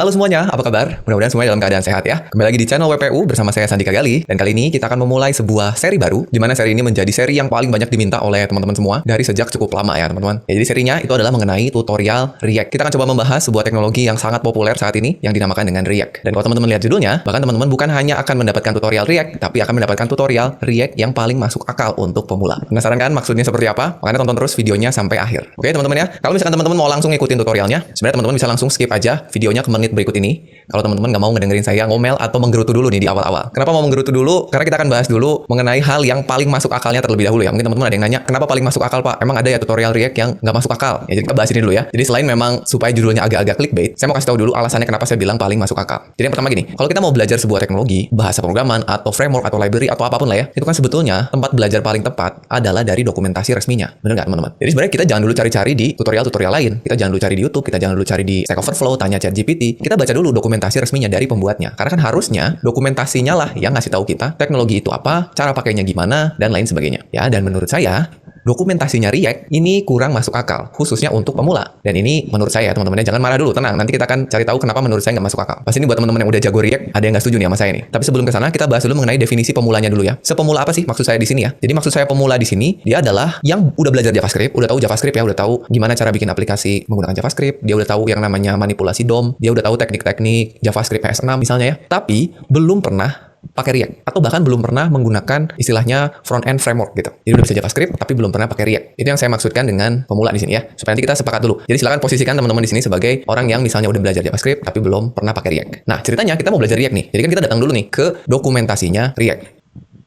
Halo semuanya, apa kabar? Mudah-mudahan semuanya dalam keadaan sehat ya. Kembali lagi di channel WPU bersama saya Sandika Gali. Dan kali ini kita akan memulai sebuah seri baru, di mana seri ini menjadi seri yang paling banyak diminta oleh teman-teman semua dari sejak cukup lama ya teman-teman. Ya, jadi serinya itu adalah mengenai tutorial React. Kita akan coba membahas sebuah teknologi yang sangat populer saat ini yang dinamakan dengan React. Dan kalau teman-teman lihat judulnya, bahkan teman-teman bukan hanya akan mendapatkan tutorial React, tapi akan mendapatkan tutorial React yang paling masuk akal untuk pemula. Penasaran kan maksudnya seperti apa? Makanya tonton terus videonya sampai akhir. Oke teman-teman ya, kalau misalkan teman-teman mau langsung ngikutin tutorialnya, sebenarnya teman-teman bisa langsung skip aja videonya ke menit berikut ini. Kalau teman-teman nggak mau ngedengerin saya ngomel atau menggerutu dulu nih di awal-awal. Kenapa mau menggerutu dulu? Karena kita akan bahas dulu mengenai hal yang paling masuk akalnya terlebih dahulu ya. Mungkin teman-teman ada yang nanya, kenapa paling masuk akal Pak? Emang ada ya tutorial React yang nggak masuk akal? Ya jadi kita bahas ini dulu ya. Jadi selain memang supaya judulnya agak-agak clickbait, saya mau kasih tahu dulu alasannya kenapa saya bilang paling masuk akal. Jadi yang pertama gini, kalau kita mau belajar sebuah teknologi, bahasa programan atau framework atau library atau apapun lah ya, itu kan sebetulnya tempat belajar paling tepat adalah dari dokumentasi resminya. Bener nggak teman-teman? Jadi sebenarnya kita jangan dulu cari-cari di tutorial-tutorial lain. Kita jangan dulu cari di YouTube, kita jangan dulu cari di Stack Overflow, tanya ChatGPT. Kita baca dulu dokumentasi resminya dari pembuatnya. Karena kan harusnya dokumentasinya lah yang ngasih tahu kita teknologi itu apa, cara pakainya gimana, dan lain sebagainya. Ya, dan menurut saya dokumentasinya React ini kurang masuk akal, khususnya untuk pemula. Dan ini menurut saya teman-teman, jangan marah dulu, tenang. Nanti kita akan cari tahu kenapa menurut saya nggak masuk akal. Pasti ini buat teman-teman yang udah jago React, ada yang nggak setuju nih sama saya nih. Tapi sebelum ke sana, kita bahas dulu mengenai definisi pemulanya dulu ya. Sepemula apa sih maksud saya di sini ya? Jadi maksud saya pemula di sini, dia adalah yang udah belajar JavaScript, udah tahu JavaScript ya, udah tahu gimana cara bikin aplikasi menggunakan JavaScript, dia udah tahu yang namanya manipulasi DOM, dia udah tahu teknik-teknik JavaScript PS6 misalnya ya. Tapi belum pernah pakai React, atau bahkan belum pernah menggunakan istilahnya front-end framework gitu. Jadi udah bisa JavaScript tapi belum pernah pakai React. Itu yang saya maksudkan dengan pemula di sini ya. Supaya nanti kita sepakat dulu. Jadi silakan posisikan teman-teman di sini sebagai orang yang misalnya udah belajar JavaScript tapi belum pernah pakai React. Nah, ceritanya kita mau belajar React nih. Jadi kan kita datang dulu nih ke dokumentasinya React.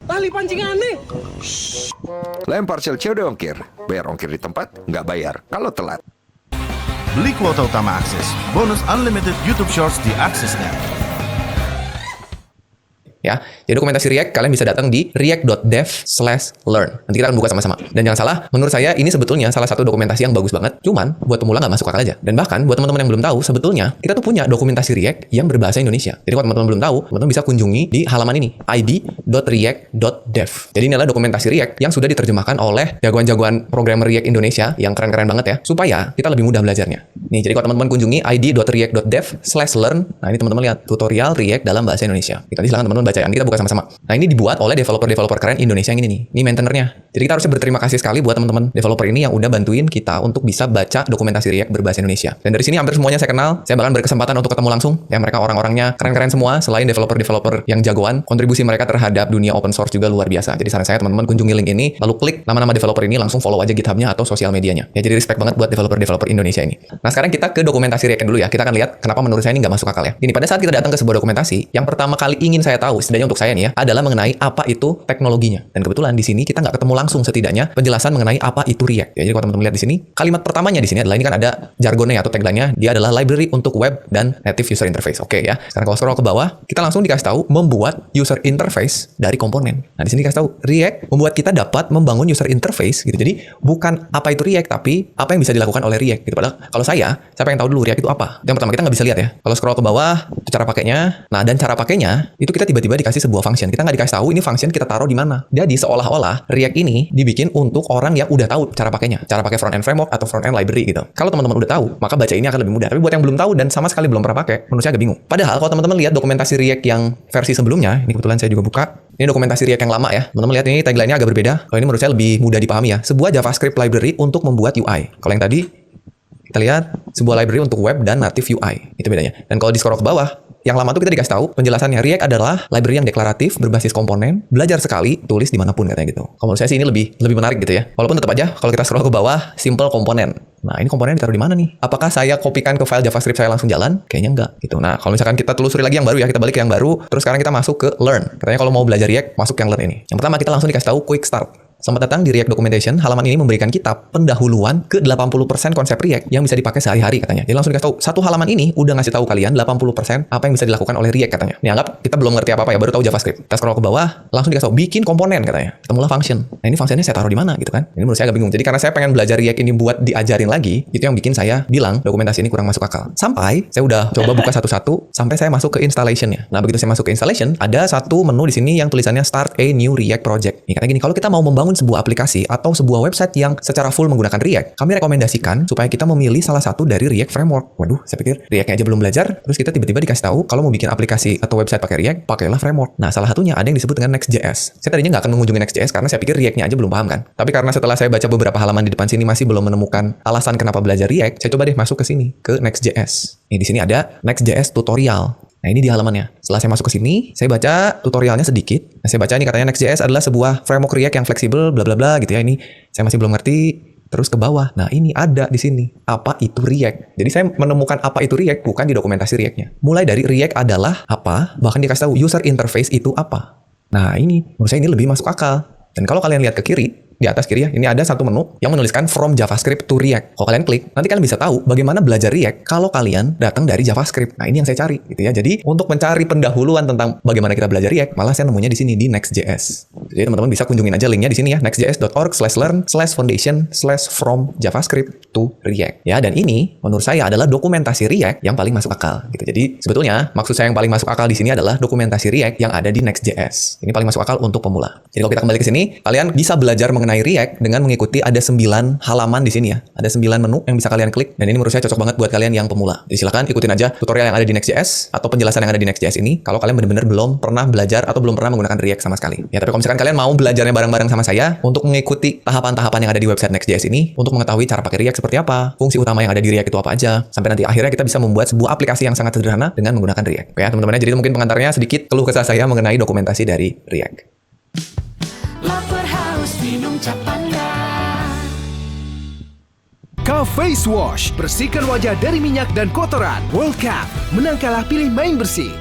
Tali pancingannya. Lempar COD ongkir. Bayar ongkir di tempat, nggak bayar kalau telat. Beli kuota utama akses, bonus unlimited YouTube Shorts di aksesnya. Ya, jadi dokumentasi React kalian bisa datang di react.dev/learn. Nanti kita akan buka sama-sama. Dan jangan salah, menurut saya ini sebetulnya salah satu dokumentasi yang bagus banget. Cuman buat pemula nggak masuk akal aja. Dan bahkan buat teman-teman yang belum tahu, sebetulnya kita tuh punya dokumentasi React yang berbahasa Indonesia. Jadi kalau teman-teman belum tahu, teman-teman bisa kunjungi di halaman ini, id.react.dev. Jadi ini adalah dokumentasi React yang sudah diterjemahkan oleh jagoan-jagoan programmer React Indonesia yang keren-keren banget ya, supaya kita lebih mudah belajarnya. Nih, jadi kalau teman-teman kunjungi id.react.dev/learn, nah ini teman-teman lihat tutorial React dalam bahasa Indonesia. Nanti silakan teman-teman baca. Kita buka sama-sama. Nah, ini dibuat oleh developer-developer keren Indonesia yang ini nih. Ini maintainernya. Jadi kita harusnya berterima kasih sekali buat teman-teman developer ini yang udah bantuin kita untuk bisa baca dokumentasi React berbahasa Indonesia. Dan dari sini hampir semuanya saya kenal. Saya bahkan berkesempatan untuk ketemu langsung. Ya, mereka orang-orangnya keren-keren semua. Selain developer-developer yang jagoan, kontribusi mereka terhadap dunia open source juga luar biasa. Jadi saran saya teman-teman kunjungi link ini, lalu klik nama-nama developer ini, langsung follow aja GitHub-nya atau sosial medianya. Ya, jadi respect banget buat developer-developer Indonesia ini. Nah, sekarang kita ke dokumentasi React dulu ya. Kita akan lihat kenapa menurut saya ini nggak masuk akal ya. Ini pada saat kita datang ke sebuah dokumentasi, yang pertama kali ingin saya tahu, setidaknya untuk saya nih ya, adalah mengenai apa itu teknologinya. Dan kebetulan di sini kita nggak ketemu langsung setidaknya penjelasan mengenai apa itu React. Ya, jadi kalau teman-teman lihat di sini, kalimat pertamanya di sini adalah ini kan ada jargonnya atau tagline-nya, dia adalah library untuk web dan native user interface. Oke ya. Sekarang kalau scroll ke bawah, kita langsung dikasih tahu membuat user interface dari komponen. Nah, di sini dikasih tahu React membuat kita dapat membangun user interface gitu. Jadi bukan apa itu React tapi apa yang bisa dilakukan oleh React gitu. Padahal kalau saya pengen tahu dulu React itu apa. Yang pertama kita nggak bisa lihat ya. Kalau scroll ke bawah, itu cara pakainya. Nah, dan cara pakainya itu kita tiba-tiba dikasih sebuah function. Kita nggak dikasih tahu ini function kita taruh di mana. Jadi seolah-olah React ini dibikin untuk orang yang udah tahu cara pakainya, cara pakai front end framework atau front end library gitu. Kalau teman-teman udah tahu, maka baca ini akan lebih mudah. Tapi buat yang belum tahu dan sama sekali belum pernah pakai, menurut saya agak bingung. Padahal kalau teman-teman lihat dokumentasi React yang versi sebelumnya, ini kebetulan saya juga buka. Ini dokumentasi React yang lama ya. Teman-teman lihat ini tagline-nya agak berbeda. Kalau ini menurut saya lebih mudah dipahami ya. Sebuah JavaScript library untuk membuat UI. Kalau yang tadi kita lihat sebuah library untuk web dan native UI. Itu bedanya. Dan kalau di scroll ke bawah, yang lama tuh kita dikasih tahu penjelasannya React adalah library yang deklaratif, berbasis komponen, belajar sekali, tulis dimanapun katanya gitu. Kalau menurut saya sih ini lebih menarik gitu ya. Walaupun tetap aja kalau kita scroll ke bawah, simple komponen. Nah, ini komponen ditaruh di mana nih? Apakah saya kopikan ke file JavaScript saya langsung jalan? Kayaknya enggak gitu. Nah, kalau misalkan kita telusuri lagi yang baru ya, kita balik ke yang baru, terus sekarang kita masuk ke Learn. Katanya kalau mau belajar React, masuk yang Learn ini. Yang pertama kita langsung dikasih tahu Quick Start. Selamat datang di React Documentation. Halaman ini memberikan kita pendahuluan ke 80% konsep React yang bisa dipakai sehari-hari katanya. Jadi langsung dikasih tahu, satu halaman ini udah ngasih tahu kalian 80% apa yang bisa dilakukan oleh React katanya. Ini anggap kita belum ngerti apa-apa ya, baru tahu JavaScript. Kita scroll ke bawah, langsung dikasih tahu bikin komponen katanya. Ketemulah function. Nah, ini functionnya saya taruh di mana gitu kan. Ini menurut saya agak bingung. Jadi karena saya pengen belajar React ini buat diajarin lagi, itu yang bikin saya bilang dokumentasi ini kurang masuk akal. Sampai saya udah coba buka satu-satu sampai saya masuk ke installation-nya. Nah, begitu saya masuk ke installation, ada satu menu di sini yang tulisannya Start a New React Project. Nih, katanya gini, kalau kita mau membangun membangun sebuah aplikasi atau sebuah website yang secara full menggunakan React, kami rekomendasikan supaya kita memilih salah satu dari React framework. Waduh, saya pikir React-nya aja belum belajar, terus kita tiba-tiba dikasih tahu kalau mau bikin aplikasi atau website pakai React, pakailah framework. Nah, salah satunya ada yang disebut dengan Next.js. Saya tadinya nggak akan mengunjungi Next.js karena saya pikir React-nya aja belum paham kan. Tapi karena setelah saya baca beberapa halaman di depan sini masih belum menemukan alasan kenapa belajar React, saya coba deh masuk ke sini, ke Next.js. Ini di sini ada Next.js tutorial. Nah, ini di halamannya. Setelah saya masuk ke sini, saya baca tutorialnya sedikit. Nah, saya baca ini katanya Next.js adalah sebuah framework React yang fleksibel, bla bla bla gitu ya. Ini saya masih belum ngerti. Terus ke bawah. Nah, ini ada di sini. Apa itu React? Jadi saya menemukan apa itu React bukan di dokumentasi React-nya. Mulai dari React adalah apa, bahkan dikasih tahu user interface itu apa. Nah, ini menurut saya ini lebih masuk akal. Dan kalau kalian lihat ke kiri, di atas kiri ya, ini ada satu menu yang menuliskan from JavaScript to React. Kalau kalian klik, nanti kalian bisa tahu bagaimana belajar React kalau kalian datang dari JavaScript. Nah, ini yang saya cari gitu ya. Jadi, untuk mencari pendahuluan tentang bagaimana kita belajar React, malah saya nemunya di sini di Next.js. Jadi, teman-teman bisa kunjungin aja linknya di sini ya, nextjs.org/learn/foundation/from JavaScript to React. Ya, dan ini menurut saya adalah dokumentasi React yang paling masuk akal gitu. Jadi, sebetulnya maksud saya yang paling masuk akal di sini adalah dokumentasi React yang ada di Next.js. Ini paling masuk akal untuk pemula. Jadi, kalau kita kembali ke sini, kalian bisa belajar mengenai React dengan mengikuti ada 9 halaman di sini ya. Ada 9 menu yang bisa kalian klik dan ini menurut saya cocok banget buat kalian yang pemula. Jadi silakan ikutin aja tutorial yang ada di Next.js atau penjelasan yang ada di Next.js ini kalau kalian benar-benar belum pernah belajar atau belum pernah menggunakan React sama sekali. Ya, tapi kalau misalkan kalian mau belajarnya bareng-bareng sama saya untuk mengikuti tahapan-tahapan yang ada di website Next.js ini untuk mengetahui cara pakai React seperti apa, fungsi utama yang ada di React itu apa aja, sampai nanti akhirnya kita bisa membuat sebuah aplikasi yang sangat sederhana dengan menggunakan React. Oke ya, teman-teman, jadi itu mungkin pengantarnya sedikit keluh kesah saya mengenai dokumentasi dari React. Lapar haus minum cap panda. Face Wash, bersihkan wajah dari minyak dan kotoran. World Cup, menang kalah pilih main bersih.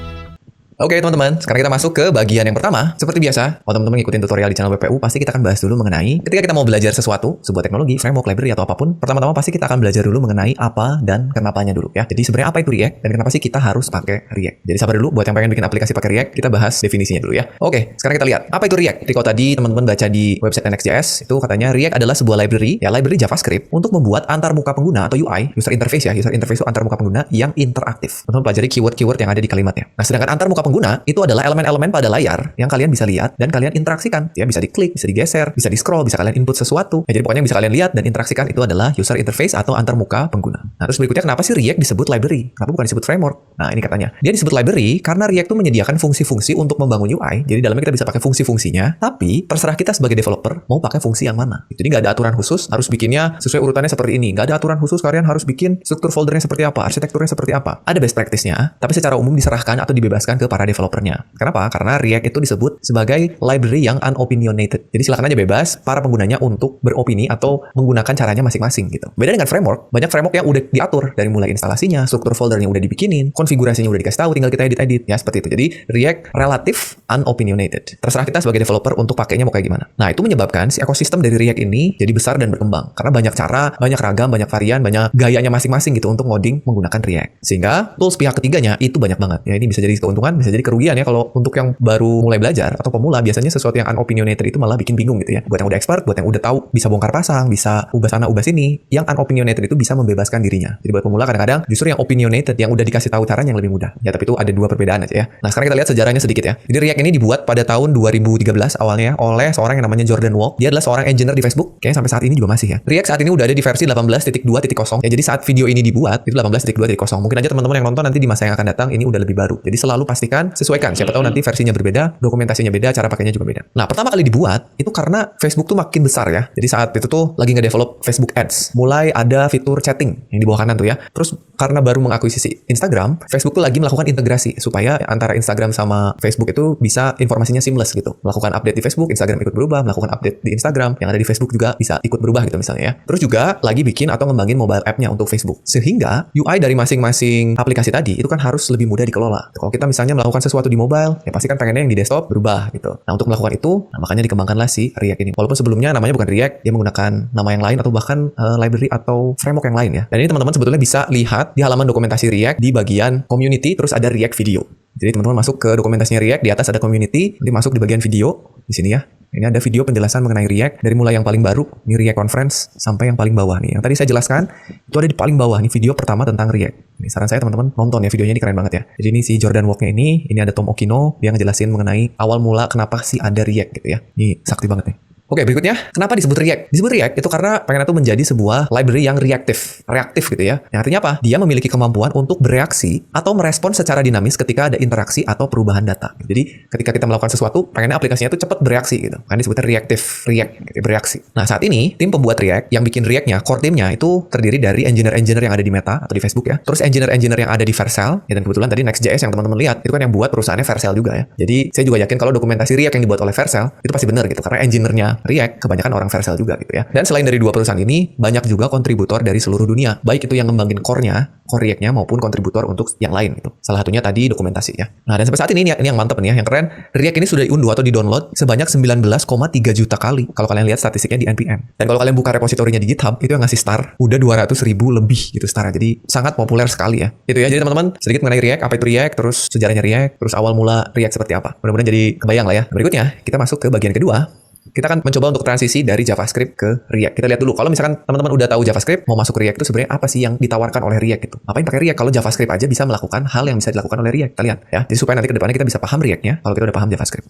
Oke teman-teman, sekarang kita masuk ke bagian yang pertama. Seperti biasa, kalau teman-teman ngikutin tutorial di channel WPU, pasti kita akan bahas dulu mengenai ketika kita mau belajar sesuatu, sebuah teknologi, framework, library, atau apapun. Pertama-tama pasti kita akan belajar dulu mengenai apa dan kenapanya dulu ya. Jadi sebenarnya apa itu React dan kenapa sih kita harus pakai React. Jadi sabar dulu, buat yang pengen bikin aplikasi pakai React, kita bahas definisinya dulu ya. Oke, sekarang kita lihat apa itu React. Jadi kalau tadi teman-teman baca di website Next.js, itu katanya React adalah sebuah library, ya library JavaScript untuk membuat antar muka pengguna atau UI, user interface ya. User interface itu antar muka pengguna yang interaktif. Teman-teman pelajari keyword-keyword yang ada di kalimatnya. Nah, sedangkan antar muka pengguna itu adalah elemen-elemen pada layar yang kalian bisa lihat dan kalian interaksikan. Ya, bisa diklik, bisa digeser, bisa di-scroll, bisa kalian input sesuatu. Ya, jadi pokoknya yang bisa kalian lihat dan interaksikan itu adalah user interface atau antar muka pengguna. Nah, terus berikutnya kenapa sih React disebut library? Kenapa bukan disebut framework? Nah, ini katanya. Dia disebut library karena React itu menyediakan fungsi-fungsi untuk membangun UI. Jadi dalamnya kita bisa pakai fungsi-fungsinya, tapi terserah kita sebagai developer mau pakai fungsi yang mana. Jadi nggak ada aturan khusus, harus bikinnya sesuai urutannya seperti ini. Nggak ada aturan khusus, kalian harus bikin struktur foldernya seperti apa, arsitekturnya seperti apa. Ada best practice-nya, tapi secara umum diserahkan atau dibebaskan ke para developernya. Kenapa? Karena React itu disebut sebagai library yang unopinionated. Jadi silakan aja bebas para penggunanya untuk beropini atau menggunakan caranya masing-masing gitu. Beda dengan framework, banyak framework yang udah diatur dari mulai instalasinya, struktur foldernya udah dibikinin, konfigurasinya udah dikasih tahu, tinggal kita edit-edit ya seperti itu. Jadi React relatif unopinionated. Terserah kita sebagai developer untuk pakainya mau kayak gimana. Nah, itu menyebabkan si ekosistem dari React ini jadi besar dan berkembang karena banyak cara, banyak ragam, banyak varian, banyak gayanya masing-masing gitu untuk ngoding menggunakan React. Sehingga tools pihak ketiganya itu banyak banget. Ya, ini bisa jadi keuntungan, bisa jadi kerugian ya kalau untuk yang baru mulai belajar atau pemula, biasanya sesuatu yang unopinionated itu malah bikin bingung gitu ya. Buat yang udah expert, buat yang udah tahu bisa bongkar pasang, bisa ubah sana ubah sini, yang unopinionated itu bisa membebaskan dirinya. Jadi buat pemula kadang-kadang justru yang opinionated yang udah dikasih tahu caranya yang lebih mudah. Ya, tapi itu ada dua perbedaan aja ya. Nah, sekarang kita lihat sejarahnya sedikit ya. Jadi React ini dibuat pada tahun 2013 awalnya oleh seorang yang namanya Jordan Walke. Dia adalah seorang engineer di Facebook. Kayaknya sampai saat ini juga masih ya. React saat ini udah ada di versi 18.2.0. Ya, jadi saat video ini dibuat itu 18.2.0. Mungkin aja teman-teman yang nonton nanti di masa yang akan datang ini udah lebih baru. Jadi selalu pastikan sesuaikan. Siapa tahu nanti versinya berbeda, dokumentasinya beda, cara pakainya juga beda. Nah, pertama kali dibuat itu karena Facebook tuh makin besar ya. Jadi saat itu tuh lagi nge-develop Facebook Ads. Mulai ada fitur chatting yang di bawah kanan tuh ya. Terus karena baru mengakuisisi Instagram, Facebook tuh lagi melakukan integrasi supaya antara Instagram sama Facebook itu bisa informasinya seamless gitu. Melakukan update di Facebook, Instagram ikut berubah, melakukan update di Instagram, yang ada di Facebook juga bisa ikut berubah gitu misalnya ya. Terus juga lagi bikin atau ngembangin mobile app-nya untuk Facebook. Sehingga UI dari masing-masing aplikasi tadi itu kan harus lebih mudah dikelola. Kalau kita misalnya melakukan sesuatu di mobile, ya pasti kan pengennya yang di desktop berubah gitu. Nah, untuk melakukan itu, nah makanya dikembangkanlah si React ini. Walaupun sebelumnya namanya bukan React, dia menggunakan nama yang lain atau bahkan library atau framework yang lain ya. Dan ini teman-teman sebetulnya bisa lihat di halaman dokumentasi React di bagian community, terus ada React video. Jadi teman-teman masuk ke dokumentasinya React, di atas ada community, nanti masuk di bagian video di sini ya. Ini ada video penjelasan mengenai React dari mulai yang paling baru, ini React Conference, sampai yang paling bawah nih. Yang tadi saya jelaskan, itu ada di paling bawah nih video pertama tentang React. Ini saran saya teman-teman nonton ya, videonya ini keren banget ya. Jadi ini si Jordan Walke-nya ini ada Tom Okino, dia ngejelasin mengenai awal mula kenapa sih ada React gitu ya. Ini sakti banget nih. Oke, berikutnya, kenapa disebut React? Disebut React itu karena pengen itu menjadi sebuah library yang reaktif gitu ya. Yang artinya apa? Dia memiliki kemampuan untuk bereaksi atau merespon secara dinamis ketika ada interaksi atau perubahan data. Jadi, ketika kita melakukan sesuatu, pengennya aplikasinya itu cepat bereaksi gitu. Kan disebutnya react, gitu, bereaksi. Nah, saat ini, tim pembuat React yang bikin React-nya, core timnya itu terdiri dari engineer-engineer yang ada di Meta atau di Facebook ya. Terus engineer-engineer yang ada di Vercel, ya, dan kebetulan tadi Next.js yang teman-teman lihat, itu kan yang buat perusahaannya Vercel juga ya. Jadi, saya juga yakin kalau dokumentasi React yang dibuat oleh Vercel, itu pasti benar gitu. Karena engineer-nya React kebanyakan orang Vercel juga gitu ya. Dan selain dari dua perusahaan ini, banyak juga kontributor dari seluruh dunia, baik itu yang ngembangin core-nya, core React-nya maupun kontributor untuk yang lain gitu. Salah satunya tadi dokumentasi ya. Nah, dan sampai saat ini yang mantep nih ya, yang keren, React ini sudah diunduh atau di-download sebanyak 19,3 juta kali. Kalau kalian lihat statistiknya di NPM. Dan kalau kalian buka repositorinya di GitHub, itu yang ngasih star udah 200.000 lebih gitu starnya. Jadi sangat populer sekali ya. Itu ya. Jadi teman-teman, sedikit mengenai React, apa itu React, terus sejarahnya React, terus awal mula React seperti apa. Mudah-mudahan jadi kebayang lah ya. Berikutnya, kita masuk ke bagian kedua. Kita akan mencoba untuk transisi dari JavaScript ke React. Kita lihat dulu, kalau misalkan teman-teman udah tahu JavaScript, mau masuk React itu sebenarnya apa sih yang ditawarkan oleh React gitu. Ngapain pakai React kalau JavaScript aja bisa melakukan hal yang bisa dilakukan oleh React. Kita lihat ya. Jadi supaya nanti ke depannya kita bisa paham React-nya kalau kita udah paham JavaScript.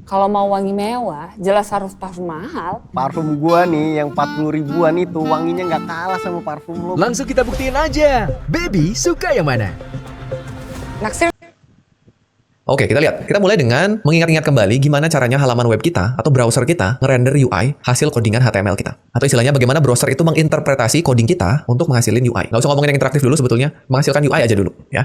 Kalau mau wangi mewah, jelas harus parfum mahal. Parfum gua nih yang 40 ribuan itu wanginya nggak kalah sama parfum lo. Langsung kita buktiin aja. Baby suka yang mana? Naksir. Oke, kita lihat. Kita mulai dengan mengingat-ingat kembali gimana caranya halaman web kita atau browser kita ngerender UI hasil codingan HTML kita. Atau istilahnya bagaimana browser itu menginterpretasi coding kita untuk menghasilin UI. Nggak usah ngomongin yang interaktif dulu sebetulnya, menghasilkan UI aja dulu ya.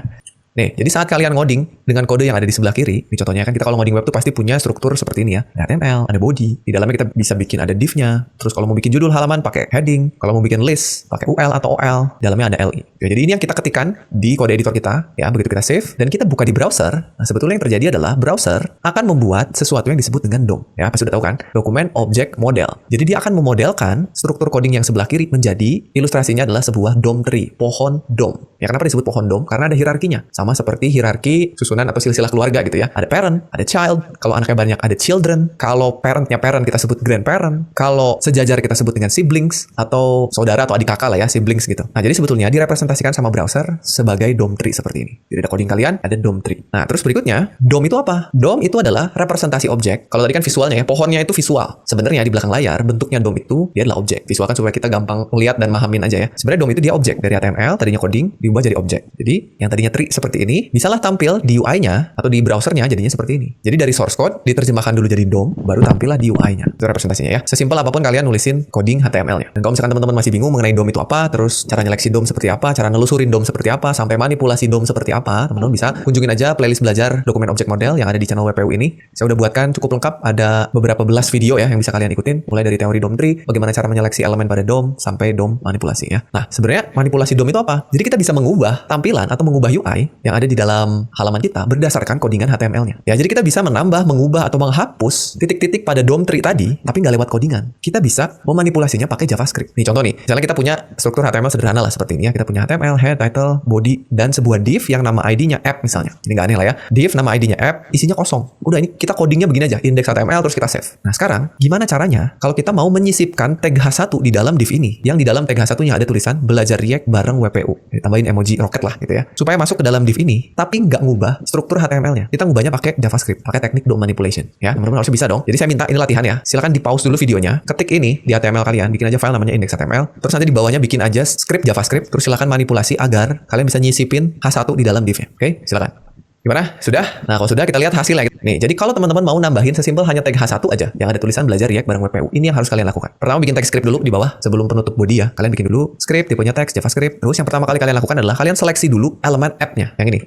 Nih, jadi saat kalian ngoding dengan kode yang ada di sebelah kiri, ini contohnya kan kita kalau ngoding web tuh pasti punya struktur seperti ini ya. Ada HTML, ada body, di dalamnya kita bisa bikin ada div-nya. Terus kalau mau bikin judul halaman pakai heading, kalau mau bikin list pakai UL atau OL, dalamnya ada LI. Ya, jadi ini yang kita ketikkan di kode editor kita, ya begitu kita save dan kita buka di browser. Nah, sebetulnya yang terjadi adalah browser akan membuat sesuatu yang disebut dengan DOM. Ya, pasti udah tahu kan? Dokumen Object Model. Jadi dia akan memodelkan struktur coding yang sebelah kiri menjadi ilustrasinya adalah sebuah DOM tree, pohon DOM. Ya, kenapa disebut pohon DOM? Karena ada hierarkinya. Sama seperti hierarki susunan atau silsilah keluarga gitu ya. Ada parent, ada child. Kalau anaknya banyak ada children. Kalau parentnya parent kita sebut grandparent. Kalau sejajar kita sebut dengan siblings atau saudara atau adik kakak lah ya, siblings gitu. Nah, jadi sebetulnya direpresentasikan sama browser sebagai DOM tree seperti ini. Jadi ada coding kalian, ada DOM tree. Nah, terus berikutnya, DOM itu apa? DOM itu adalah representasi objek. Kalau tadi kan visualnya ya, pohonnya itu visual. Sebenarnya di belakang layar bentuknya DOM itu dia adalah objek. Visual kan supaya kita gampang melihat dan mahamin aja ya. Sebenarnya DOM itu dia objek dari HTML, tadinya coding diubah jadi objek. Jadi yang tadinya tree seperti ini bisalah tampil di UI-nya atau di browsernya jadinya seperti ini. Jadi dari source code diterjemahkan dulu jadi DOM, baru tampillah di UI-nya. Itu representasinya ya. Sesimpel apapun kalian nulisin coding HTML-nya. Dan kalau misalkan teman-teman masih bingung mengenai DOM itu apa, terus cara nyeleksi DOM seperti apa, cara nelusurin DOM seperti apa, sampai manipulasi DOM seperti apa, teman-teman bisa kunjungin aja playlist belajar dokumen object model yang ada di channel WPU ini. Saya udah buatkan cukup lengkap, ada beberapa belas video ya yang bisa kalian ikutin, mulai dari teori DOM tree, bagaimana cara menyeleksi elemen pada DOM sampai DOM manipulasi ya. Nah, sebenarnya manipulasi DOM itu apa? Jadi kita bisa mengubah tampilan atau mengubah UI yang ada di dalam halaman kita berdasarkan codingan HTML-nya. Ya, jadi kita bisa menambah, mengubah atau menghapus titik-titik pada DOM tree tadi, tapi nggak lewat codingan. Kita bisa memanipulasinya pakai JavaScript. Nih contoh nih, misalnya kita punya struktur HTML sederhana lah seperti ini ya. Kita punya HTML, head, title, body, dan sebuah div yang nama ID-nya app misalnya. Ini nggak aneh lah ya. Div nama ID-nya app, isinya kosong. Udah, ini kita codingnya begini aja, index HTML terus kita save. Nah sekarang, gimana caranya kalau kita mau menyisipkan tag H1 di dalam div ini, yang di dalam tag H1-nya ada tulisan belajar React bareng WPU. Tambahin emoji roket lah gitu ya. Supaya masuk ke dalam div ini, tapi nggak ngubah struktur HTML-nya. Kita ngubahnya pakai JavaScript, pakai teknik DOM manipulation. Ya, teman-teman harusnya bisa dong. Jadi saya minta ini latihan ya. Silakan di pause dulu videonya, ketik ini di HTML kalian, bikin aja file namanya index.html, terus nanti di bawahnya bikin aja script JavaScript, terus silakan manipulasi agar kalian bisa nyisipin H1 di dalam div-nya. Oke, silakan. Gimana? Sudah? Nah, kalau sudah kita lihat hasilnya. Nih, jadi kalau teman-teman mau nambahin sesimpel hanya tag H1 aja yang ada tulisan belajar React bareng WPU, ini yang harus kalian lakukan. Pertama bikin tag script dulu di bawah sebelum penutup body ya. Kalian bikin dulu script, tipenya teks, JavaScript. Terus yang pertama kali kalian lakukan adalah kalian seleksi dulu elemen app-nya. Yang ini.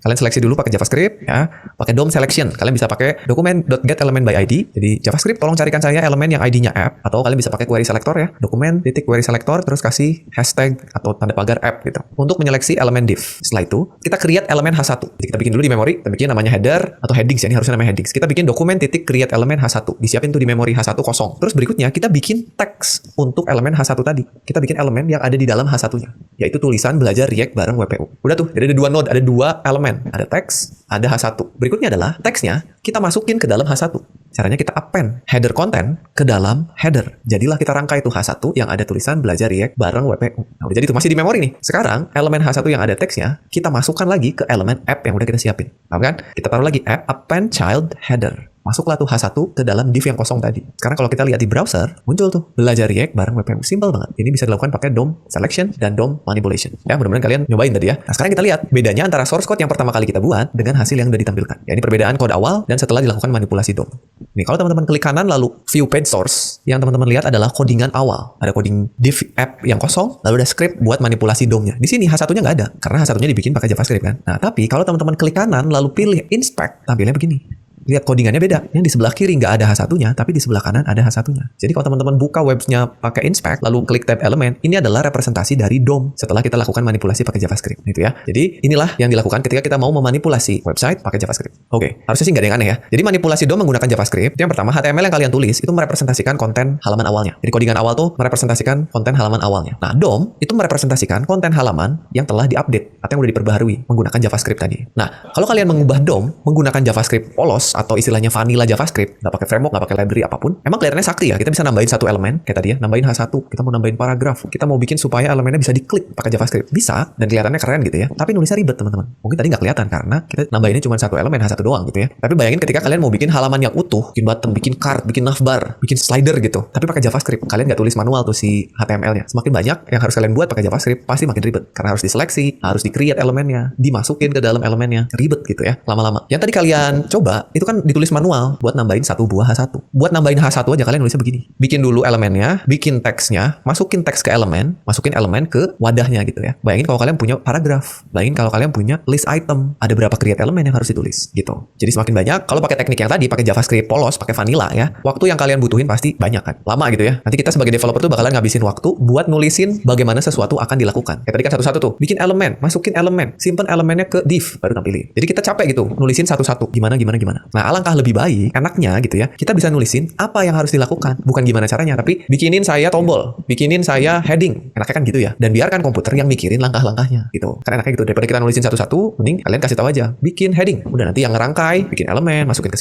Kalian seleksi dulu pakai JavaScript ya, pakai DOM selection. Kalian bisa pakai dokumen.getElementById. Jadi JavaScript tolong carikan saya elemen yang ID-nya app, atau kalian bisa pakai query selector ya, dokumen.query selector terus kasih hashtag atau tanda pagar app gitu untuk menyeleksi elemen div. Setelah itu kita create elemen H1. Jadi kita bikin dulu di memori, kita bikin namanya header atau headings ya, ini harusnya namanya headings. Kita bikin dokumen.create elemen H1. Disiapin tuh di memori H1 kosong. Terus berikutnya kita bikin teks untuk elemen H1 tadi. Kita bikin elemen yang ada di dalam H1-nya, yaitu tulisan belajar React bareng WPU. Udah tuh, jadi ada dua node, ada dua elemen. Ada teks, ada H1. Berikutnya adalah teksnya kita masukin ke dalam H1. Caranya kita append header content ke dalam header. Jadilah kita rangkai itu H1 yang ada tulisan belajar React bareng WPU. Nah, udah jadi itu masih di memori nih. Sekarang elemen H1 yang ada teksnya kita masukkan lagi ke elemen app yang udah kita siapin. Paham kan? Kita taruh lagi app append child header. Masuklah tuh H1 ke dalam div yang kosong tadi. Sekarang kalau kita lihat di browser, muncul tuh belajar React bareng web framework. Simple banget. Ini bisa dilakukan pakai DOM selection dan DOM manipulation. Ya, mudah-mudahan kalian nyobain tadi ya. Nah, sekarang kita lihat bedanya antara source code yang pertama kali kita buat dengan hasil yang udah ditampilkan. Ya, ini perbedaan kode awal dan setelah dilakukan manipulasi DOM. Nih, kalau teman-teman klik kanan lalu view page source, yang teman-teman lihat adalah codingan awal. Ada coding div app yang kosong, lalu ada script buat manipulasi DOM-nya. Di sini H1-nya nggak ada, karena H1-nya dibikin pakai JavaScript kan. Nah, tapi kalau teman-teman klik kanan lalu pilih inspect, tampilnya begini. Lihat codingannya beda. Yang di sebelah kiri nggak ada H1-nya, tapi di sebelah kanan ada H1-nya. Jadi kalau teman-teman buka webnya pakai inspect, lalu klik tab element, ini adalah representasi dari DOM setelah kita lakukan manipulasi pakai JavaScript. Gitu ya. Jadi inilah yang dilakukan ketika kita mau memanipulasi website pakai JavaScript. Oke, harusnya sih nggak ada yang aneh ya. Jadi manipulasi DOM menggunakan JavaScript, itu yang pertama, HTML yang kalian tulis itu merepresentasikan konten halaman awalnya. Jadi codingan awal tuh merepresentasikan konten halaman awalnya. Nah, DOM itu merepresentasikan konten halaman yang telah diupdate atau yang udah diperbaharui menggunakan JavaScript tadi. Nah, kalau kalian mengubah DOM menggunakan JavaScript polos atau istilahnya vanilla JavaScript, nggak pakai framework, nggak pakai library apapun, emang kelihatannya sakti ya. Kita bisa nambahin satu elemen kayak tadi ya, nambahin H1, kita mau nambahin paragraf, kita mau bikin supaya elemennya bisa diklik pakai JavaScript, bisa, dan kelihatannya keren gitu ya. Tapi nulisnya ribet teman-teman. Mungkin tadi nggak kelihatan karena kita nambahinnya cuma satu elemen H1 doang gitu ya. Tapi bayangin ketika kalian mau bikin halaman yang utuh, bikin button, bikin card, bikin navbar, bikin slider gitu, tapi pakai JavaScript, kalian nggak tulis manual tuh si HTML-nya. Semakin banyak yang harus kalian buat pakai JavaScript, pasti makin ribet karena harus diseleksi, harus di-create elemennya, dimasukin ke dalam elemennya, ribet gitu ya lama-lama. Yang tadi kalian coba itu kan ditulis manual buat nambahin satu buah H1. Buat nambahin H1 aja kalian nulisnya begini. Bikin dulu elemennya, bikin teksnya, masukin teks ke elemen, masukin elemen ke wadahnya gitu ya. Bayangin kalau kalian punya paragraf, bayangin kalau kalian punya list item, ada berapa create elemen yang harus ditulis gitu. Jadi semakin banyak, kalau pakai teknik yang tadi, pakai JavaScript polos, pakai vanilla ya, waktu yang kalian butuhin pasti banyak kan. Lama gitu ya. Nanti kita sebagai developer tuh bakalan ngabisin waktu buat nulisin bagaimana sesuatu akan dilakukan. Kayak tadi kan satu-satu tuh, bikin elemen, masukin elemen, simpen elemennya ke div, baru tampilin. Jadi kita capek gitu, nulisin satu-satu, gimana. Nah, alangkah lebih baik, enaknya gitu ya, kita bisa nulisin apa yang harus dilakukan, bukan gimana caranya, tapi bikinin saya tombol, bikinin saya heading, enaknya kan gitu ya, dan biarkan komputer yang mikirin langkah-langkahnya gitu, kan enaknya gitu, daripada kita nulisin satu-satu, mending kalian kasih tahu aja, bikin heading, udah nanti yang ngerangkai, bikin elemen, masukin ke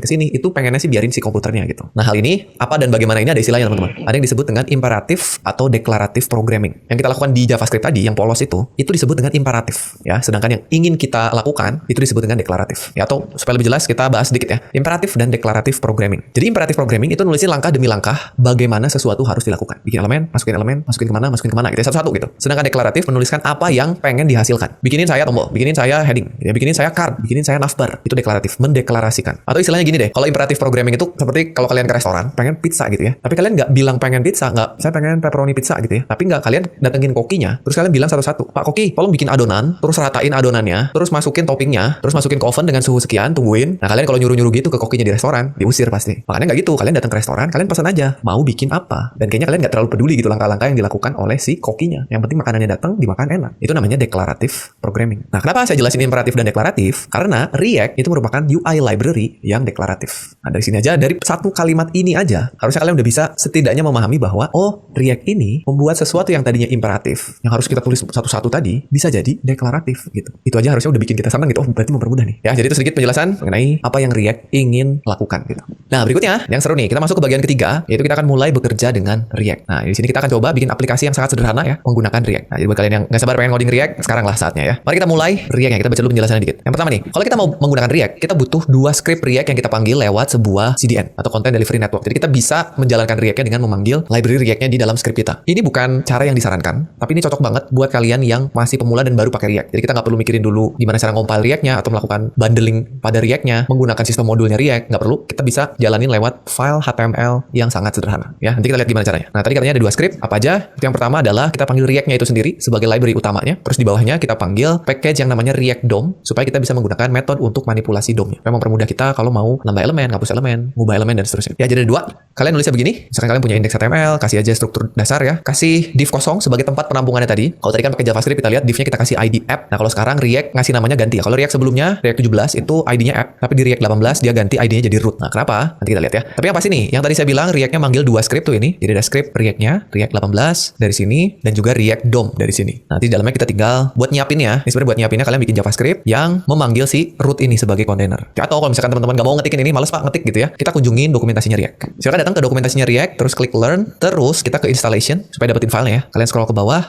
sini, itu pengennya sih biarin si komputernya gitu. Nah, hal ini, apa dan bagaimana ini ada istilahnya teman-teman, ada yang disebut dengan imperatif atau deklaratif programming, yang kita lakukan di JavaScript tadi, yang polos itu disebut dengan imperatif ya, sedangkan yang ingin kita lakukan, itu disebut dengan deklaratif ya, atau supaya lebih jelas kita bahas sedikit ya, imperatif dan deklaratif programming. Jadi imperatif programming itu nulisin langkah demi langkah bagaimana sesuatu harus dilakukan. Bikin elemen, masukin kemana gitu, satu-satu gitu. Sedangkan deklaratif menuliskan apa yang pengen dihasilkan. Bikinin saya tombol, bikinin saya heading, ya, bikinin saya card, bikinin saya navbar. Itu deklaratif, mendeklarasikan. Atau istilahnya gini deh, kalau imperatif programming itu seperti kalau kalian ke restoran, pengen pizza gitu ya. Tapi kalian nggak bilang pengen pizza, nggak, saya pengen pepperoni pizza gitu ya. Tapi nggak, kalian datengin kokinya, terus kalian bilang satu-satu, Pak Koki, tolong bikin adonan, terus ratain adonannya, terus masukin toppingnya, terus masukin ke oven dengan suhu sekian, tungguin. Nah, kalian kalau nyuruh-nyuruh gitu ke kokinya di restoran, diusir pasti. Makanya nggak gitu, kalian datang ke restoran, kalian pesan aja mau bikin apa, dan kayaknya kalian nggak terlalu peduli gitu langkah-langkah yang dilakukan oleh si kokinya. Yang penting makanannya datang, dimakan enak. Itu namanya deklaratif programming. Nah, kenapa saya jelasin imperatif dan deklaratif? Karena React itu merupakan UI library yang deklaratif. Nah, dari sini aja, dari satu kalimat ini aja, harusnya kalian udah bisa setidaknya memahami bahwa React ini membuat sesuatu yang tadinya imperatif, yang harus kita tulis satu-satu tadi, bisa jadi deklaratif gitu. Itu aja harusnya udah bikin kita senang gitu. Berarti mempermudah nih. Ya, jadi itu sedikit penjelasan mengenai apa yang React ingin lakukan gitu. Nah, berikutnya yang seru nih, kita masuk ke bagian ketiga, yaitu kita akan mulai bekerja dengan React. Nah, di sini kita akan coba bikin aplikasi yang sangat sederhana ya, menggunakan React. Nah, jadi buat kalian yang nggak sabar pengen ngoding React, sekarang lah saatnya ya. Mari kita mulai React-nya. Kita baca dulu penjelasannya dikit. Yang pertama nih, kalau kita mau menggunakan React, kita butuh dua script React yang kita panggil lewat sebuah CDN atau Content Delivery Network. Jadi kita bisa menjalankan React-nya dengan memanggil library React-nya di dalam script kita. Ini bukan cara yang disarankan, tapi ini cocok banget buat kalian yang masih pemula dan baru pakai React. Jadi kita nggak perlu mikirin dulu gimana cara compile React-nya atau melakukan bundling pada React-nya, menggunakan sistem modulnya React, nggak perlu. Kita bisa jalanin lewat file HTML yang sangat sederhana. Ya, nanti kita lihat gimana caranya. Nah, tadi katanya ada dua script. Apa aja? Itu yang pertama adalah kita panggil React-nya itu sendiri sebagai library utamanya. Terus di bawahnya kita panggil package yang namanya React DOM supaya kita bisa menggunakan metode untuk manipulasi DOM-nya. Memang mempermudah kita kalau mau nambah elemen, ngapus elemen, ngubah elemen dan seterusnya. Ya, jadi ada dua. Kalian nulisnya begini. Misalkan kalian punya index HTML, kasih aja struktur dasar ya. Kasih div kosong sebagai tempat penampungannya tadi. Kalau tadi kan pakai JavaScript kita lihat divnya kita kasih ID app. Nah, kalau sekarang React ngasih namanya ganti ya. Kalau React sebelumnya React 17 itu ID-nya app, tapi di React 18 dia ganti ID-nya jadi root. Nah, kenapa? Nanti kita lihat ya. Tapi yang pasti nih, yang tadi saya bilang React-nya manggil dua script tuh ini. Jadi ada script React-nya, React 18 dari sini dan juga React DOM dari sini. Nanti di dalamnya kita tinggal buat nyiapinnya. Ini sebenarnya buat nyiapinnya kalian bikin JavaScript yang memanggil si root ini sebagai container. Atau kalau misalkan teman-teman nggak mau ngetikin ini, males Pak ngetik gitu ya. Kita kunjungin dokumentasinya React. Silakan datang ke dokumentasinya React, terus klik learn, terus kita ke installation supaya dapetin filenya ya. Kalian scroll ke bawah.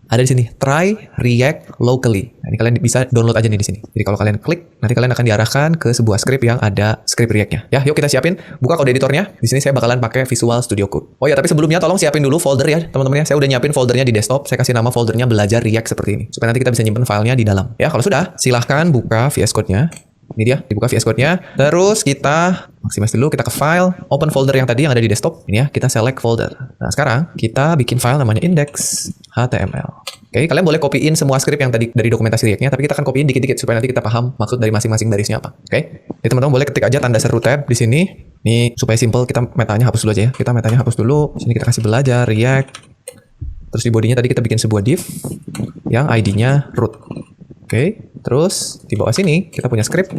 ada di sini, try React locally. Nah, ini kalian bisa download aja nih di sini. Jadi kalau kalian klik, nanti kalian akan diarahkan ke sebuah script yang ada script React-nya. Ya, yuk kita siapin. Buka kode editornya. Di sini saya bakalan pakai Visual Studio Code. Oh ya, tapi sebelumnya tolong siapin dulu folder ya, teman-teman ya. Saya udah nyiapin foldernya di desktop. Saya kasih nama foldernya belajar React seperti ini, supaya nanti kita bisa nyimpen filenya di dalam. Ya, kalau sudah, silahkan buka VS Code-nya. Ini dia, dibuka VS Code-nya. Terus kita maximize dulu, kita ke file, open folder yang tadi yang ada di desktop. Ini ya, kita select folder. Nah, sekarang kita bikin file namanya index.html. Oke, kalian boleh copyin semua script yang tadi dari dokumentasi React-nya, tapi kita akan copyin dikit-dikit supaya nanti kita paham maksud dari masing-masing barisnya apa. Oke, jadi teman-teman boleh ketik aja tanda seru tab di sini. Ini supaya simple, kita metanya hapus dulu aja ya. Kita metanya hapus dulu. Sini kita kasih belajar React. Terus di bodinya tadi kita bikin sebuah div yang ID-nya root. Oke, terus di bawah sini kita punya script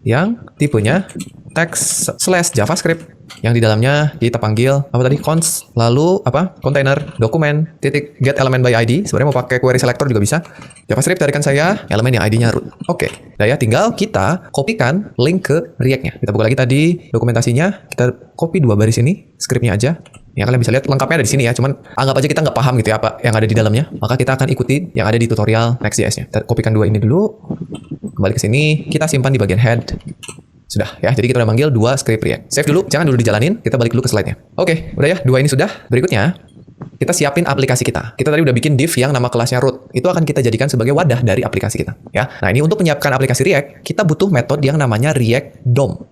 yang tipenya text/javascript yang di dalamnya kita panggil apa tadi, const, lalu apa, container document titik get element by ID. Sebenarnya mau pakai query selector juga bisa. JavaScript tarikan saya elemen yang ID-nya root. Oke, nah ya tinggal kita kopikan link ke React-nya. Kita buka lagi tadi dokumentasinya, kita copy 2 baris ini, script-nya aja. Ya kalian bisa lihat lengkapnya ada di sini ya, cuman anggap aja kita nggak paham gitu ya apa yang ada di dalamnya, maka kita akan ikuti yang ada di tutorial Next.js-nya. Kita kopikan 2 ini dulu, kembali ke sini, kita simpan di bagian head. Sudah ya, jadi kita udah manggil 2 script React. Save dulu, jangan dulu dijalanin, kita balik dulu ke slide-nya. Oke, udah ya, 2 ini sudah. Berikutnya, kita siapin aplikasi kita. Kita tadi udah bikin div yang nama kelasnya root. Itu akan kita jadikan sebagai wadah dari aplikasi kita. Ya. Nah ini untuk menyiapkan aplikasi React, kita butuh metode yang namanya React DOM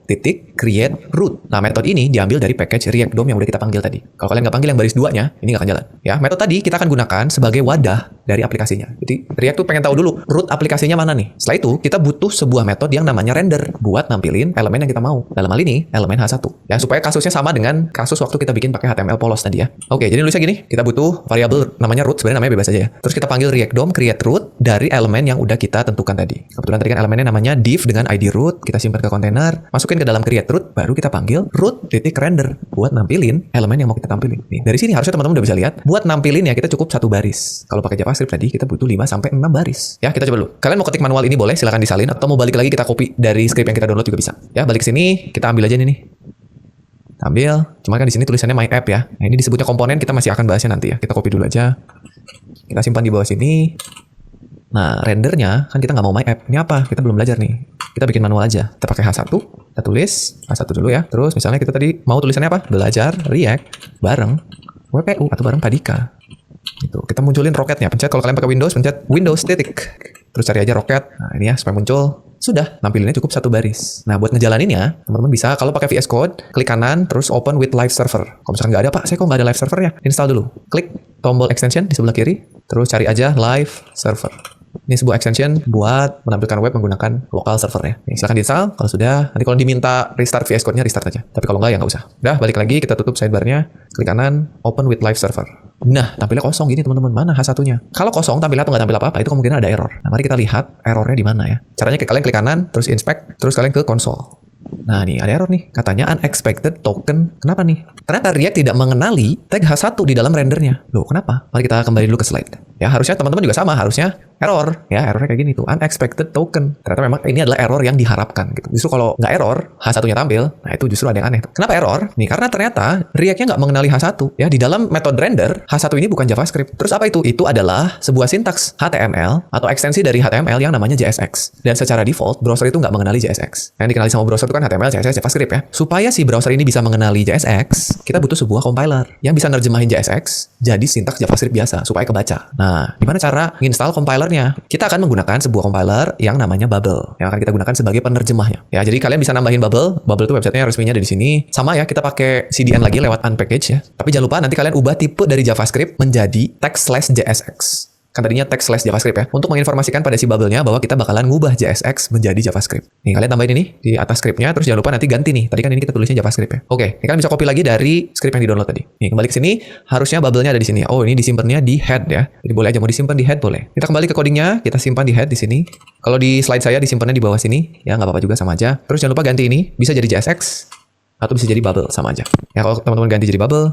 create root. Nah metode ini diambil dari package React DOM yang udah kita panggil tadi. Kalau kalian nggak panggil yang baris 2-nya, ini nggak akan jalan. Ya, metode tadi kita akan gunakan sebagai wadah dari aplikasinya. Jadi React tuh pengen tahu dulu root aplikasinya mana nih. Setelah itu kita butuh sebuah metode yang namanya render buat nampilin elemen yang kita mau. Dalam hal ini elemen H1. Ya supaya kasusnya sama dengan kasus waktu kita bikin pakai HTML polos tadi ya. Oke, jadi nulisnya gini, kita butuh variabel namanya root, sebenarnya namanya bebas aja ya. Terus kita panggil React DOM create root dari elemen yang udah kita tentukan tadi. Kebetulan tadi kan elemennya namanya div dengan ID root, kita simpan ke kontainer, masukin ke dalam create root, baru kita panggil root.render buat nampilin elemen yang mau kita tampilin. Nih, dari sini harusnya teman-teman udah bisa lihat, buat nampilin ya kita cukup 1 baris. Kalau pakai JavaScript tadi kita butuh 5 sampai 6 baris. Ya, kita coba dulu. Kalian mau ketik manual ini boleh, silakan disalin, atau mau balik lagi kita copy dari script yang kita download juga bisa. Ya, balik ke sini, kita ambil aja nih. Ambil, cuma kan di sini tulisannya my app ya. Nah, ini disebutnya komponen, kita masih akan bahasnya nanti ya. Kita copy dulu aja. Kita simpan di bawah sini. Nah, rendernya kan kita nggak mau my app. Ini apa? Kita belum belajar nih. Kita bikin manual aja. Kita pakai H1, kita tulis H1 dulu ya. Terus misalnya kita tadi mau tulisannya apa? Belajar React bareng WPU atau bareng Padika. Gitu. Kita munculin roketnya. Pencet kalau kalian pakai Windows, pencet Windows titik. Terus cari aja roket. Nah, ini ya supaya muncul. Sudah, nampilinnya cukup 1 baris. Nah, buat ngejalaninnya, teman-teman bisa, kalau pakai VS Code, klik kanan, terus open with live server. Kalau misalkan nggak ada, Pak, saya kok nggak ada live servernya? Install dulu. Klik tombol extension di sebelah kiri, terus cari aja live server. Ini sebuah extension buat menampilkan web menggunakan lokal server ya. Nih, silahkan di-install. Kalau sudah, nanti kalau diminta restart VS Code-nya, restart aja. Tapi kalau nggak, ya nggak usah. Udah, balik lagi, kita tutup sidebar-nya, klik kanan, open with live server. Nah, tampilnya kosong gini teman-teman. Mana H1-nya? Kalau kosong, tampil atau nggak tampil apa-apa, itu kemungkinan ada error. Nah, mari kita lihat errornya di mana ya. Caranya kalian klik kanan, terus inspect, terus kalian ke console. Nah, nih ada error nih. Katanya unexpected token. Kenapa nih? Ternyata React tidak mengenali tag H1 di dalam rendernya. Loh, kenapa? Mari kita kembali dulu ke slide. Ya, harusnya teman-teman juga sama. Harusnya error. Ya, errornya kayak gini tuh. Unexpected token. Ternyata memang ini adalah error yang diharapkan gitu. Justru kalau nggak error, H1-nya tampil. Nah, itu justru ada yang aneh. Kenapa error? Nih, karena ternyata React-nya nggak mengenali H1. Ya, di dalam metode render, H1 ini bukan JavaScript. Terus apa itu? Itu adalah sebuah sintaks HTML atau ekstensi dari HTML yang namanya JSX. Dan secara default, browser itu nggak mengenali JSX. Yang dikenali sama browser itu kan HTML, CSS, JavaScript ya. Supaya si browser ini bisa mengenali JSX, kita butuh sebuah compiler yang bisa nerjemahin JSX jadi sintaks JavaScript biasa supaya kebaca. Nah, gimana cara install compilernya? Kita akan menggunakan sebuah compiler yang namanya Babel yang akan kita gunakan sebagai penerjemahnya. Ya, jadi kalian bisa nambahin Babel. Babel itu websitenya resminya ada di sini. Sama ya, kita pakai CDN lagi lewat unpackage ya. Tapi jangan lupa nanti kalian ubah tipe dari JavaScript menjadi text/JSX. Kan tadinya text/JavaScript ya, untuk menginformasikan pada si Babelnya bahwa kita bakalan ngubah JSX menjadi JavaScript. Nih, kalian tambahin ini di atas scriptnya, terus jangan lupa nanti ganti nih. Tadi kan ini kita tulisnya JavaScript ya. Oke, ini kalian bisa copy lagi dari script yang di-download tadi. Nih, kembali ke sini, harusnya Babelnya ada di sini. Oh, ini disimpannya di head ya. Jadi boleh aja mau disimpan di head boleh. Kita kembali ke codingnya, kita simpan di head di sini. Kalau di slide saya disimpannya di bawah sini, ya nggak apa-apa juga sama aja. Terus jangan lupa ganti ini, bisa jadi JSX atau bisa jadi Babel sama aja. Ya kalau teman-teman ganti jadi Babel,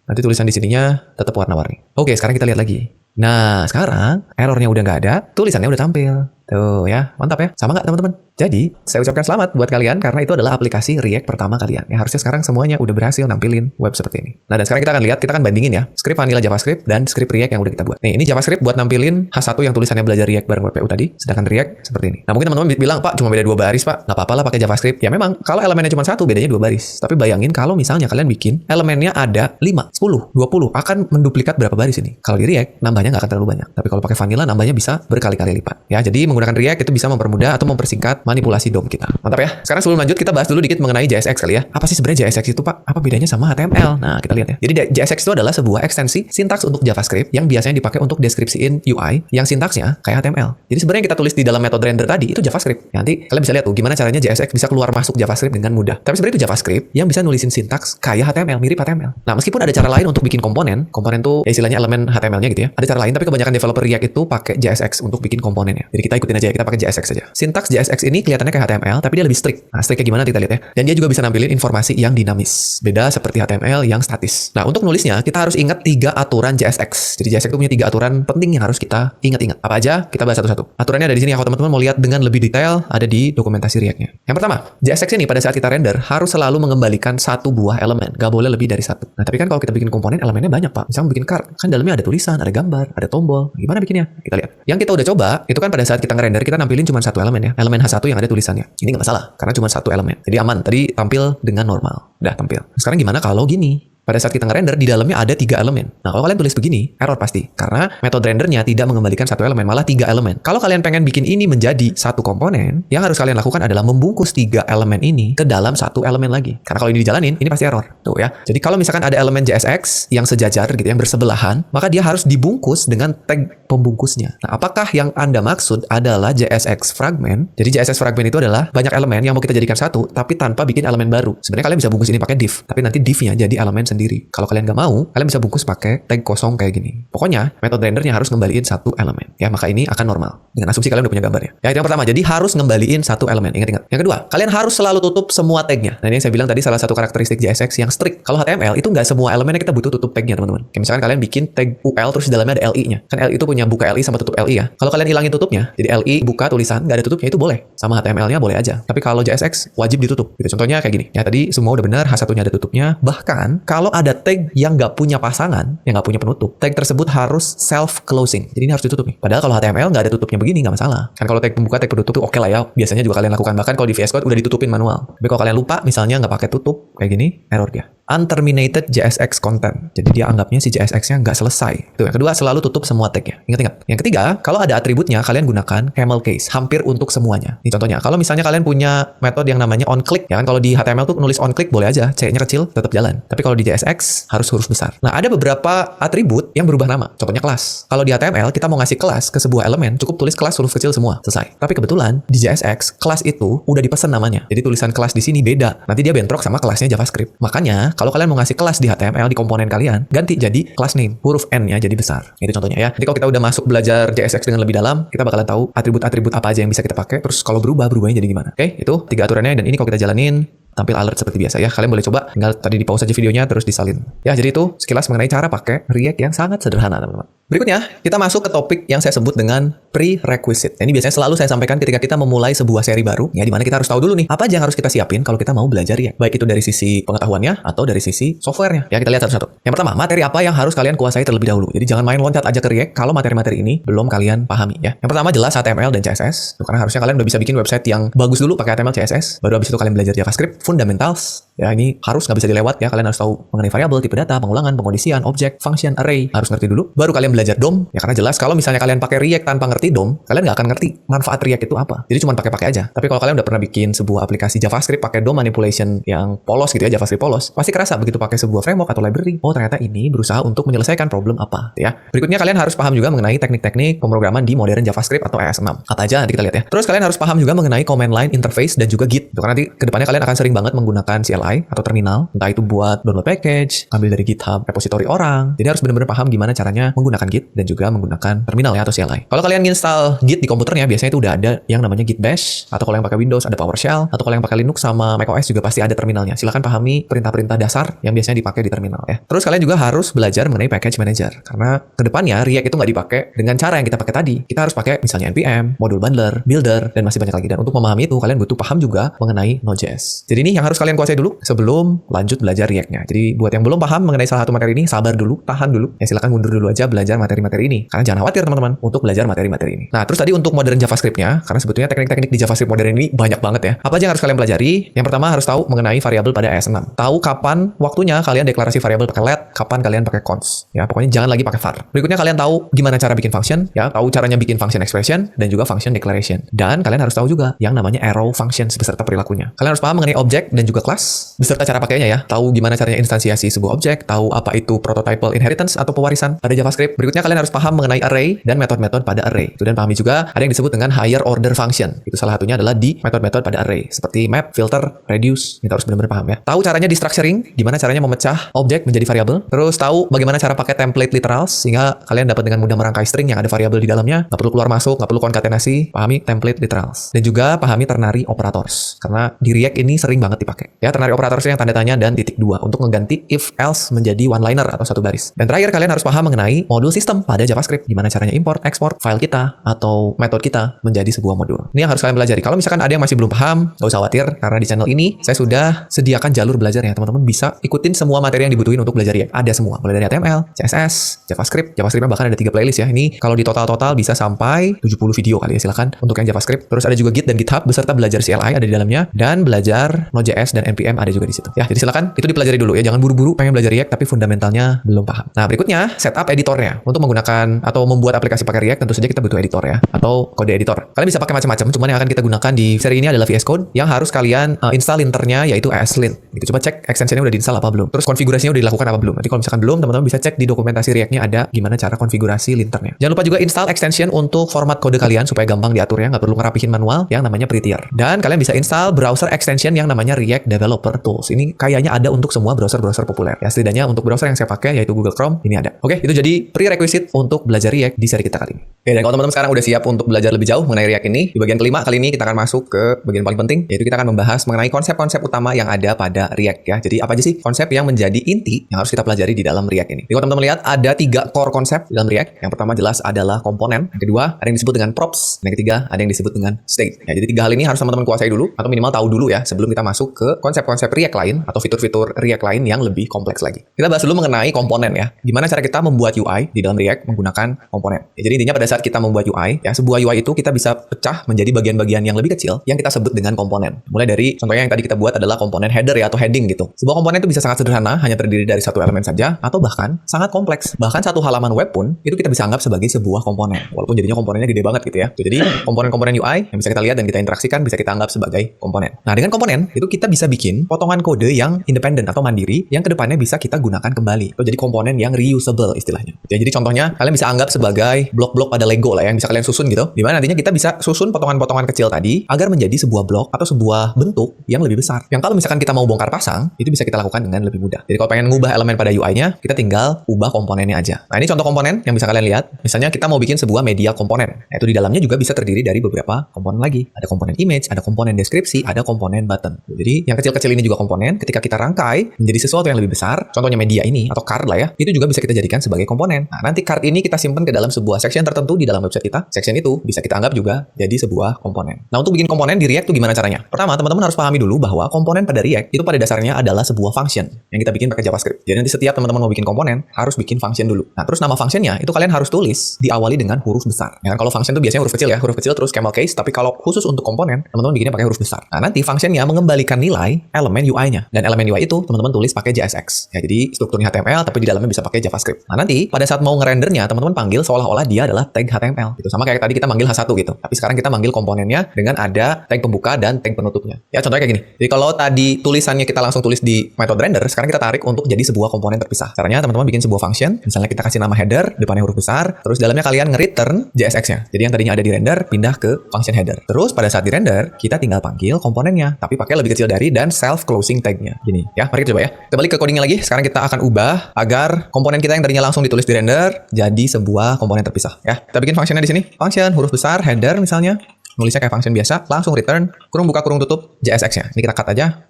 nanti tulisan di sininya tetap warna-warni. Oke, sekarang kita lihat lagi. Nah, sekarang errornya udah nggak ada, tulisannya udah tampil. Tuh ya, mantap ya. Sama nggak teman-teman? Jadi, saya ucapkan selamat buat kalian karena itu adalah aplikasi React pertama kalian. Ya, harusnya sekarang semuanya udah berhasil nampilin web seperti ini. Nah, dan sekarang kita akan lihat, kita akan bandingin ya, script vanilla JavaScript dan script React yang udah kita buat. Nih, ini JavaScript buat nampilin H1 yang tulisannya belajar React bareng WPU tadi, sedangkan React seperti ini. Nah, mungkin teman-teman bilang, Pak, cuma beda 2 baris, Pak. Nggak apa-apa lah pakai JavaScript. Ya memang, kalau elemennya cuma 1, bedanya 2 baris. Tapi bayangin kalau misalnya kalian bikin elemennya ada 5, 10, 20, akan menduplikat berapa baris ini? Kalau di React, nambahnya nggak akan terlalu banyak. Tapi kalau pakai vanilla, nambahnya bisa berkali-kali lipat. Ya, jadi menggunakan React itu bisa mempermudah atau mempersingkat manipulasi DOM kita. Mantap ya. Sekarang sebelum lanjut, kita bahas dulu dikit mengenai JSX kali ya. Apa sih sebenarnya JSX itu, Pak? Apa bedanya sama HTML? Nah, kita lihat ya. Jadi JSX itu adalah sebuah ekstensi sintaks untuk JavaScript yang biasanya dipakai untuk deskripsiin UI yang sintaksnya kayak HTML. Jadi sebenarnya yang kita tulis di dalam metode render tadi itu JavaScript. Ya, nanti kalian bisa lihat tuh gimana caranya JSX bisa keluar masuk JavaScript dengan mudah. Tapi sebenarnya itu JavaScript yang bisa nulisin sintaks kayak HTML, mirip HTML. Nah, meskipun ada cara lain untuk bikin komponen tuh ya istilahnya elemen HTML-nya gitu ya. Ada cara lain, tapi kebanyakan developer React itu pakai JSX untuk bikin komponennya. Jadi kita ikutin aja ya, kita pakai JSX aja. Sintaks JSX ini kelihatannya kayak HTML, tapi dia lebih strict. Nah, strictnya gimana kita lihat ya. Dan dia juga bisa nampilin informasi yang dinamis. Beda seperti HTML yang statis. Nah, untuk nulisnya kita harus ingat 3 aturan JSX. Jadi JSX itu punya 3 aturan penting yang harus kita ingat-ingat. Apa aja? Kita bahas satu-satu. Aturannya ada di sini. Kalau teman-teman mau lihat dengan lebih detail, ada di dokumentasi React-nya. Yang pertama, JSX ini pada saat kita render harus selalu mengembalikan 1 buah elemen. Gak boleh lebih dari 1. Nah, tapi kan kalau kita bikin komponen elemennya banyak, Pak. Misalnya bikin card, kan dalamnya ada tulisan, ada gambar, ada tombol. Gimana bikinnya? Kita lihat. Yang kita udah coba, itu kan pada saat kita ngerender kita nampilin cuma 1 elemen ya. Elemen H1 yang ada tulisannya. Ini nggak masalah karena cuma 1 elemen. Jadi aman. Tadi tampil dengan normal. Udah tampil. Sekarang gimana kalau gini? Pada saat kita ngerender, di dalamnya ada 3 elemen. Nah, kalau kalian tulis begini, error pasti. Karena metode rendernya tidak mengembalikan 1 elemen, malah 3 elemen. Kalau kalian pengen bikin ini menjadi 1 komponen, yang harus kalian lakukan adalah membungkus 3 elemen ini ke dalam 1 elemen lagi. Karena kalau ini dijalanin, ini pasti error. Tuh ya. Jadi kalau misalkan ada elemen JSX yang sejajar gitu, yang bersebelahan, maka dia harus dibungkus dengan tag pembungkusnya. Nah, apakah yang Anda maksud adalah JSX fragment? Jadi JSX fragment itu adalah banyak elemen yang mau kita jadikan 1, tapi tanpa bikin elemen baru. Sebenarnya kalian bisa bungkus ini pakai div, tapi nanti divnya jadi elemen sendiri. Kalau kalian nggak mau, kalian bisa bungkus pakai tag kosong kayak gini. Pokoknya, metode rendernya harus ngembaliin 1 elemen. Ya, maka ini akan normal. Dengan asumsi kalian udah punya gambarnya. Ya, itu yang pertama. Jadi harus ngembaliin 1 elemen. Ingat-ingat. Yang kedua, kalian harus selalu tutup semua tagnya. Nah, ini yang saya bilang tadi salah satu karakteristik JSX yang strict. Kalau HTML itu nggak semua elemennya kita butuh tutup tagnya, teman-teman. Kayak misalkan kalian bikin tag UL terus di dalamnya ada LI-nya. Kan LI itu punya buka LI sama tutup LI ya. Kalau kalian hilangin tutupnya, jadi LI buka tulisan nggak ada tutupnya itu boleh. Sama HTML-nya boleh aja. Tapi kalau JSX wajib ditutup. Gitu. Contohnya kayak gini. Ya, tadi semua udah benar, H1-nya ada tutupnya. Bahkan kalau ada tag yang nggak punya pasangan, yang nggak punya penutup, tag tersebut harus self-closing. Jadi ini harus ditutup nih. Padahal kalau HTML nggak ada tutupnya begini, nggak masalah. Kan kalau tag pembuka, tag penutup tuh oke lah ya. Biasanya juga kalian lakukan. Bahkan kalau di VS Code udah ditutupin manual. Tapi kalau kalian lupa, misalnya nggak pakai tutup, kayak gini, error dia. Unterminated JSX content. Jadi dia anggapnya si JSX-nya nggak selesai. Itu yang kedua, selalu tutup semua tagnya. Ingat-ingat. Yang ketiga, kalau ada atributnya, kalian gunakan camel case. Hampir untuk semuanya. Ini contohnya. Kalau misalnya kalian punya metode yang namanya onClick, ya kan kalau di HTML tuh nulis onClick boleh aja. C-nya kecil, tetap jalan. Tapi kalau di JSX, harus huruf besar. Nah, ada beberapa atribut yang berubah nama. Contohnya kelas. Kalau di HTML, kita mau ngasih kelas ke sebuah elemen, cukup tulis kelas huruf kecil semua. Selesai. Tapi kebetulan, di JSX, kelas itu udah dipesan namanya. Jadi tulisan kelas di sini beda. Nanti dia bentrok sama kelasnya JavaScript. Makanya, kalau kalian mau ngasih kelas di HTML, di komponen kalian, ganti jadi class name. Huruf N-nya jadi besar. Itu contohnya ya. Jadi kalau kita udah masuk belajar JSX dengan lebih dalam, kita bakalan tahu atribut-atribut apa aja yang bisa kita pakai. Terus kalau berubahnya jadi gimana. Oke, itu 3 aturannya. Dan ini kalau kita jalanin, tampil alert seperti biasa ya. Kalian boleh coba, tinggal tadi di pause aja videonya terus disalin. Ya, jadi itu sekilas mengenai cara pakai React yang sangat sederhana, teman-teman. Berikutnya, kita masuk ke topik yang saya sebut dengan prerequisite. Ini biasanya selalu saya sampaikan ketika kita memulai sebuah seri baru, ya di mana kita harus tahu dulu nih, apa aja yang harus kita siapin kalau kita mau belajar React. Baik itu dari sisi pengetahuannya atau dari sisi softwarenya. Ya, kita lihat satu-satu. Yang pertama, materi apa yang harus kalian kuasai terlebih dahulu. Jadi jangan main loncat aja ke React kalau materi-materi ini belum kalian pahami ya. Yang pertama jelas HTML dan CSS. Karena harusnya kalian udah bisa bikin website yang bagus dulu pakai HTML CSS. Baru habis itu kalian belajar JavaScript, fundamentals. Ya, ini harus nggak bisa dilewat ya. Kalian harus tahu mengenai variabel, tipe data, pengulangan, pengkondisian, objek, function, array. Harus ngerti dulu. Baru kalian belajar DOM. Ya, karena jelas kalau misalnya kalian pakai React tanpa ngerti DOM, kalian nggak akan ngerti manfaat React itu apa. Jadi cuma pakai-pakai aja. Tapi kalau kalian udah pernah bikin sebuah aplikasi JavaScript pakai DOM manipulation yang polos gitu ya, JavaScript polos, pasti kerasa begitu pakai sebuah framework atau library. Oh, ternyata ini berusaha untuk menyelesaikan problem apa, ya. Berikutnya kalian harus paham juga mengenai teknik-teknik pemrograman di modern JavaScript atau ES6. Apa aja nanti kita lihat ya. Terus kalian harus paham juga mengenai command line interface dan juga Git. Karena nanti kedepannya kalian akan sering banget menggunakan CLI atau terminal, entah itu buat download package, ambil dari GitHub repository orang. Jadi harus benar-benar paham gimana caranya menggunakan Git dan juga menggunakan terminal ya atau CLI. Kalau kalian nginstal Git di komputernya, biasanya itu udah ada yang namanya Git Bash, atau kalau yang pakai Windows ada PowerShell, atau kalau yang pakai Linux sama macOS juga pasti ada terminalnya. Silakan pahami perintah-perintah dasar yang biasanya dipakai di terminal ya. Terus kalian juga harus belajar mengenai package manager, karena kedepannya React itu nggak dipakai dengan cara yang kita pakai tadi. Kita harus pakai misalnya npm, module bundler, builder, dan masih banyak lagi. Dan untuk memahami itu, kalian butuh paham juga mengenai Node.js. Jadi ini yang harus kalian kuasai dulu sebelum lanjut belajar React-nya. Jadi buat yang belum paham mengenai salah satu materi ini, sabar dulu, tahan dulu. Ya silakan mundur dulu aja belajar materi-materi ini. Karena jangan khawatir teman-teman untuk belajar materi-materi ini. Nah, terus tadi untuk modern JavaScript-nya, karena sebetulnya teknik-teknik di JavaScript modern ini banyak banget ya. Apa aja yang harus kalian pelajari? Yang pertama harus tahu mengenai variabel pada ES6. Tahu kapan waktunya kalian deklarasi variabel pakai let, kapan kalian pakai const. Ya, pokoknya jangan lagi pakai var. Berikutnya kalian tahu gimana cara bikin function, ya, tahu caranya bikin function expression dan juga function declaration. Dan kalian harus tahu juga yang namanya arrow functions beserta perilakunya. Kalian harus paham mengenai objek dan juga class beserta cara pakainya ya. Tahu gimana caranya instansiasi sebuah objek, tahu apa itu prototypal inheritance atau pewarisan pada JavaScript. Berikutnya kalian harus paham mengenai array dan metode-metode pada array. Itu dan pahami juga ada yang disebut dengan higher order function. Itu salah satunya adalah di metode-metode pada array seperti map, filter, reduce. Kita harus benar-benar paham ya. Tahu caranya destructuring, gimana caranya memecah objek menjadi variabel. Terus tahu bagaimana cara pakai template literals sehingga kalian dapat dengan mudah merangkai string yang ada variabel di dalamnya. Nggak perlu keluar masuk, nggak perlu konkatenasi. Pahami template literals. Dan juga pahami ternary operators. Karena di React ini sering banget dipakai. Ya, ternary operators yang tanda tanya dan titik 2 untuk mengganti if else menjadi one liner atau satu baris. Dan terakhir kalian harus paham mengenai modul sistem pada JavaScript. Gimana caranya import, export file kita atau metode kita menjadi sebuah modul. Ini yang harus kalian pelajari. Kalau misalkan ada yang masih belum paham, nggak usah khawatir karena di channel ini saya sudah sediakan jalur belajar ya. Teman-teman bisa ikutin semua materi yang dibutuhin untuk belajar React. Ada semua. Mulai dari HTML, CSS, JavaScript. JavaScript bahkan ada 3 playlist ya. Ini kalau di total bisa sampai 70 video kali ya. Silakan untuk yang JavaScript. Terus ada juga Git dan GitHub beserta belajar CLI ada di dalamnya dan belajar Node.js dan npm ada juga di situ. Ya, jadi silakan itu dipelajari dulu ya. Jangan buru-buru pengen belajar React tapi fundamentalnya belum paham. Nah, berikutnya setup editornya. Untuk menggunakan atau membuat aplikasi pakai React tentu saja kita butuh editor ya atau kode editor. Kalian bisa pakai macam-macam, cuman yang akan kita gunakan di seri ini adalah VS Code yang harus kalian install linternya yaitu ESLint. Gitu. Coba cek extensionnya udah diinstal apa belum. Terus konfigurasinya udah dilakukan apa belum. Nanti kalau misalkan belum, teman-teman bisa cek di dokumentasi React-nya ada gimana cara konfigurasi linternya. Jangan lupa juga install extension untuk format kode kalian supaya gampang diaturnya, nggak perlu ngerapihin manual yang namanya Prettier. Dan kalian bisa install browser extension yang namanya React Developer Tools. Ini kayaknya ada untuk semua browser-browser populer. Ya, setidaknya untuk browser yang saya pakai yaitu Google Chrome ini ada. Oke, itu jadi prerequisite untuk belajar React di seri kita kali ini. Oke, dan kalau teman-teman sekarang udah siap untuk belajar lebih jauh mengenai React ini, di bagian kelima kali ini kita akan masuk ke bagian paling penting, yaitu kita akan membahas mengenai konsep-konsep utama yang ada pada React ya. Jadi apa aja sih konsep yang menjadi inti yang harus kita pelajari di dalam React ini. Jadi kalau teman-teman lihat ada 3 core konsep di dalam React. Yang pertama jelas adalah komponen. Yang kedua ada yang disebut dengan props. Dan yang ketiga ada yang disebut dengan state. Ya, jadi 3 hal ini harus teman-teman kuasai dulu atau minimal tahu dulu ya sebelum kita masuk ke konsep-konsep React lain atau fitur-fitur React lain yang lebih kompleks lagi. Kita bahas dulu mengenai komponen ya. Gimana cara kita membuat UI di dalam React menggunakan komponen. Ya, jadi intinya pada saat kita membuat UI ya, sebuah UI itu kita bisa pecah menjadi bagian-bagian yang lebih kecil yang kita sebut dengan komponen. Mulai dari contohnya yang tadi kita buat adalah komponen header ya atau heading gitu. Sebuah komponen itu bisa sangat sederhana, hanya terdiri dari satu elemen saja atau bahkan sangat kompleks. Bahkan satu halaman web pun itu kita bisa anggap sebagai sebuah komponen. Walaupun jadinya komponennya gede banget gitu ya. Jadi komponen-komponen UI yang bisa kita lihat dan kita interaksikan bisa kita anggap sebagai komponen. Nah, dengan komponen itu kita bisa bikin potongan kode yang independen atau mandiri yang kedepannya bisa kita gunakan kembali. Itu jadi komponen yang reusable istilahnya. Ya, jadi contohnya kalian bisa anggap sebagai blok-blok pada Lego lah yang bisa kalian susun gitu. Dimana nantinya kita bisa susun potongan-potongan kecil tadi agar menjadi sebuah blok atau sebuah bentuk yang lebih besar. Yang kalau misalkan kita mau bongkar pasang, itu bisa kita lakukan dengan lebih mudah. Jadi kalau pengen ngubah elemen pada UI-nya, kita tinggal ubah komponennya aja. Nah, ini contoh komponen yang bisa kalian lihat. Misalnya kita mau bikin sebuah media komponen. Nah, itu di dalamnya juga bisa terdiri dari beberapa komponen lagi. Ada komponen image, ada komponen deskripsi, ada komponen button. Jadi yang kecil-kecil ini juga komponen. Ketika kita rangkai menjadi sesuatu yang lebih besar, contohnya media ini atau card lah ya, itu juga bisa kita jadikan sebagai komponen. Nah, nanti card ini kita simpan ke dalam sebuah section tertentu di dalam website kita. Section itu bisa kita anggap juga jadi sebuah komponen. Nah, untuk bikin komponen di React itu gimana caranya? Pertama, teman-teman harus pahami dulu bahwa komponen pada React itu pada dasarnya adalah sebuah function yang kita bikin pakai JavaScript. Jadi nanti setiap teman-teman mau bikin komponen harus bikin function dulu. Nah, terus nama functionnya itu kalian harus tulis diawali dengan huruf besar. Ya kan, kalau function itu biasanya huruf kecil ya, huruf kecil terus camel case, tapi kalau khusus untuk komponen, teman-teman bikinnya pakai huruf besar. Nah, nanti functionnya mengembalikan nilai elemen UI-nya. Dan elemen UI itu teman-teman tulis pakai JSX. Ya, jadi strukturnya HTML tapi di dalamnya bisa pakai JavaScript. Nah, nanti pada saat mau ngerendernya, teman-teman panggil seolah-olah dia adalah tag HTML. Gitu. Sama kayak tadi kita manggil H1 gitu. Tapi sekarang kita manggil komponennya dengan ada tag pembuka dan tag penutupnya. Ya, contohnya kayak gini. Jadi kalau tadi tulisannya kita langsung tulis di metode render, sekarang kita tarik untuk jadi sebuah komponen terpisah. Caranya teman-teman bikin sebuah function, misalnya kita kasih nama header, depannya huruf besar, terus dalamnya kalian nge-return JSX-nya. Jadi yang tadinya ada di render pindah ke function header. Terus pada saat di render, kita tinggal panggil komponennya, tapi pakai lebih kecil dari dan self closing tag-nya. Gini, ya. Mari kita coba ya. Kita balik ke codingnya lagi. Sekarang kita akan ubah agar komponen kita yang tadinya langsung ditulis di render jadi sebuah komponen terpisah, ya. Kita bikin functionnya di sini. Function huruf besar, header misalnya. Nulisnya kayak function biasa, langsung return, kurung buka kurung tutup JSX-nya. Ini kita cut aja.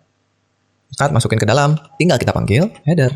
Cut, masukin ke dalam, tinggal kita panggil header.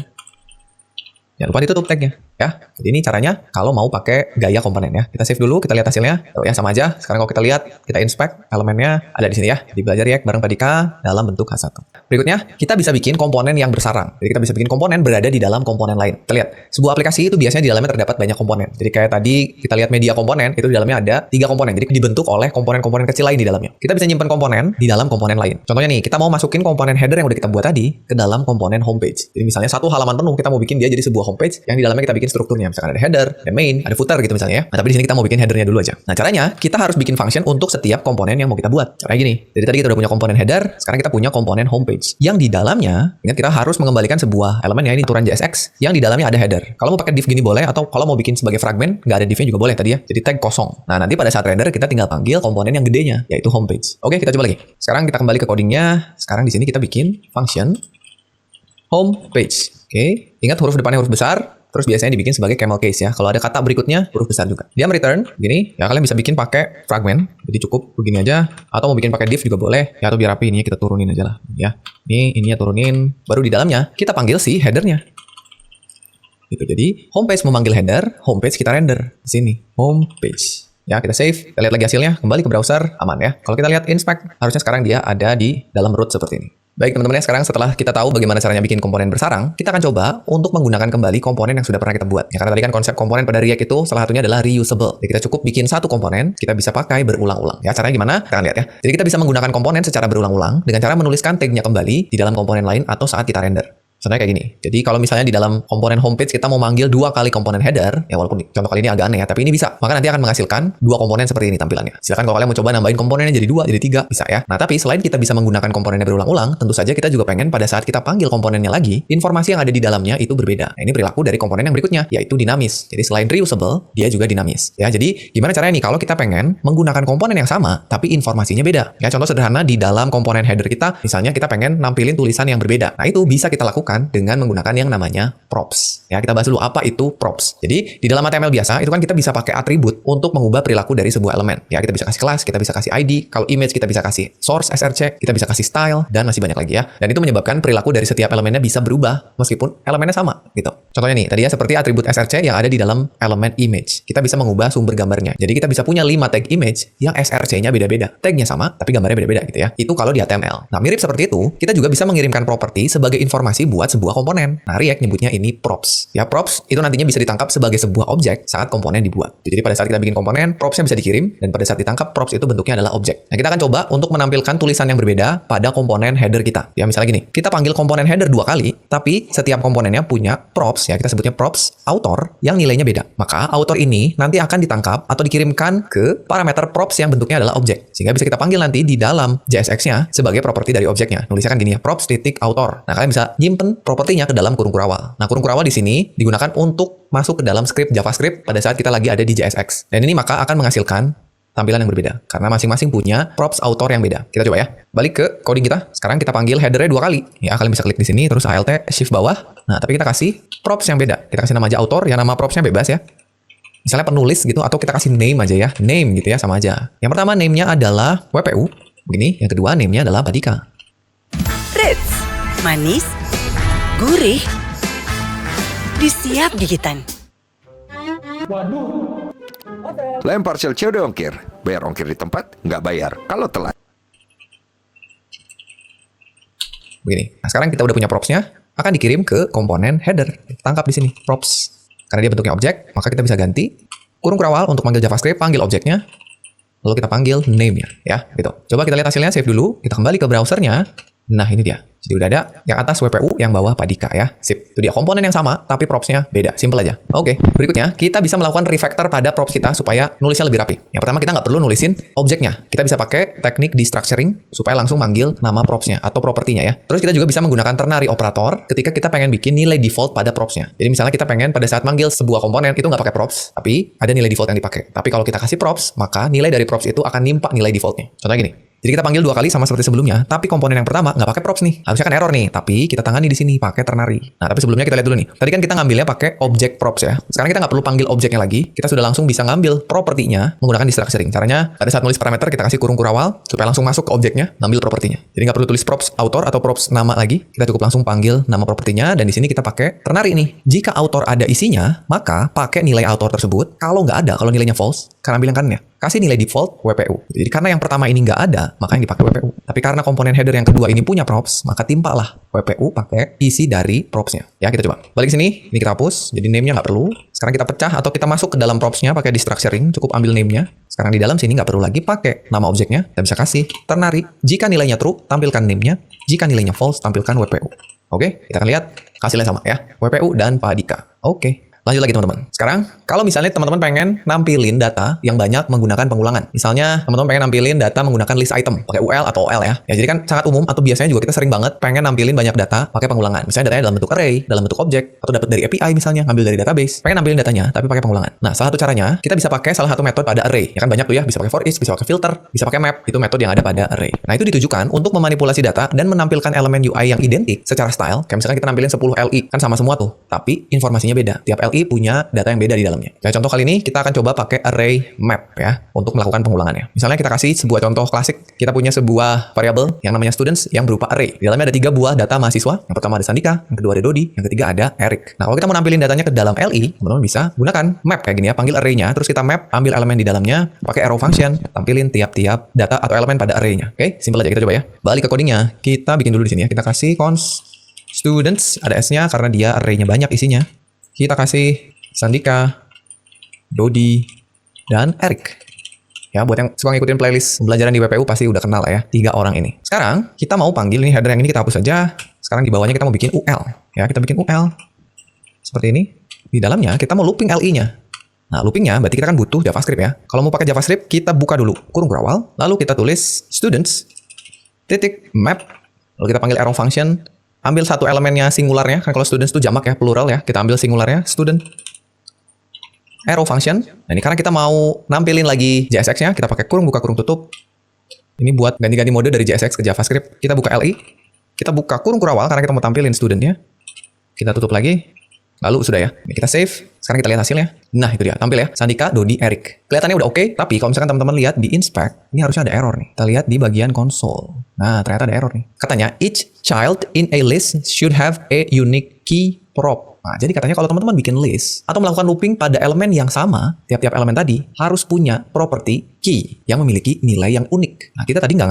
Jangan lupa ditutup tag-nya. Ya, jadi ini caranya kalau mau pakai gaya komponen ya. Kita save dulu, kita lihat hasilnya. Tuh ya, sama aja. Sekarang kalau kita lihat, kita inspect elemennya ada di sini ya. Di belajar React bareng Padika dalam bentuk H1. Berikutnya, kita bisa bikin komponen yang bersarang. Jadi kita bisa bikin komponen berada di dalam komponen lain. Kita lihat, sebuah aplikasi itu biasanya di dalamnya terdapat banyak komponen. Jadi kayak tadi kita lihat media komponen, itu di dalamnya ada 3 komponen. Jadi dibentuk oleh komponen-komponen kecil lain di dalamnya. Kita bisa nyimpan komponen di dalam komponen lain. Contohnya nih, kita mau masukin komponen header yang udah kita buat tadi ke dalam komponen homepage. Jadi misalnya satu halaman penuh kita mau bikin dia jadi sebuah homepage yang di dalamnya kita bikin strukturnya. Misalkan ada header, ada main, ada footer gitu misalnya ya. Nah, tapi di sini kita mau bikin headernya dulu aja. Nah, caranya kita harus bikin function untuk setiap komponen yang mau kita buat. Caranya gini. Jadi tadi kita udah punya komponen header, sekarang kita punya komponen homepage. Yang di dalamnya, ingat kita harus mengembalikan sebuah elemen ya, ini turunan JSX yang di dalamnya ada header. Kalau mau pakai div gini boleh, atau kalau mau bikin sebagai fragment, nggak ada divnya juga boleh tadi ya. Jadi tag kosong. Nah, nanti pada saat render kita tinggal panggil komponen yang gedenya, yaitu homepage. Oke, kita coba lagi. Sekarang kita kembali ke codingnya. Sekarang di sini kita bikin function homepage. Oke, ingat huruf depannya huruf besar. Terus biasanya dibikin sebagai camel case ya. Kalau ada kata berikutnya huruf besar juga. Dia return gini, ya kalian bisa bikin pakai fragment. Jadi cukup begini aja. Atau mau bikin pakai div juga boleh. Ya atau biar rapi ini kita turunin aja lah. Ya, ininya turunin. Baru di dalamnya kita panggil si headernya. Gitu. Jadi homepage memanggil header, homepage kita render di sini. Homepage. Ya kita save, kita lihat lagi hasilnya. Kembali ke browser, aman ya. Kalau kita lihat inspect, harusnya sekarang dia ada di dalam root seperti ini. Baik teman-teman ya, sekarang setelah kita tahu bagaimana caranya bikin komponen bersarang, kita akan coba untuk menggunakan kembali komponen yang sudah pernah kita buat. Ya, karena tadi kan konsep komponen pada React itu salah satunya adalah reusable. Jadi kita cukup bikin satu komponen, kita bisa pakai berulang-ulang. Ya, caranya gimana? Kita akan lihat ya. Jadi kita bisa menggunakan komponen secara berulang-ulang dengan cara menuliskan tag-nya kembali di dalam komponen lain atau saat kita render. Contohnya kayak gini. Jadi kalau misalnya di dalam komponen homepage kita mau manggil 2 kali komponen header, ya walaupun contoh kali ini agak aneh ya, tapi ini bisa. Maka nanti akan menghasilkan 2 komponen seperti ini tampilannya. Silakan kalau kalian mau coba nambahin komponennya jadi 2, jadi 3, bisa ya. Nah, tapi selain kita bisa menggunakan komponennya berulang-ulang, tentu saja kita juga pengen pada saat kita panggil komponennya lagi, informasi yang ada di dalamnya itu berbeda. Nah, ini perilaku dari komponen yang berikutnya, yaitu dinamis. Jadi selain reusable, dia juga dinamis. Ya, jadi gimana caranya nih kalau kita pengen menggunakan komponen yang sama, tapi informasinya beda. Ya, contoh sederhana di dalam komponen header kita, misalnya kita pengen nampilin tulisan yang berbeda. Nah, itu bisa kita lakukan dengan menggunakan yang namanya props. Ya, kita bahas dulu apa itu props. Jadi, di dalam HTML biasa, itu kan kita bisa pakai atribut untuk mengubah perilaku dari sebuah elemen. Ya, kita bisa kasih kelas, kita bisa kasih ID, kalau image kita bisa kasih source src, kita bisa kasih style, dan masih banyak lagi ya. Dan itu menyebabkan perilaku dari setiap elemennya bisa berubah meskipun elemennya sama gitu. Contohnya nih, tadi ya seperti atribut src yang ada di dalam elemen image. Kita bisa mengubah sumber gambarnya. Jadi, kita bisa punya 5 tag image yang src-nya beda-beda. Tagnya sama, tapi gambarnya beda-beda gitu ya. Itu kalau di HTML. Nah, mirip seperti itu, kita juga bisa mengirimkan properti sebagai informasi buat sebuah komponen. Nah, React nyebutnya ini props. Ya, props itu nantinya bisa ditangkap sebagai sebuah objek saat komponen dibuat. Jadi pada saat kita bikin komponen, propsnya bisa dikirim, dan pada saat ditangkap, props itu bentuknya adalah objek. Nah, kita akan coba untuk menampilkan tulisan yang berbeda pada komponen header kita. Ya, misalnya gini, kita panggil komponen header 2 kali, tapi setiap komponennya punya props, ya kita sebutnya props author yang nilainya beda. Maka author ini nanti akan ditangkap atau dikirimkan ke parameter props yang bentuknya adalah objek. Sehingga bisa kita panggil nanti di dalam JSX-nya sebagai properti dari objeknya. Nulisnya kan gini ya, props.author. Nah, kalian bisa nyimpen propertinya ke dalam kurung kurawal. Nah, kurung kurawal di sini digunakan untuk masuk ke dalam script JavaScript pada saat kita lagi ada di JSX. Dan ini maka akan menghasilkan tampilan yang berbeda karena masing-masing punya props author yang beda. Kita coba ya. Balik ke coding kita. Sekarang kita panggil header-nya 2 kali. Ya, kalian bisa klik di sini terus alt shift bawah. Nah, tapi kita kasih props yang beda. Kita kasih nama aja author, yang nama propsnya bebas ya. Misalnya penulis gitu, atau kita kasih name aja ya. Name gitu ya, sama aja. Yang pertama name-nya adalah WPU. Begini. Yang kedua name-nya adalah Padika. Ritz, manis, gurih, disiap gigitan. Lempar sel COD ongkir. Bayar ongkir di tempat, nggak bayar kalau telat. Begini. Nah, sekarang kita udah punya propsnya, akan dikirim ke komponen header. Tangkap di sini, props. Karena dia bentuknya objek, maka kita bisa ganti kurung kurawal untuk panggil JavaScript, panggil objeknya, lalu kita panggil name-nya, ya, gitu. Coba kita lihat hasilnya, save dulu, kita kembali ke browsernya. Nah, ini dia. Jadi udah ada yang atas WPU, yang bawah Padika ya. Sip. Itu dia komponen yang sama, tapi propsnya beda. Simple aja. Oke. Berikutnya, kita bisa melakukan refactor pada props kita supaya nulisnya lebih rapi. Yang pertama, kita nggak perlu nulisin objeknya. Kita bisa pakai teknik destructuring supaya langsung manggil nama propsnya atau propertinya ya. Terus kita juga bisa menggunakan ternary operator ketika kita pengen bikin nilai default pada propsnya. Jadi misalnya kita pengen pada saat manggil sebuah komponen itu nggak pakai props, tapi ada nilai default yang dipakai. Tapi kalau kita kasih props, maka nilai dari props itu akan nimpa nilai defaultnya. Contohnya gini. Jadi kita panggil 2 kali sama seperti sebelumnya, tapi komponen yang pertama nggak pakai props nih. Harusnya kan error nih, tapi kita tangani di sini pakai ternary. Nah, tapi sebelumnya kita lihat dulu nih. Tadi kan kita ngambilnya pakai objek props ya. Sekarang kita nggak perlu panggil objeknya lagi. Kita sudah langsung bisa ngambil propertinya menggunakan destructuring. Caranya pada saat nulis parameter kita kasih kurung kurawal supaya langsung masuk ke objeknya, ngambil propertinya. Jadi nggak perlu tulis props author atau props nama lagi. Kita cukup langsung panggil nama propertinya dan di sini kita pakai ternary nih. Jika author ada isinya, maka pakai nilai author tersebut. Kalau nggak ada, kalau nilainya false, karena ambil yang kanannya, kasih nilai default WPU. Jadi karena yang pertama ini nggak ada, maka yang dipakai WPU. Tapi karena komponen header yang kedua ini punya props, maka timpalah WPU pakai isi dari propsnya. Ya, kita coba. Balik ke sini, ini kita hapus. Jadi name-nya nggak perlu. Sekarang kita pecah atau kita masuk ke dalam propsnya pakai destructuring. Cukup ambil name-nya. Sekarang di dalam sini nggak perlu lagi pakai nama objeknya. Kita bisa kasih ternary. Jika nilainya true, tampilkan name-nya. Jika nilainya false, tampilkan WPU. Oke, kita akan lihat hasilnya sama ya. WPU dan Pak Dika. Oke. Lanjut lagi teman-teman. Sekarang, kalau misalnya teman-teman pengen nampilin data yang banyak menggunakan pengulangan. Misalnya, teman-teman pengen nampilin data menggunakan list item, pakai UL atau OL ya. Ya, jadi kan sangat umum atau biasanya juga kita sering banget pengen nampilin banyak data pakai pengulangan. Misalnya datanya dalam bentuk array, dalam bentuk objek, atau dapat dari API misalnya, ngambil dari database. Pengen nampilin datanya, tapi pakai pengulangan. Nah, salah satu caranya, kita bisa pakai salah satu metode pada array. Ya kan banyak tuh ya, bisa pakai for each, bisa pakai filter, bisa pakai map. Itu metode yang ada pada array. Nah, itu ditujukan untuk memanipulasi data dan menampilkan elemen UI yang identik secara style. Kayak misalkan kita nampilin 10 LI, kan sama semua tuh. Tapi informasinya beda. Tiap LI punya data yang beda di dalamnya. Kayak contoh kali ini kita akan coba pakai array map ya untuk melakukan pengulangannya. Misalnya kita kasih sebuah contoh klasik. Kita punya sebuah variabel yang namanya students yang berupa array. Di dalamnya ada 3 buah data mahasiswa. Yang pertama ada Sandika, yang kedua ada Dodi, yang ketiga ada Eric. Nah, kalau kita mau nampilin datanya ke dalam LI, teman-teman bisa gunakan map kayak gini ya. Panggil array-nya, terus kita map, ambil elemen di dalamnya, pakai arrow function, tampilin tiap-tiap data atau elemen pada array-nya. Oke, simpel aja, kita coba ya. Balik ke codingnya. Kita bikin dulu di sini ya. Kita kasih const students, ada S-nya karena dia array-nya banyak isinya. Kita kasih Sandika, Dodi, dan Eric. Ya, buat yang suka ngikutin playlist pembelajaran di WPU pasti udah kenal lah ya, 3 orang ini. Sekarang, kita mau panggil ini header yang ini kita hapus aja. Sekarang di bawahnya kita mau bikin UL. Ya, kita bikin UL. Seperti ini. Di dalamnya kita mau looping LI-nya. Nah, loopingnya berarti kita kan butuh JavaScript ya. Kalau mau pakai JavaScript, kita buka dulu kurung kurawal. Lalu kita tulis students, titik map. Lalu kita panggil arrow function. Ambil satu elemennya singularnya. Kan kalau students itu jamak ya, plural ya. Kita ambil singularnya, student. Arrow function. Nah, ini karena kita mau nampilin lagi JSX-nya, kita pakai kurung buka kurung tutup. Ini buat ganti-ganti mode dari JSX ke JavaScript. Kita buka LI, kita buka kurung kurawal karena kita mau tampilin student-nya. Kita tutup lagi. Lalu sudah ya. Ini kita save. Sekarang kita lihat hasilnya. Nah, itu dia. Tampil ya. Sandika, Dodi, Eric. Kelihatannya udah oke, tapi kalau misalkan teman-teman lihat di inspect, ini harusnya ada error nih. Kita lihat di bagian console. Nah, ternyata ada error nih. Katanya, each child in a list should have a unique key prop. Nah, jadi katanya kalau teman-teman bikin list atau melakukan looping pada elemen yang sama, tiap-tiap elemen tadi harus punya property key yang memiliki nilai yang unik. Nah, kita tadi nggak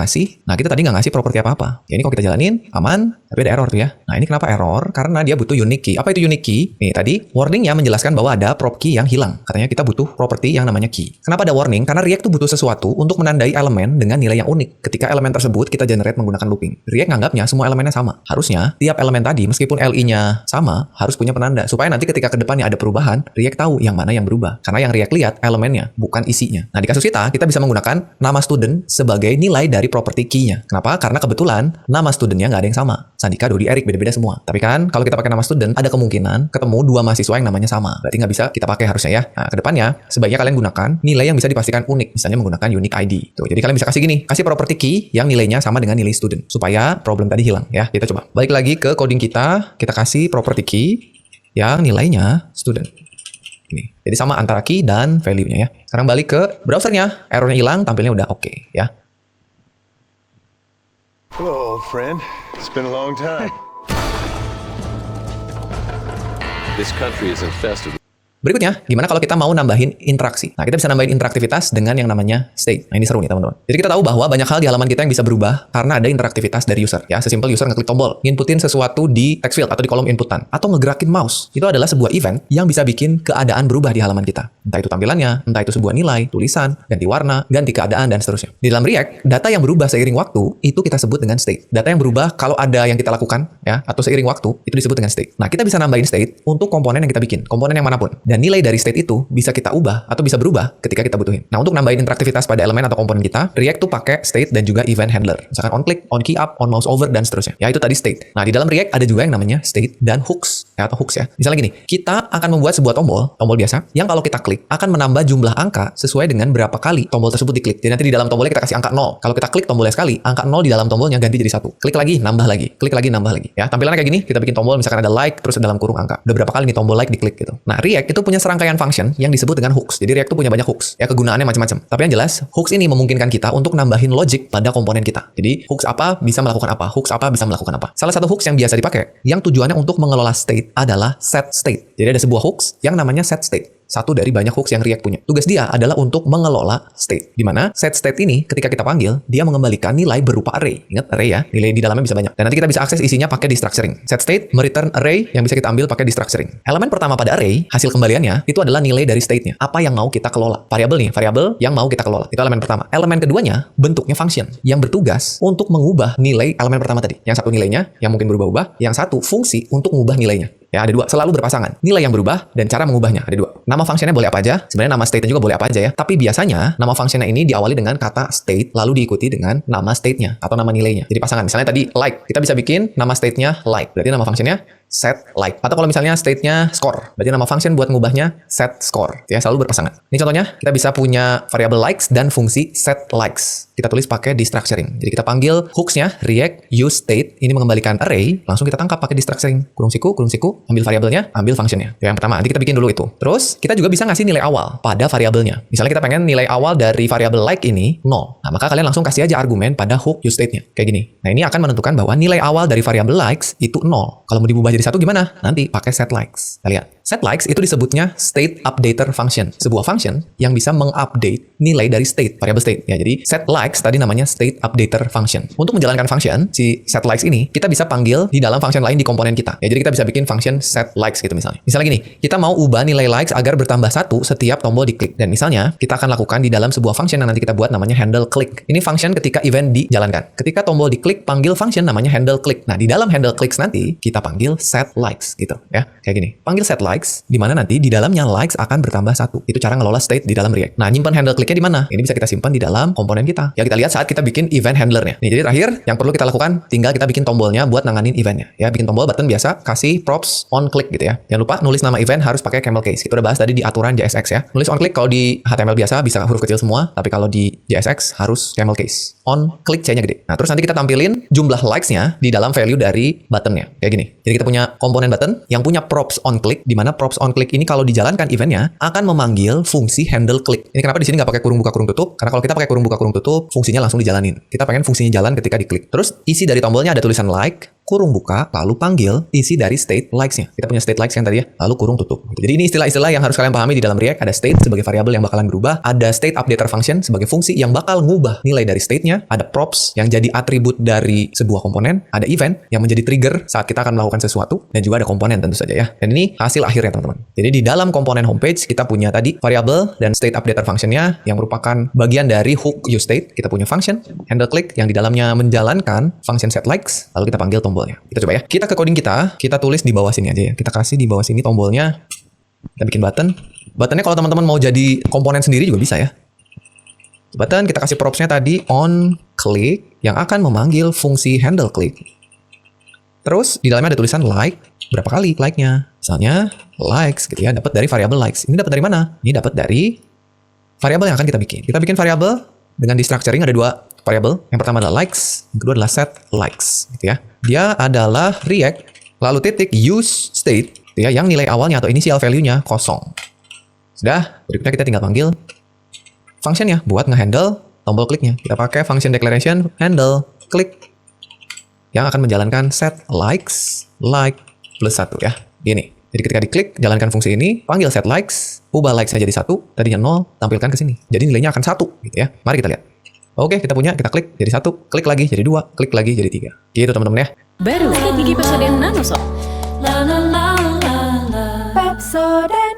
ngasih properti apa-apa. Ya, ini kalau kita jalanin, aman, tapi ada error tuh ya. Nah, ini kenapa error? Karena dia butuh unique key. Apa itu unique key? Nih, tadi warningnya menjelaskan bahwa ada prop key yang hilang. Katanya kita butuh properti yang namanya key. Kenapa ada warning? Karena React tuh butuh sesuatu untuk menandai elemen dengan nilai yang unik. Ketika elemen tersebut kita generate menggunakan looping. React nganggapnya semua elemennya sama. Harusnya, tiap elemen tadi, meskipun LI-nya sama, harus punya penanda. Supaya nanti ketika ke depannya ada perubahan, React tahu yang mana yang berubah. Karena yang React lihat elemennya, bukan isinya. Nah, di kasus kita bisa menggunakan nama student sebagai nilai dari property key-nya. Kenapa? Karena kebetulan nama studentnya nggak ada yang sama. Sandika, Dodi, Eric, beda-beda semua. Tapi kan, kalau kita pakai nama student, ada kemungkinan ketemu 2 mahasiswa yang namanya sama. Berarti nggak bisa kita pakai harusnya ya. Nah, ke depannya, sebaiknya kalian gunakan nilai yang bisa dipastikan unik. Misalnya menggunakan unique ID. Tuh, jadi kalian bisa kasih gini, kasih property key yang nilainya sama dengan nilai student. Supaya problem tadi hilang ya. Kita coba. Balik lagi ke coding kita kasih property key yang nilainya student. Ini. Jadi sama antara key dan value-nya ya. Sekarang balik ke browsernya. Errornya hilang, tampilnya udah oke ya. Hello, old friend. It's been a long time. This country is infested. Berikutnya, gimana kalau kita mau nambahin interaksi? Nah, kita bisa nambahin interaktivitas dengan yang namanya state. Nah, ini seru nih, teman-teman. Jadi kita tahu bahwa banyak hal di halaman kita yang bisa berubah karena ada interaktivitas dari user. Ya, sesimpel user ngeklik tombol, nginputin sesuatu di text field atau di kolom inputan, atau ngegerakin mouse. Itu adalah sebuah event yang bisa bikin keadaan berubah di halaman kita. Entah itu tampilannya, entah itu sebuah nilai, tulisan, ganti warna, ganti keadaan, dan seterusnya. Di dalam React, data yang berubah seiring waktu, itu kita sebut dengan state. Data yang berubah kalau ada yang kita lakukan, ya, atau seiring waktu, itu disebut dengan state. Nah, kita bisa nambahin state untuk komponen yang kita bikin, komponen yang manapun. Dan nilai dari state itu bisa kita ubah atau bisa berubah ketika kita butuhin. Nah, untuk nambahin interaktivitas pada elemen atau komponen kita, React tuh pakai state dan juga event handler. Misalkan on click, on key up, on mouse over, dan seterusnya. Ya, itu tadi state. Nah, di dalam React ada juga yang namanya state dan hooks. Atau hooks ya. Misalnya gini, kita akan membuat sebuah tombol biasa, yang kalau kita klik, akan menambah jumlah angka sesuai dengan berapa kali tombol tersebut diklik. Jadi nanti di dalam tombolnya kita kasih angka 0. Kalau kita klik tombolnya sekali, angka 0 di dalam tombolnya ganti jadi 1. Klik lagi, nambah lagi. Klik lagi, nambah lagi. Ya, tampilannya kayak gini, kita bikin tombol, misalkan ada like, terus dalam kurung angka. Udah berapa kali nih tombol like diklik gitu. Nah, React itu punya serangkaian function yang disebut dengan hooks. Jadi React itu punya banyak hooks. Ya, kegunaannya macam-macam. Tapi yang jelas, hooks ini memungkinkan kita untuk nambahin logic pada komponen kita. Jadi, hooks apa bisa melakukan apa, hooks apa bisa melakukan apa. Salah satu hooks yang biasa dipakai, yang tujuannya untuk mengelola state adalah set state. Jadi ada sebuah hooks yang namanya set state. Satu dari banyak hooks yang React punya. Tugas dia adalah untuk mengelola state. Di mana set state ini ketika kita panggil, dia mengembalikan nilai berupa array. Ingat array ya, nilai di dalamnya bisa banyak. Dan nanti kita bisa akses isinya pakai destructuring. Set state mereturn array yang bisa kita ambil pakai destructuring. Elemen pertama pada array, hasil kembaliannya, itu adalah nilai dari state-nya. Apa yang mau kita kelola. Variabel nih, variabel yang mau kita kelola. Itu elemen pertama. Elemen keduanya, bentuknya function. Yang bertugas untuk mengubah nilai elemen pertama tadi. Yang satu nilainya, yang mungkin berubah-ubah. Yang satu fungsi untuk mengubah nilainya. Ya, ada dua. Selalu berpasangan. Nilai yang berubah dan cara mengubahnya. Ada dua. Nama functionnya boleh apa aja. Sebenarnya nama state-nya juga boleh apa aja ya. Tapi biasanya nama functionnya ini diawali dengan kata state, lalu diikuti dengan nama state-nya atau nama nilainya. Jadi pasangan. Misalnya tadi like. Kita bisa bikin nama state-nya like. Berarti nama functionnya set like. Atau kalau misalnya state-nya score. Berarti nama function buat mengubahnya set score. Ya, selalu berpasangan. Ini contohnya, kita bisa punya variable likes dan fungsi set likes. Kita tulis pakai destructuring. Jadi kita panggil hooks-nya React use state. Ini mengembalikan array. Langsung kita tangkap pakai destructuring. Kurung siku. Ambil variabelnya, ambil functionnya. Yang pertama, nanti kita bikin dulu itu. Terus, kita juga bisa ngasih nilai awal pada variabelnya. Misalnya kita pengen nilai awal dari variabel like ini 0. Nah, maka kalian langsung kasih aja argumen pada hook use state-nya. Kayak gini. Nah, ini akan menentukan bahwa nilai awal dari variabel likes itu 0. Kalau mau diubah jadi 1 gimana? Nanti pakai set likes. Kita lihat. Set likes itu disebutnya state updater function. Sebuah function yang bisa mengupdate nilai dari state, variabel state. Ya, jadi set likes tadi namanya state updater function. Untuk menjalankan function, si set likes ini, kita bisa panggil di dalam function lain di komponen kita. Ya, jadi kita bisa bikin function set likes gitu misalnya. Misalnya gini, kita mau ubah nilai likes agar bertambah 1 setiap tombol diklik. Dan misalnya, kita akan lakukan di dalam sebuah function yang nanti kita buat namanya handle click. Ini function ketika event dijalankan. Ketika tombol diklik, panggil function namanya handle click. Nah, di dalam handle clicks nanti, kita panggil set likes gitu ya. Kayak gini. Panggil set likes, di mana nanti di dalamnya likes akan bertambah 1. Itu cara ngelola state di dalam React. Nah, nyimpan handle clicknya di mana? Ini bisa kita simpan di dalam komponen kita. Ya, kita lihat saat kita bikin event handlernya. Nih, jadi terakhir yang perlu kita lakukan tinggal kita bikin tombolnya buat nanganin eventnya. Ya, bikin tombol button biasa, kasih props on click gitu ya. Jangan lupa nulis nama event harus pakai camel case. Kita udah bahas tadi di aturan JSX ya. Nulis on click kalau di HTML biasa bisa huruf kecil semua, tapi kalau di JSX harus camel case. On click C-nya gede. Nah, terus nanti kita tampilin jumlah likes-nya di dalam value dari buttonnya. Kayak gini. Jadi kita punya komponen button yang punya props on click, di mana props on click ini kalau dijalankan eventnya akan memanggil fungsi handle click. Ini kenapa di sini nggak pakai kurung buka kurung tutup? Karena kalau kita pakai kurung buka kurung tutup, fungsinya langsung dijalanin. Kita pengen fungsinya jalan ketika diklik. Terus isi dari tombolnya ada tulisan like, kurung buka, lalu panggil isi dari state likes-nya. Kita punya state likes yang tadi ya, lalu kurung tutup. Jadi ini istilah-istilah yang harus kalian pahami di dalam React. Ada state sebagai variabel yang bakalan berubah, ada state updater function sebagai fungsi yang bakal ngubah nilai dari state-nya, ada props yang jadi atribut dari sebuah komponen, ada event yang menjadi trigger saat kita akan melakukan sesuatu, dan juga ada komponen tentu saja ya. Dan ini hasil akhirnya teman-teman. Jadi di dalam komponen homepage kita punya tadi variabel dan state updater function-nya yang merupakan bagian dari hook use state. Kita punya function handle click yang di dalamnya menjalankan function set likes, lalu kita panggil tombolnya. Kita coba ya. Kita ke coding kita tulis di bawah sini aja ya. Kita kasih di bawah sini tombolnya. Kita bikin button. Buttonnya kalau teman-teman mau jadi komponen sendiri juga bisa ya. Button kita kasih propsnya tadi on click yang akan memanggil fungsi handle click. Terus di dalamnya ada tulisan like. Berapa kali like-nya? Misalnya likes gitu ya. Dapat dari variabel likes. Ini dapat dari mana? Ini dapat dari variabel yang akan kita bikin. Kita bikin variabel dengan destructuring ada 2 variabel. Yang pertama adalah likes, yang kedua adalah set likes gitu ya. Dia adalah React lalu titik use state gitu ya, yang nilai awalnya atau initial value-nya 0. Sudah, berikutnya kita tinggal panggil function-nya buat ngehandle tombol kliknya. Kita pakai function declaration handle click yang akan menjalankan set likes like plus 1 ya. Gini. Jadi ketika diklik, jalankan fungsi ini, panggil set likes, ubah likes-nya jadi 1, tadinya 0, tampilkan ke sini. Jadi nilainya akan 1 gitu ya. Mari kita lihat. Oke, kita punya, kita klik jadi 1, klik lagi jadi 2, klik lagi jadi 3. Gitu teman-teman ya. Baru gigi Pepsodent Nano Soft. La la la la la. Pepsodent.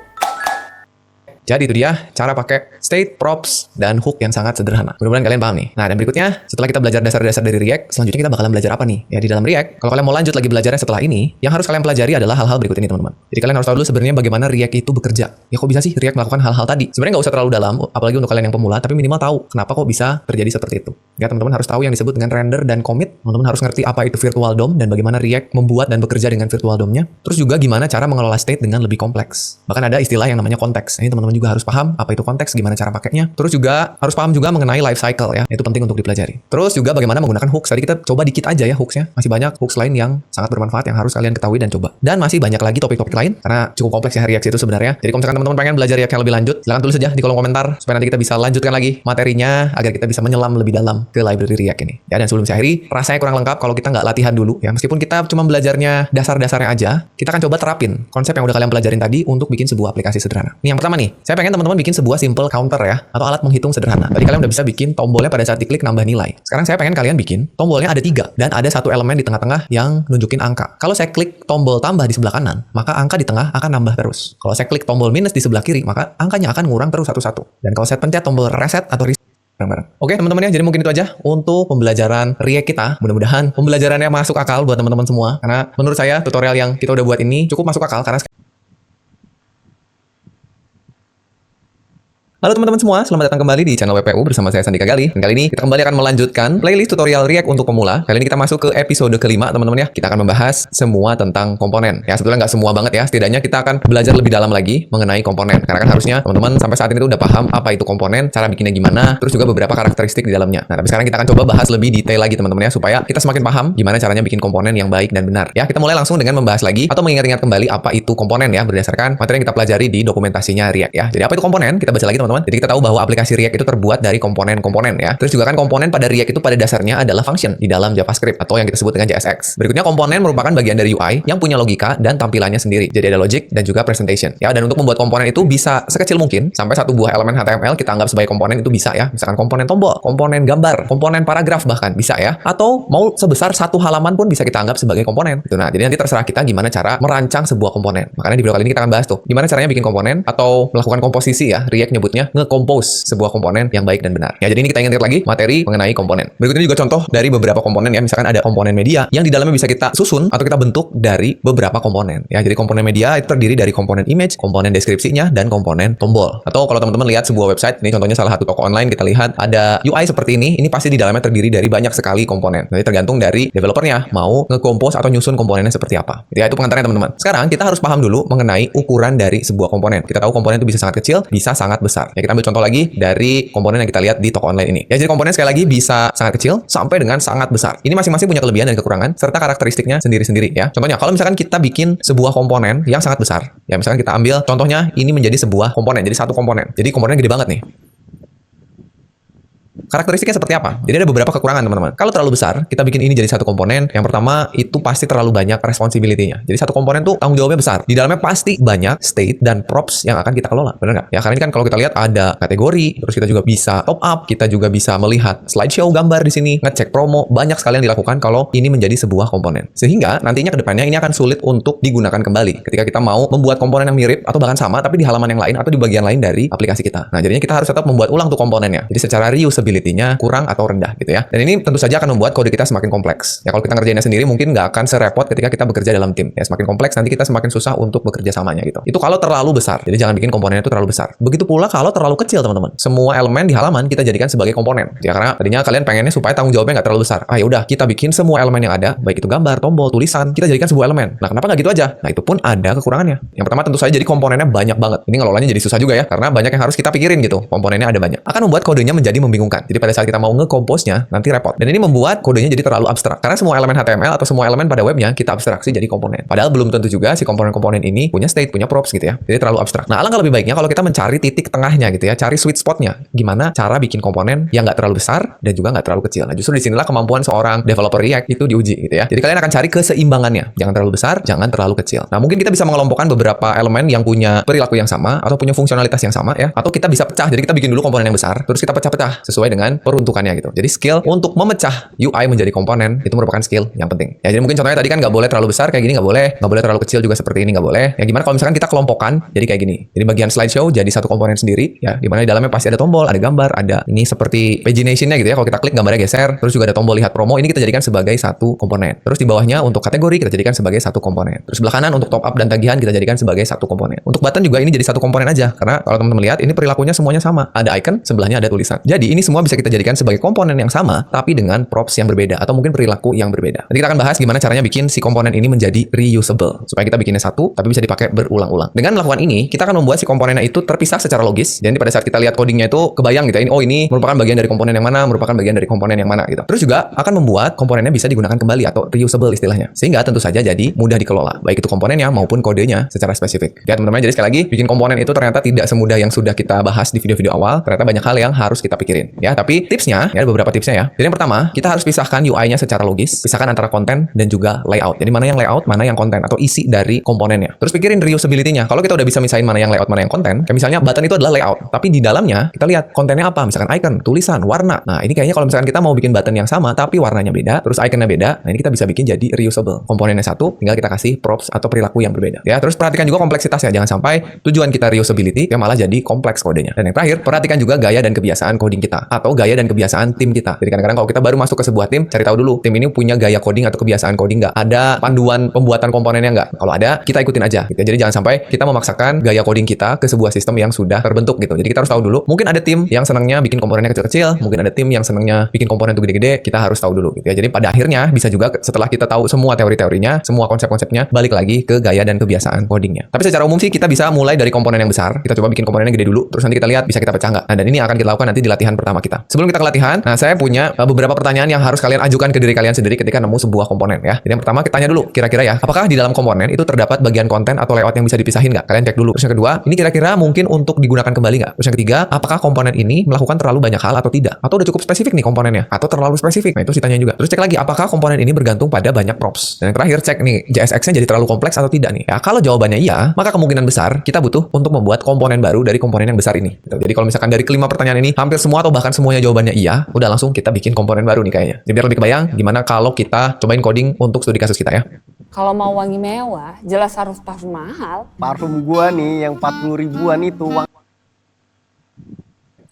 Jadi itu dia cara pakai state, props, dan hook yang sangat sederhana. Mudah-mudahan kalian paham nih. Nah, dan berikutnya, setelah kita belajar dasar-dasar dari React, selanjutnya kita bakalan belajar apa nih? Ya, di dalam React, kalau kalian mau lanjut lagi belajarnya setelah ini, yang harus kalian pelajari adalah hal-hal berikut ini, teman-teman. Jadi kalian harus tahu dulu sebenarnya bagaimana React itu bekerja. Ya, kok bisa sih React melakukan hal-hal tadi? Sebenarnya nggak usah terlalu dalam, apalagi untuk kalian yang pemula, tapi minimal tahu kenapa kok bisa terjadi seperti itu. Ya, teman-teman harus tahu yang disebut dengan render dan commit. Teman-teman harus ngerti apa itu virtual DOM dan bagaimana React membuat dan bekerja dengan virtual DOM-nya. Terus juga gimana cara mengelola state dengan lebih kompleks. Bahkan ada istilah yang namanya konteks. Ini teman-teman juga harus paham apa itu konteks, gimana cara pakainya. Terus juga harus paham juga mengenai life cycle ya. Itu penting untuk dipelajari. Terus juga bagaimana menggunakan hooks. Tadi kita coba dikit aja ya hooksnya. Masih banyak hooks lain yang sangat bermanfaat yang harus kalian ketahui dan coba. Dan masih banyak lagi topik-topik lain karena cukup kompleks ya React itu sebenarnya. Jadi kalau misalkan teman-teman pengen belajar React yang lebih lanjut, silahkan tulis saja di kolom komentar supaya nanti kita bisa lanjutkan lagi materinya agar kita bisa menyelam lebih dalam ke library React ini. Ya, dan sebelum saya akhiri, rasanya kurang lengkap kalau kita nggak latihan dulu ya. Meskipun kita cuma belajarnya dasar-dasarnya aja, kita akan coba terapin konsep yang udah kalian pelajarin tadi untuk bikin sebuah aplikasi sederhana. Nih yang pertama nih, saya pengen teman-teman bikin sebuah simple counter ya, atau alat menghitung sederhana. Tadi kalian udah bisa bikin tombolnya pada saat diklik nambah nilai. Sekarang saya pengen kalian bikin tombolnya ada 3 dan ada satu elemen di tengah-tengah yang nunjukin angka. Kalau saya klik tombol tambah di sebelah kanan, maka angka di tengah akan nambah terus. Kalau saya klik tombol minus di sebelah kiri, maka angkanya akan ngurang terus satu-satu. Dan kalau saya pencet tombol reset atau reset bareng-bareng. Oke teman-teman ya, jadi mungkin itu aja untuk pembelajaran React kita. Mudah-mudahan pembelajarannya masuk akal buat teman-teman semua. Karena menurut saya tutorial yang kita udah buat ini cukup masuk akal karena Halo teman-teman semua, selamat datang kembali di channel WPU bersama saya Sandika Gali. Dan kali ini kita kembali akan melanjutkan playlist tutorial React untuk pemula. Kali ini kita masuk ke episode kelima teman-teman ya. Kita akan membahas semua tentang komponen. Ya sebetulnya nggak semua banget ya, setidaknya kita akan belajar lebih dalam lagi mengenai komponen. Karena kan harusnya teman-teman sampai saat ini tuh udah paham apa itu komponen, cara bikinnya gimana, terus juga beberapa karakteristik di dalamnya. Nah tapi sekarang kita akan coba bahas lebih detail lagi teman-teman ya, supaya kita semakin paham gimana caranya bikin komponen yang baik dan benar. Ya kita mulai langsung dengan membahas lagi atau mengingat-ingat kembali apa itu komponen ya, berdasarkan materi yang kita pelajari di dokumentasinya React ya. Jadi apa itu komponen? Kita baca lagi teman-teman. Jadi kita tahu bahwa aplikasi React itu terbuat dari komponen-komponen ya. Terus juga kan komponen pada React itu pada dasarnya adalah function di dalam JavaScript atau yang kita sebut dengan JSX. Berikutnya komponen merupakan bagian dari UI yang punya logika dan tampilannya sendiri. Jadi ada logic dan juga presentation. Ya, dan untuk membuat komponen itu bisa sekecil mungkin sampai satu buah elemen HTML kita anggap sebagai komponen itu bisa ya. Misalkan komponen tombol, komponen gambar, komponen paragraf bahkan bisa ya. Atau mau sebesar satu halaman pun bisa kita anggap sebagai komponen. Gitu. Nah, jadi nanti terserah kita gimana cara merancang sebuah komponen. Makanya di video kali ini kita akan bahas tuh gimana caranya bikin komponen atau melakukan komposisi ya. React nyebutnya nge-compose sebuah komponen yang baik dan benar. Ya, jadi ini kita ingat lagi materi mengenai komponen. Berikut ini juga contoh dari beberapa komponen ya. Misalkan ada komponen media yang di dalamnya bisa kita susun atau kita bentuk dari beberapa komponen. Ya, jadi komponen media itu terdiri dari komponen image, komponen deskripsinya, dan komponen tombol. Atau kalau teman-teman lihat sebuah website, ini contohnya salah satu toko online, kita lihat ada UI seperti ini pasti di dalamnya terdiri dari banyak sekali komponen. Jadi tergantung dari developernya mau nge-compose atau nyusun komponennya seperti apa. Ya, itu pengantarnya teman-teman. Sekarang kita harus paham dulu mengenai ukuran dari sebuah komponen. Kita tahu komponen itu bisa sangat kecil, bisa sangat besar. Ya, kita ambil contoh lagi dari komponen yang kita lihat di toko online ini. Ya, jadi komponen sekali lagi bisa sangat kecil sampai dengan sangat besar. Ini masing-masing punya kelebihan dan kekurangan serta karakteristiknya sendiri-sendiri ya. Contohnya kalau misalkan kita bikin sebuah komponen yang sangat besar, ya misalkan kita ambil contohnya ini menjadi sebuah komponen, jadi satu komponen. Jadi komponennya gede banget nih. Karakteristiknya seperti apa? Jadi ada beberapa kekurangan teman-teman. Kalau terlalu besar, kita bikin ini jadi satu komponen. Yang pertama, itu pasti terlalu banyak responsibility-nya. Jadi satu komponen tuh tanggung jawabnya besar. Di dalamnya pasti banyak state dan props yang akan kita kelola. Benar nggak? Ya, karena ini kan kalau kita lihat ada kategori, terus kita juga bisa top up, kita juga bisa melihat slideshow gambar di sini, ngecek promo, banyak sekali yang dilakukan kalau ini menjadi sebuah komponen. Sehingga nantinya ke depannya ini akan sulit untuk digunakan kembali ketika kita mau membuat komponen yang mirip atau bahkan sama tapi di halaman yang lain atau di bagian lain dari aplikasi kita. Nah, jadinya kita harus tetap membuat ulang tuh komponennya. Jadi secara reusability-nya kurang atau rendah gitu ya. Dan ini tentu saja akan membuat kode kita semakin kompleks. Ya kalau kita ngerjainnya sendiri mungkin nggak akan serepot ketika kita bekerja dalam tim. Ya semakin kompleks nanti kita semakin susah untuk bekerja samanya gitu. Itu kalau terlalu besar. Jadi jangan bikin komponennya itu terlalu besar. Begitu pula kalau terlalu kecil teman-teman. Semua elemen di halaman kita jadikan sebagai komponen. Ya karena tadinya kalian pengennya supaya tanggung jawabnya nggak terlalu besar. Ah ya udah kita bikin semua elemen yang ada, baik itu gambar, tombol, tulisan, kita jadikan sebuah elemen. Nah kenapa nggak gitu aja? Nah itu pun ada kekurangannya. Yang pertama tentu saja jadi komponennya banyak banget. Ini ngelolanya jadi susah juga ya karena banyak yang harus kita pikirin gitu. Komponennya ada banyak. Akan membuat kodenya menjadi membingungkan. Jadi pada saat kita mau nge-compose-nya nanti repot. Dan ini membuat kodenya jadi terlalu abstrak. Karena semua elemen HTML atau semua elemen pada webnya kita abstraksi jadi komponen. Padahal belum tentu juga si komponen-komponen ini punya state, punya props gitu ya. Jadi terlalu abstrak. Nah, alangkah lebih baiknya kalau kita mencari titik tengahnya gitu ya, cari sweet spot-nya. Gimana cara bikin komponen yang nggak terlalu besar dan juga nggak terlalu kecil. Nah, justru disinilah kemampuan seorang developer React itu diuji gitu ya. Jadi kalian akan cari keseimbangannya. Jangan terlalu besar, jangan terlalu kecil. Nah, mungkin kita bisa mengelompokkan beberapa elemen yang punya perilaku yang sama atau punya fungsionalitas yang sama ya. Atau kita bisa pecah. Jadi kita bikin dulu komponen yang besar, terus kita pecah-pecah sesuai dengan peruntukannya gitu. Jadi skill untuk memecah UI menjadi komponen itu merupakan skill yang penting. Ya, jadi mungkin contohnya tadi kan nggak boleh terlalu besar kayak gini, nggak boleh terlalu kecil juga seperti ini, nggak boleh. Ya gimana kalau misalkan kita kelompokkan jadi kayak gini. Jadi bagian slideshow jadi satu komponen sendiri ya, di mana di dalamnya pasti ada tombol, ada gambar, ada ini seperti pagination-nya gitu ya. Kalau kita klik gambarnya geser, terus juga ada tombol lihat promo, ini kita jadikan sebagai satu komponen. Terus di bawahnya untuk kategori kita jadikan sebagai satu komponen. Terus sebelah kanan untuk top up dan tagihan kita jadikan sebagai satu komponen. Untuk button juga ini jadi satu komponen aja, karena kalau teman-teman lihat ini perilakunya semuanya sama. Ada icon, sebelahnya ada tulisan. Jadi ini semua bisa kita jadikan sebagai komponen yang sama, tapi dengan props yang berbeda atau mungkin perilaku yang berbeda. Nanti kita akan bahas gimana caranya bikin si komponen ini menjadi reusable, supaya kita bikinnya satu, tapi bisa dipakai berulang-ulang. Dengan melakukan ini, kita akan membuat si komponennya itu terpisah secara logis. Jadi pada saat kita lihat codingnya itu kebayang gitu ya, ini merupakan bagian dari komponen yang mana, merupakan bagian dari komponen yang mana gitu. Terus juga akan membuat komponennya bisa digunakan kembali atau reusable istilahnya. Sehingga tentu saja jadi mudah dikelola, baik itu komponennya maupun kodenya secara spesifik. Ya teman-teman, jadi sekali lagi bikin komponen itu ternyata tidak semudah yang sudah kita bahas di video-video awal. Ternyata banyak hal yang harus kita pikirin. Ya, tapi tipsnya, ya ada beberapa tipsnya ya. Jadi yang pertama, kita harus pisahkan UI-nya secara logis, pisahkan antara konten dan juga layout. Jadi mana yang layout, mana yang konten atau isi dari komponennya. Terus pikirin reusability-nya. Kalau kita udah bisa misahin mana yang layout, mana yang konten, kayak misalnya button itu adalah layout, tapi di dalamnya kita lihat kontennya apa, misalkan icon, tulisan, warna. Nah, ini kayaknya kalau misalkan kita mau bikin button yang sama tapi warnanya beda, terus iconnya beda, nah ini kita bisa bikin jadi reusable. Komponennya satu, tinggal kita kasih props atau perilaku yang berbeda. Ya, terus perhatikan juga kompleksitasnya. Jangan sampai tujuan kita reusability yang malah jadi kompleks kodenya. Dan yang terakhir, perhatikan juga gaya dan kebiasaan coding kita atau gaya dan kebiasaan tim kita. Jadi kadang-kadang kalau kita baru masuk ke sebuah tim, cari tahu dulu tim ini punya gaya coding atau kebiasaan coding nggak? Ada panduan pembuatan komponennya nggak? Kalau ada, kita ikutin aja. Gitu. Jadi jangan sampai kita memaksakan gaya coding kita ke sebuah sistem yang sudah terbentuk gitu. Jadi kita harus tahu dulu. Mungkin ada tim yang senangnya bikin komponennya kecil-kecil, mungkin ada tim yang senangnya bikin komponen itu gede-gede. Kita harus tahu dulu gitu ya. Jadi pada akhirnya bisa juga setelah kita tahu semua teori-teorinya, semua konsep-konsepnya, balik lagi ke gaya dan kebiasaan codingnya. Tapi secara umum sih kita bisa mulai dari komponen yang besar. Kita coba bikin komponennya gede dulu, terus nanti kita lihat bisa kita pecah nggak. Nah, dan ini akan kita lakukan nanti di latihan pertama kita. Sebelum kita ke latihan, nah saya punya beberapa pertanyaan yang harus kalian ajukan ke diri kalian sendiri ketika nemu sebuah komponen ya. Jadi yang pertama kita tanya dulu, kira-kira ya, apakah di dalam komponen itu terdapat bagian konten atau layout yang bisa dipisahin nggak? Kalian cek dulu. Terus yang kedua, ini kira-kira mungkin untuk digunakan kembali nggak? Terus yang ketiga, apakah komponen ini melakukan terlalu banyak hal atau tidak? Atau udah cukup spesifik nih komponennya? Atau terlalu spesifik? Nah itu ditanyain juga. Terus cek lagi, apakah komponen ini bergantung pada banyak props? Dan yang terakhir cek nih, JSX-nya jadi terlalu kompleks atau tidak nih? Ya kalau jawabannya iya, maka kemungkinan besar kita butuh untuk membuat komponen baru dari komponen yang besar ini. Gitu. Jadi kalau misalkan dari kelima pertanyaan ini hampir semua atau bahkan semuanya jawabannya iya, udah langsung kita bikin komponen baru nih kayaknya. Jadi biar lebih kebayang gimana kalau kita cobain coding untuk studi kasus kita ya. Kalau mau wangi mewah, jelas harus parfum mahal. Parfum gua nih yang 40 ribuan itu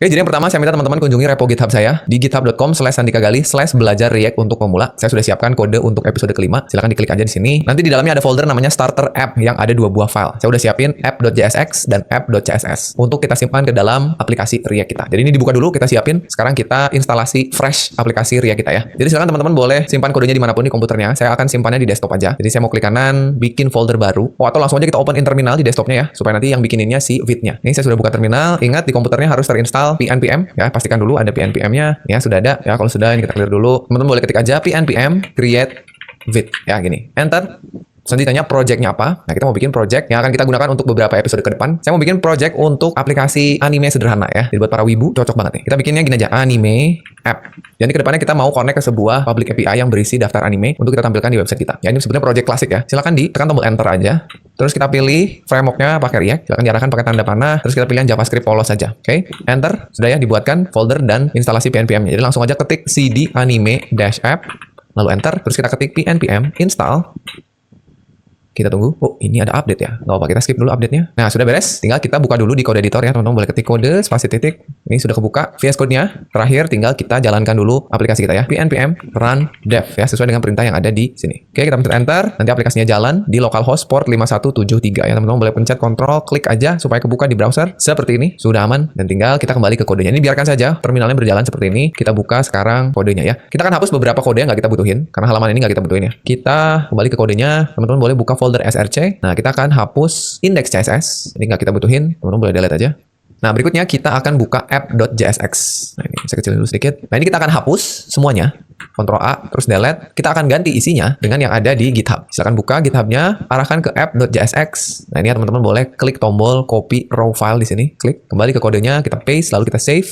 Oke, jadi yang pertama saya minta teman-teman kunjungi repo GitHub saya di github.com/sandikagali/belajar React untuk pemula. Saya sudah siapkan kode untuk episode kelima. Silahkan diklik aja di sini. Nanti di dalamnya ada folder namanya starter app yang ada 2 buah file. Saya udah siapin app.jsx dan app.css untuk kita simpan ke dalam aplikasi React kita. Jadi ini dibuka dulu, kita siapin. Sekarang kita instalasi fresh aplikasi React kita ya. Jadi silakan teman-teman boleh simpan kodenya dimanapun di komputernya. Saya akan simpannya di desktop aja. Jadi saya mau klik kanan, bikin folder baru. Atau langsung aja kita open in terminal di desktopnya ya, supaya nanti yang bikininnya si Vite-nya. Ini saya sudah buka terminal. Ingat di komputernya harus terinstall pnpm ya, pastikan dulu ada pnpm-nya ya, sudah ada ya. Kalau sudah ini kita clear dulu. Teman-teman boleh ketik aja pnpm create Vite ya, gini enter. Terus nanti tanya project-nya apa. Nah, kita mau bikin project yang akan kita gunakan untuk beberapa episode ke depan. Saya mau bikin project untuk aplikasi anime sederhana ya. Jadi buat para wibu cocok banget nih. Kita bikinnya gini aja, anime app. Jadi ke depannya kita mau connect ke sebuah public API yang berisi daftar anime untuk kita tampilkan di website kita. Ya, ini sebenarnya project klasik ya. Silakan ditekan tombol enter aja. Terus kita pilih framework-nya pakai React. Silakan diarahkan pakai tanda panah. Terus kita pilih JavaScript polos saja. Oke, enter. Sudah ya, dibuatkan folder dan instalasi pnpm-nya. Jadi langsung aja ketik cd anime-app. Lalu enter. Terus kita ketik pnpm install. Kita tunggu. Oh, ini ada update ya. Nggak apa-apa, kita skip dulu update-nya. Nah, sudah beres. Tinggal kita buka dulu di kode editor ya. Teman-teman boleh ketik kode, spasi titik. Ini sudah kebuka VS Code-nya. Terakhir, tinggal kita jalankan dulu aplikasi kita ya. pnpm run dev ya, sesuai dengan perintah yang ada di sini. Oke, kita pencet enter. Nanti aplikasinya jalan di localhost port 5173 ya. Teman-teman boleh pencet kontrol, klik aja supaya kebuka di browser. Seperti ini. Sudah aman. Dan tinggal kita kembali ke kodenya. Ini biarkan saja terminalnya berjalan seperti ini. Kita buka sekarang kodenya ya. Kita akan hapus beberapa kode yang nggak kita butuhin. Karena halaman ini nggak kita butuhin ya. Kita kembali ke kodenya. Teman-teman boleh buka folder src. Nah, kita akan hapus index.css. Ini nggak kita butuhin. Teman-teman boleh delete aja. Nah, berikutnya kita akan buka app.jsx. Nah, ini saya kecilin dulu sedikit. Nah, ini kita akan hapus semuanya. Ctrl A, terus delete. Kita akan ganti isinya dengan yang ada di GitHub. Silakan buka GitHub-nya, arahkan ke app.jsx. Nah, ini ya teman-teman boleh klik tombol copy raw file di sini. Klik, kembali ke kodenya, kita paste, lalu kita save.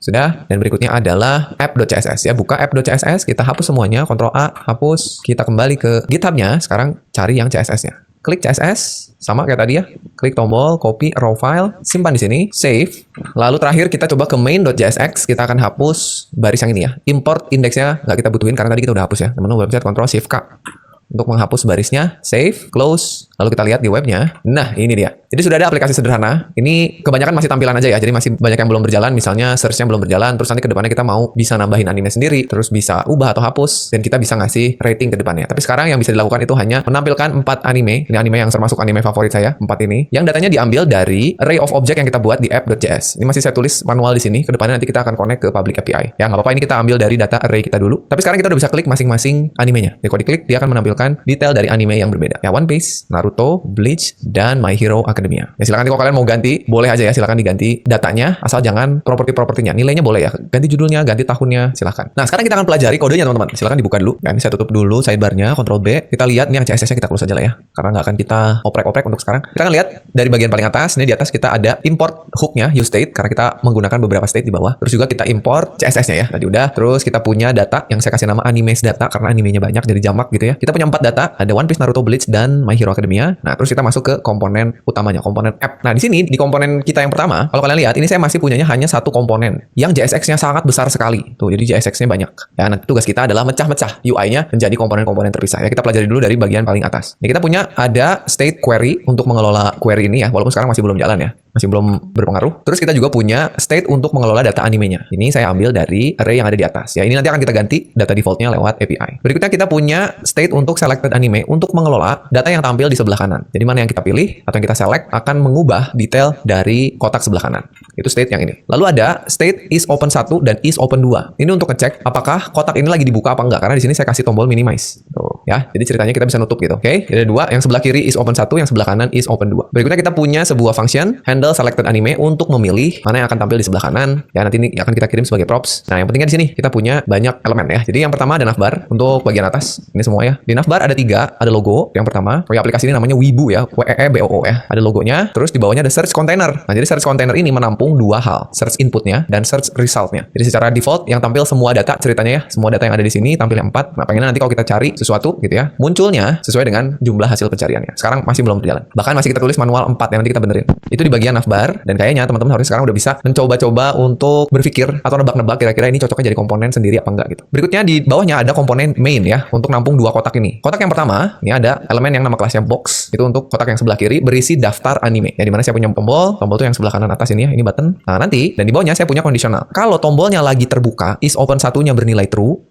Sudah, dan berikutnya adalah app.css ya. Buka app.css, kita hapus semuanya, Ctrl A, hapus. Kita kembali ke GitHub-nya, sekarang cari yang CSS-nya. klik CSS, sama kayak tadi ya. Klik tombol, copy raw file, simpan di sini, save. Lalu terakhir kita coba ke main.jsx, kita akan hapus baris yang ini ya. Import indeksnya nggak kita butuhin karena tadi kita udah hapus ya. Teman-teman bisa Ctrl Shift K. Untuk menghapus barisnya, save, close, lalu kita lihat di webnya. Nah, ini dia. Jadi sudah ada aplikasi sederhana. Ini kebanyakan masih tampilan aja ya, jadi masih banyak yang belum berjalan. Misalnya search-nya belum berjalan, terus nanti ke depannya kita mau bisa nambahin anime sendiri, terus bisa ubah atau hapus, dan kita bisa ngasih rating ke depannya. Tapi sekarang yang bisa dilakukan itu hanya menampilkan 4 anime. Ini anime yang termasuk anime favorit saya, 4 ini. Yang datanya diambil dari array of object yang kita buat di app.js. Ini masih saya tulis manual di sini. Ke depannya nanti kita akan connect ke public API. Ya, nggak apa-apa, ini kita ambil dari data array kita dulu. Tapi sekarang kita udah bisa klik masing-masing animenya. Jadi kalau diklik, dia akan menampilkan detail dari anime yang berbeda. Ya, One Piece, Naruto, Bleach, dan My Hero Academia. Ya, silakan kalau kalian mau ganti, boleh aja ya, silakan diganti datanya, asal jangan properti-propertinya. Nilainya boleh ya, ganti judulnya, ganti tahunnya, silakan. Nah, sekarang kita akan pelajari kodenya teman-teman. Silakan dibuka dulu. Kan saya tutup dulu sidebarnya, Ctrl B. Kita lihat nih yang CSS-nya kita close aja lah ya, karena nggak akan kita oprek-oprek untuk sekarang. Kita akan lihat dari bagian paling atas. Ini di atas kita ada import hook-nya, use state, karena kita menggunakan beberapa state di bawah. Terus juga kita import CSS-nya ya, tadi udah. Terus kita punya data yang saya kasih nama animes data karena animenya banyak jadi jamak gitu ya. Kita punya 4 data, ada One Piece, Naruto, Bleach, dan My Hero Academia. Nah, terus kita masuk ke komponen utamanya, komponen app. Nah, di sini di komponen kita yang pertama, kalau kalian lihat ini saya masih punyanya hanya satu komponen yang JSX-nya sangat besar sekali. Tuh, jadi JSX-nya banyak. Ya, nanti tugas kita adalah mecah-mecah UI-nya menjadi komponen-komponen terpisah. Ya, kita pelajari dulu dari bagian paling atas. Ini kita punya ada state query untuk mengelola query ini ya, walaupun sekarang masih belum jalan ya. Masih belum berpengaruh. Terus kita juga punya state untuk mengelola data animenya. Ini saya ambil dari array yang ada di atas. Ya, ini nanti akan kita ganti data defaultnya lewat API. Berikutnya kita punya state untuk selected anime untuk mengelola data yang tampil di sebelah kanan. Jadi mana yang kita pilih atau yang kita select akan mengubah detail dari kotak sebelah kanan. Itu state yang ini. Lalu ada state is open 1 dan is open 2. Ini untuk ngecek apakah kotak ini lagi dibuka apa enggak. Karena di sini saya kasih tombol minimize. Tuh, ya. Jadi ceritanya kita bisa nutup gitu. Oke. Jadi ada 2, yang sebelah kiri is open 1, yang sebelah kanan is open 2. Berikutnya kita punya sebuah function handle selected anime untuk memilih mana yang akan tampil di sebelah kanan. Ya, nanti ini akan kita kirim sebagai props. Nah, yang pentingnya di sini kita punya banyak elemen ya. Jadi yang pertama ada navbar untuk bagian atas. Ini semua ya. Di navbar ada 3, ada logo yang pertama. Oh, ya, aplikasi ini namanya Weibo ya. WEEBOO ya. Ada logonya. Terus di bawahnya ada search container. Nah, jadi search container ini menampung 2 hal. Search inputnya dan search resultnya. Jadi secara default yang tampil semua data ceritanya ya. Semua data yang ada di sini tampil 4. Nah, pengennya nanti kalau kita cari sesuatu gitu ya, munculnya sesuai dengan jumlah hasil pencariannya. Sekarang masih belum berjalan. Bahkan masih kita tulis manual 4 yang nanti kita benerin. Itu di bagian navbar dan kayaknya teman-teman harus sekarang udah bisa mencoba-coba untuk berpikir atau nebak-nebak kira-kira ini cocoknya jadi komponen sendiri apa enggak gitu. Berikutnya di bawahnya ada komponen main ya untuk nampung 2 kotak ini. Kotak yang pertama, ini ada elemen yang nama kelasnya box. Itu untuk kotak yang sebelah kiri berisi daftar anime. Ya, dimana saya punya tombol itu yang sebelah kanan atas ini ya, ini button. Nah, nanti dan di bawahnya saya punya kondisional. Kalau tombolnya lagi terbuka, is open 1-nya bernilai true.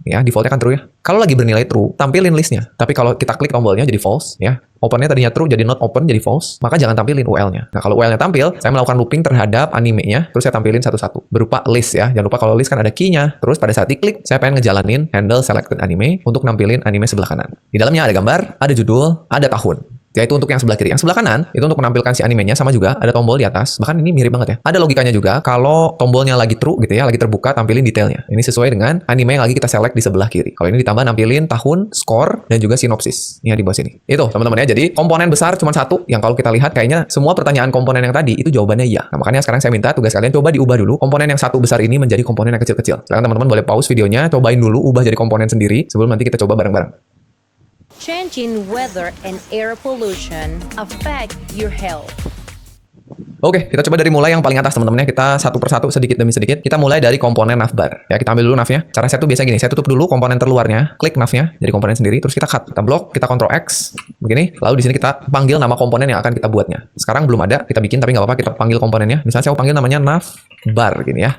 Ya, defaultnya kan true ya. Kalau lagi bernilai true, tampilin listnya. Tapi kalau kita klik tombolnya jadi false, ya. Opennya tadinya true jadi not open jadi false, maka jangan tampilin UL-nya. Nah, kalau UL-nya tampil, saya melakukan looping terhadap animenya, terus saya tampilin satu-satu. Berupa list ya. Jangan lupa kalau list kan ada key-nya. Terus pada saat diklik, saya pengen ngejalanin handle selected anime untuk nampilin anime sebelah kanan. Di dalamnya ada gambar, ada judul, ada tahun. Yaitu untuk yang sebelah kiri. Yang sebelah kanan, itu untuk menampilkan si animenya, sama juga ada tombol di atas. Bahkan ini mirip banget ya. Ada logikanya juga, kalau tombolnya lagi true gitu ya, lagi terbuka, tampilin detailnya. Ini sesuai dengan anime yang lagi kita select di sebelah kiri. Kalau ini ditambah nampilin tahun, skor, dan juga sinopsis. Ini di bawah sini. Itu teman-teman ya. Jadi komponen besar cuma satu, yang kalau kita lihat kayaknya semua pertanyaan komponen yang tadi, itu jawabannya iya. Nah, makanya sekarang saya minta tugas kalian coba diubah dulu komponen yang satu besar ini menjadi komponen yang kecil-kecil. Sekarang teman-teman boleh pause videonya, cobain dulu, ubah jadi komponen sendiri, sebelum nanti kita coba bareng-bareng. Change in weather and air pollution affect your health. Oke, kita coba dari mulai yang paling atas teman-teman ya. Kita satu persatu sedikit demi sedikit. Kita mulai dari komponen navbar. Ya, kita ambil dulu navnya. Cara saya tuh biasa gini, saya tutup dulu komponen terluarnya, klik navnya jadi komponen sendiri, terus kita cut, kita blok, kita Ctrl X begini. Lalu di sini kita panggil nama komponen yang akan kita buatnya. Sekarang belum ada, kita bikin tapi nggak apa-apa, kita panggil komponennya. Misalnya saya mau panggil namanya navbar gini ya.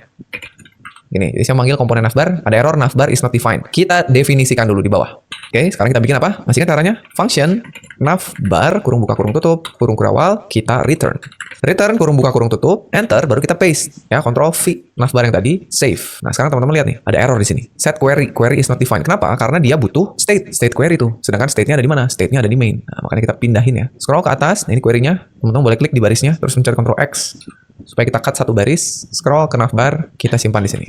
Ini, jadi saya manggil komponen navbar, ada error navbar is not defined. Kita definisikan dulu di bawah. Oke, sekarang kita bikin apa? Masih kan caranya? Function navbar kurung buka kurung tutup kurung kurawal, kita return. Return kurung buka kurung tutup, enter, baru kita paste. Ya, Ctrl V navbar yang tadi, save. Nah, sekarang teman-teman lihat nih, ada error di sini. Set query is not defined. Kenapa? Karena dia butuh state query tuh. Sedangkan state-nya ada di mana? State-nya ada di main. Nah, makanya kita pindahin ya. Scroll ke atas, nah ini query-nya. Teman-teman boleh klik di barisnya, terus mencari Ctrl X. Supaya kita cut satu baris, scroll ke navbar, kita simpan di sini.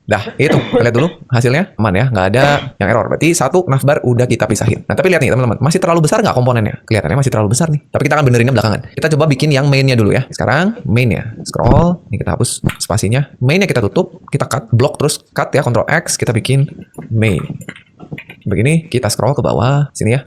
Dah, itu. Kita lihat dulu hasilnya. Aman ya, nggak ada yang error. Berarti satu navbar udah kita pisahin. Nah, tapi lihat nih teman-teman, masih terlalu besar nggak komponennya? Kelihatannya masih terlalu besar nih. Tapi kita akan benerinnya belakangan. Kita coba bikin yang main-nya dulu ya. Sekarang main-nya. Scroll, ini kita hapus spasinya. Main-nya kita tutup, kita cut, blok terus cut ya, Ctrl X, kita bikin main. Begini, kita scroll ke bawah, sini ya.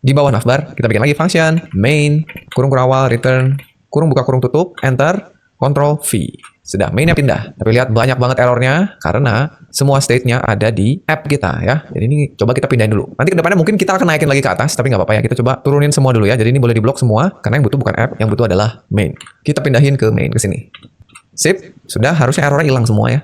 Di bawah navbar, kita bikin lagi function, main, kurung awal, return, kurung buka kurung tutup, enter, Ctrl V. Sudah, mainnya pindah. Tapi lihat banyak banget errornya karena semua state-nya ada di app kita ya. Jadi ini coba kita pindahin dulu. Nanti kedepannya mungkin kita akan naikin lagi ke atas, tapi nggak apa-apa ya. Kita coba turunin semua dulu ya. Jadi ini boleh diblok semua karena yang butuh bukan app, yang butuh adalah main. Kita pindahin ke main ke sini. Sip, sudah harusnya errornya hilang semua ya.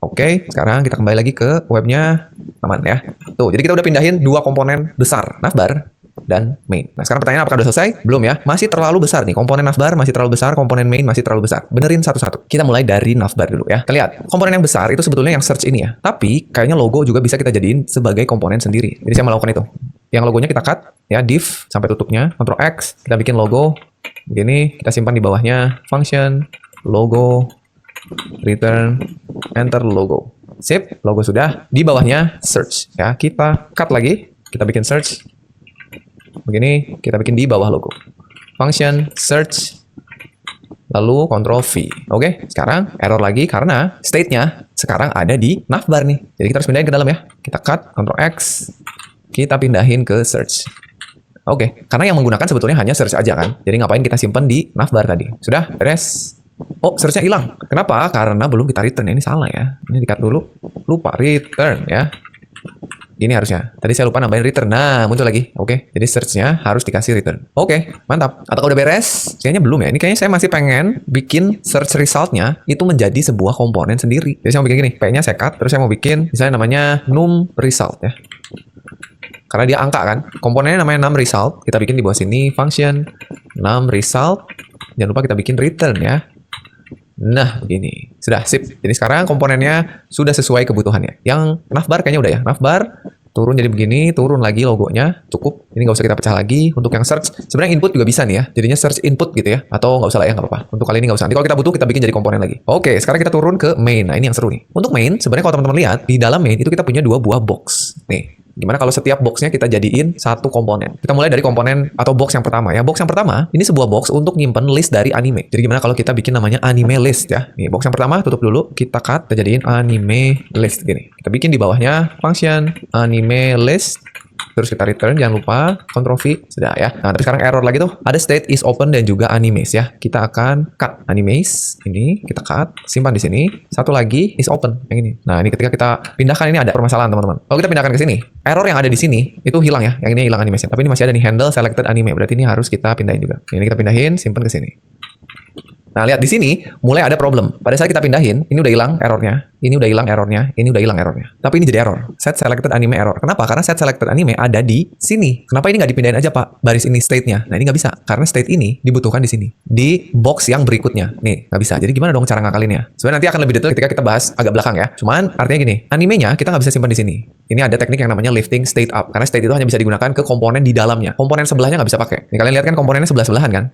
Oke, sekarang kita kembali lagi ke webnya, aman ya. Tuh, jadi kita udah pindahin dua komponen besar, navbar dan main. Nah, sekarang pertanyaan apakah udah selesai? Belum ya. Masih terlalu besar nih. Komponen navbar masih terlalu besar, komponen main masih terlalu besar. Benerin satu-satu. Kita mulai dari navbar dulu ya. Kita lihat, komponen yang besar itu sebetulnya yang search ini ya. Tapi kayaknya logo juga bisa kita jadiin sebagai komponen sendiri. Jadi saya melakukan itu. Yang logonya kita cut ya, div sampai tutupnya, Ctrl X, kita bikin logo begini, kita simpan di bawahnya function logo return enter logo. Sip, logo sudah. Di bawahnya search ya. Kita cut lagi, kita bikin search begini, kita bikin di bawah logo. Function search lalu Ctrl V. Oke, sekarang error lagi karena state-nya sekarang ada di navbar nih. Jadi kita harus pindahin ke dalam ya. Kita cut, Ctrl X, kita pindahin ke search. Oke, karena yang menggunakan sebetulnya hanya search aja kan. Jadi ngapain kita simpan di navbar tadi? Sudah, beres. Oh, search-nya hilang. Kenapa? Karena belum kita return. Ini salah ya. Ini di-cut dulu. Lupa return ya. Gini harusnya. Tadi saya lupa nambahin return. Nah, muncul lagi. Oke, jadi search-nya harus dikasih return. Oke, mantap. Apakah udah beres? Kayaknya belum ya. Ini kayaknya saya masih pengen bikin search result-nya itu menjadi sebuah komponen sendiri. Jadi saya mau bikin gini. P-nya saya cut, terus saya mau bikin misalnya namanya num result ya. Karena dia angka kan. Komponennya namanya num result. Kita bikin di bawah sini function num result. Jangan lupa kita bikin return ya. Nah, begini. Sudah, sip. Jadi sekarang komponennya sudah sesuai kebutuhannya. Yang navbar kayaknya udah ya. Navbar turun jadi begini, turun lagi logonya. Cukup. Ini nggak usah kita pecah lagi. Untuk yang search, sebenarnya input juga bisa nih ya. Jadinya search input gitu ya. Atau nggak usah lah ya, nggak apa-apa. Untuk kali ini nggak usah. Nanti kalau kita butuh, kita bikin jadi komponen lagi. Oke, sekarang kita turun ke main. Nah, ini yang seru nih. Untuk main, sebenarnya kalau teman-teman lihat, di dalam main itu kita punya dua buah box. Nih. Gimana kalau setiap boxnya kita jadiin satu komponen? Kita mulai dari komponen atau box yang pertama ya. Box yang pertama, ini sebuah box untuk nyimpen list dari anime. Jadi gimana kalau kita bikin namanya anime list ya? Nih, box yang pertama tutup dulu, kita cut, kita jadiin anime list gini. Kita bikin di bawahnya function anime list. Terus kita return, jangan lupa Ctrl V, sudah ya. Nah, tapi sekarang error lagi tuh. Ada state is open dan juga animes ya. Kita akan cut animes ini, kita cut, simpan di sini. Satu lagi is open yang ini. Nah, ini ketika kita pindahkan ini ada permasalahan teman-teman. Kalau kita pindahkan ke sini, error yang ada di sini itu hilang ya. Yang ini hilang animesnya. Tapi ini masih ada nih handle selected anime. Berarti ini harus kita pindahin juga. Ini kita pindahin, simpan ke sini. Nah, lihat di sini mulai ada problem. Pada saat kita pindahin, ini udah hilang errornya, ini udah hilang errornya, ini udah hilang errornya. Tapi ini jadi error. Set selected anime error. Kenapa? Karena set selected anime ada di sini. Kenapa ini nggak dipindahin aja, Pak? Baris ini state-nya. Nah, ini nggak bisa. Karena state ini dibutuhkan di sini. Di box yang berikutnya. Nih, nggak bisa. Jadi gimana dong cara ngakalinnya? Sebenarnya nanti akan lebih detail ketika kita bahas agak belakang ya. Cuman artinya gini, animenya kita nggak bisa simpan di sini. Ini ada teknik yang namanya lifting state up. Karena state itu hanya bisa digunakan ke komponen di dalamnya. Komponen sebelahnya nggak bisa pakai. Nih, kalian lihat kan komponennya sebelah-sebelahan kan?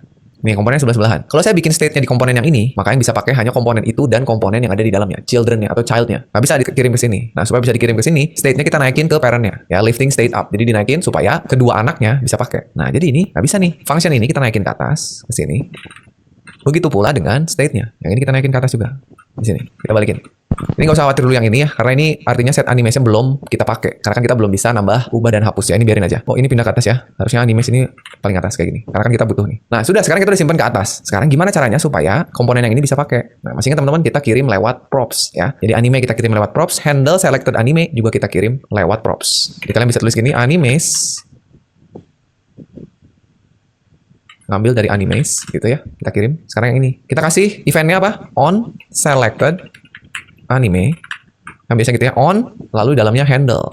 Nih, komponen sebelah-sebelahan. Kalau saya bikin state-nya di komponen yang ini, maka yang bisa pakai hanya komponen itu dan komponen yang ada di dalamnya, children-nya atau child-nya. Nggak bisa dikirim ke sini. Nah, supaya bisa dikirim ke sini, state-nya kita naikin ke parent-nya. Ya, lifting state up. Jadi dinaikin supaya kedua anaknya bisa pakai. Nah, jadi ini nggak bisa nih. Function ini kita naikin ke atas, ke sini. Begitu pula dengan state-nya. Yang ini kita naikin ke atas juga. Di sini. Kita balikin. Ini nggak usah khawatir dulu yang ini ya, karena ini artinya set animation belum kita pakai. Karena kan kita belum bisa nambah, ubah, dan hapus ya. Ini biarin aja. Oh, ini pindah ke atas ya. Harusnya animation ini paling atas kayak gini. Karena kan kita butuh nih. Nah, sudah. Sekarang kita udah simpan ke atas. Sekarang gimana caranya supaya komponen yang ini bisa pakai? Nah, masih ingat teman-teman, kita kirim lewat props ya. Jadi anime kita kirim lewat props, handle selected anime juga kita kirim lewat props. Jadi kalian bisa tulis gini, animes. Ngambil dari animes gitu ya. Kita kirim. Sekarang yang ini. Kita kasih eventnya apa? On selected anime. Yang biasa gitu ya, on, lalu dalamnya handle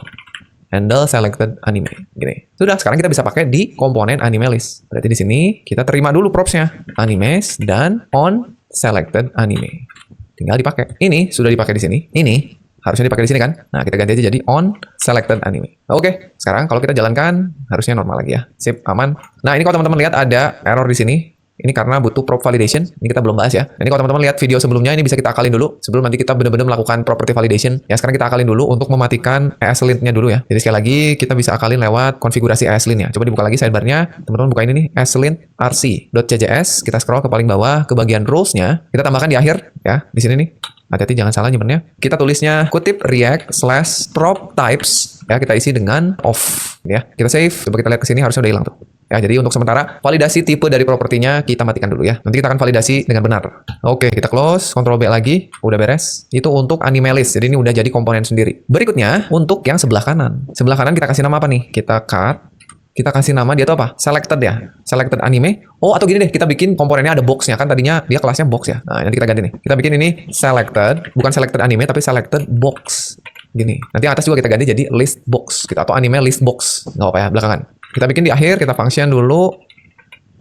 selected anime. Gini. Sudah, sekarang kita bisa pakai di komponen anime list. Berarti di sini kita terima dulu propsnya, animes dan on selected anime. Tinggal dipakai. Ini sudah dipakai di sini. Ini harusnya dipakai di sini kan? Nah, kita ganti aja jadi on selected anime. Oke, sekarang kalau kita jalankan harusnya normal lagi ya. Sip, aman. Nah, ini kalau teman-teman lihat ada error di sini. Ini karena butuh prop validation. Ini kita belum bahas ya. Ini kalau teman-teman lihat video sebelumnya, ini bisa kita akalin dulu. Sebelum nanti kita benar-benar melakukan property validation. Ya, sekarang kita akalin dulu untuk mematikan ESLint-nya dulu ya. Jadi sekali lagi, kita bisa akalin lewat konfigurasi ESLint ya. Coba dibuka lagi sidebar-nya. Teman-teman buka ini nih, ESLint rc.cjs. Kita scroll ke paling bawah, ke bagian rules-nya. Kita tambahkan di akhir ya. Di sini nih. Hati-hati jangan salah nyimpennya. Kita tulisnya kutip react/prop types. Ya, kita isi dengan off. Ya, kita save. Coba kita lihat ke sini harusnya udah hilang tuh. Ya, jadi untuk sementara validasi tipe dari propertinya kita matikan dulu ya. Nanti kita akan validasi dengan benar. Oke, kita close, Ctrl B lagi, udah beres. Itu untuk anime list. Jadi ini udah jadi komponen sendiri. Berikutnya untuk yang sebelah kanan. Sebelah kanan kita kasih nama apa nih? Kita cut. Kita kasih nama dia tuh apa? Selected ya. Selected anime. Oh, atau gini deh, kita bikin komponennya ada boxnya. Kan tadinya dia kelasnya box ya. Nah, nanti kita ganti nih. Kita bikin ini selected, bukan selected anime tapi selected box. Gini. Nanti yang atas juga kita ganti jadi list box gitu, atau anime list box. Nggak apa ya, belakangan. Kita bikin di akhir, kita function dulu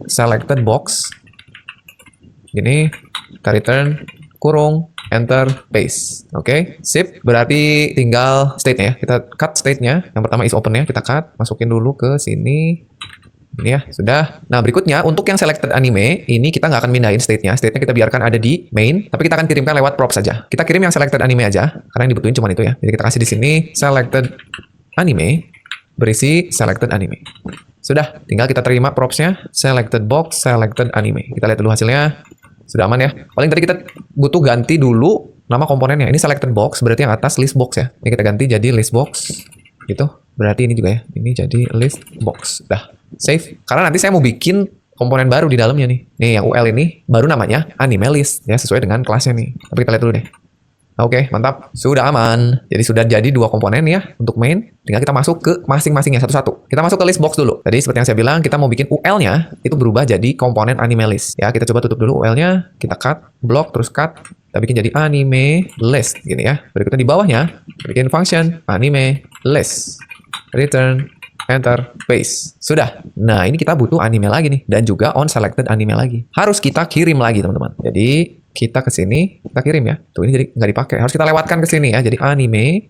selected box. Gini. Kita return kurung enter paste. Oke, sip. Berarti tinggal state-nya ya. Kita cut state-nya. Yang pertama is open-nya kita cut, masukin dulu ke sini. Ini ya, sudah. Nah, berikutnya untuk yang selected anime, ini kita nggak akan pindahin state-nya. State-nya kita biarkan ada di main, tapi kita akan kirimkan lewat props saja. Kita kirim yang selected anime aja, karena yang dibutuhin cuma itu ya. Jadi kita kasih di sini selected anime, berisi selected anime. Sudah, tinggal kita terima props-nya, selected box, selected anime. Kita lihat dulu hasilnya. Sudah aman ya. Paling tadi kita butuh ganti dulu nama komponennya. Ini selected box, berarti yang atas list box ya. Ini kita ganti jadi list box. Gitu. Berarti ini juga ya. Ini jadi list box. Dah. Save. Karena nanti saya mau bikin komponen baru di dalamnya nih. Nih yang UL ini baru namanya anime list ya, sesuai dengan kelasnya nih. Tapi kita lihat dulu deh. Oke, mantap. Sudah aman. Jadi sudah jadi dua komponen ya untuk main. Tinggal kita masuk ke masing-masingnya satu-satu. Kita masuk ke list box dulu. Tadi seperti yang saya bilang, kita mau bikin UL-nya itu berubah jadi komponen anime list. Ya, kita coba tutup dulu UL-nya. Kita cut, block, terus cut. Kita bikin jadi anime list. Gini ya. Berikutnya di bawahnya, bikin function anime list. Return, enter, paste. Sudah. Nah, ini kita butuh anime lagi nih. Dan juga on selected anime lagi. Harus kita kirim lagi, teman-teman. Jadi, kita ke sini, kita kirim ya. Tuh, ini jadi nggak dipakai. Harus kita lewatkan ke sini ya. Jadi anime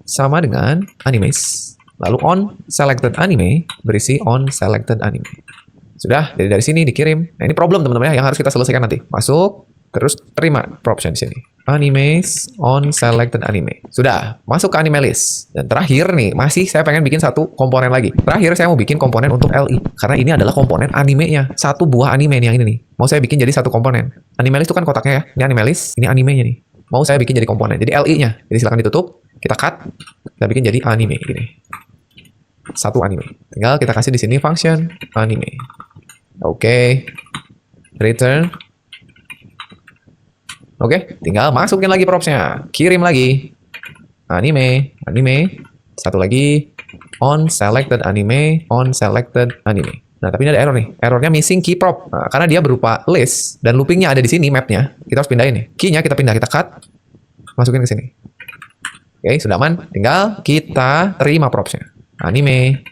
sama dengan animes. Lalu on selected anime berisi on selected anime. Sudah, jadi dari sini dikirim. Nah, ini problem teman-teman ya yang harus kita selesaikan nanti. Masuk, terus terima proption di sini. Animes on selected anime. Sudah, masuk ke anime list. Dan terakhir nih, masih saya pengen bikin satu komponen lagi. Terakhir saya mau bikin komponen untuk LI. Karena ini adalah komponen animenya. Satu buah anime nih yang ini nih. Mau saya bikin jadi satu komponen. Anime list itu kan kotaknya ya. Ini anime list, ini animenya nih. Mau saya bikin jadi komponen. Jadi LI-nya. Jadi silakan ditutup. Kita cut. Kita bikin jadi anime. Gini. Satu anime. Tinggal kita kasih di sini function anime. Oke. Return. Oke, tinggal masukin lagi propsnya. Kirim lagi. Anime. Satu lagi. On selected anime. On selected anime. Nah, tapi ini ada error nih. Errornya missing key prop. Nah, karena dia berupa list. Dan loopingnya ada di sini, mapnya. Kita harus pindahin nih. Key-nya kita pindah. Kita cut. Masukin ke sini. Oke, sudah aman. Tinggal kita terima propsnya. Anime.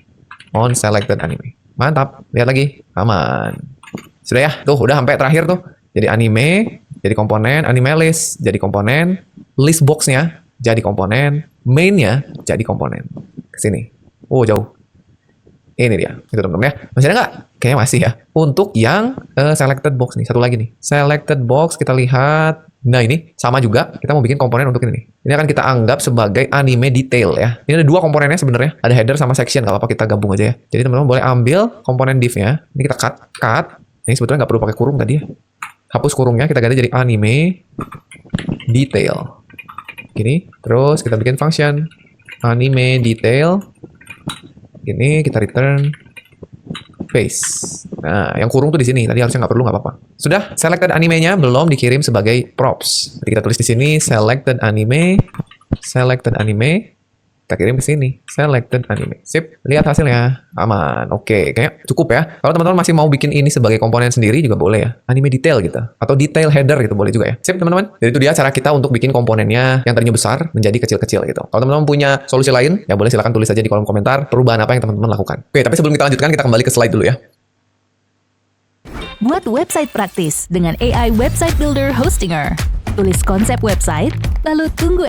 On selected anime. Mantap. Lihat lagi. Aman. Sudah ya. Tuh, udah sampai terakhir tuh. Jadi anime. Jadi komponen, anime list jadi komponen, list box-nya jadi komponen, main-nya jadi komponen. Kesini. Oh, jauh. Ini dia. Itu teman-teman ya. Masih ada nggak? Kayaknya masih ya. Untuk yang selected box nih. Satu lagi nih. Selected box kita lihat. Nah, ini sama juga. Kita mau bikin komponen untuk ini nih. Ini akan kita anggap sebagai anime detail ya. Ini ada dua komponennya sebenarnya. Ada header sama section. Nggak apa-apa kita gabung aja ya. Jadi teman-teman boleh ambil komponen div-nya. Ini kita cut. Ini sebetulnya nggak perlu pakai kurung tadi ya. Hapus kurungnya, kita ganti jadi anime detail. Gini, terus kita bikin function anime detail. Gini, kita return paste. Nah, yang kurung tuh di sini. Tadi harusnya nggak perlu, nggak apa-apa. Sudah, selected animenya belum dikirim sebagai props. Jadi kita tulis di sini selected anime. Kita kirim ke sini, selected anime. Sip, lihat hasilnya. Aman. Oke, kayaknya cukup ya. Kalau teman-teman masih mau bikin ini sebagai komponen sendiri juga boleh ya. Anime detail gitu. Atau detail header gitu boleh juga ya. Sip, teman-teman. Jadi itu dia cara kita untuk bikin komponennya yang tadinya besar menjadi kecil-kecil gitu. Kalau teman-teman punya solusi lain, ya boleh silakan tulis aja di kolom komentar perubahan apa yang teman-teman lakukan. Oke, tapi sebelum kita lanjutkan, kita kembali ke slide dulu ya. Buat website praktis dengan AI Website Builder Hostinger. Tulis konsep website, lalu tunggu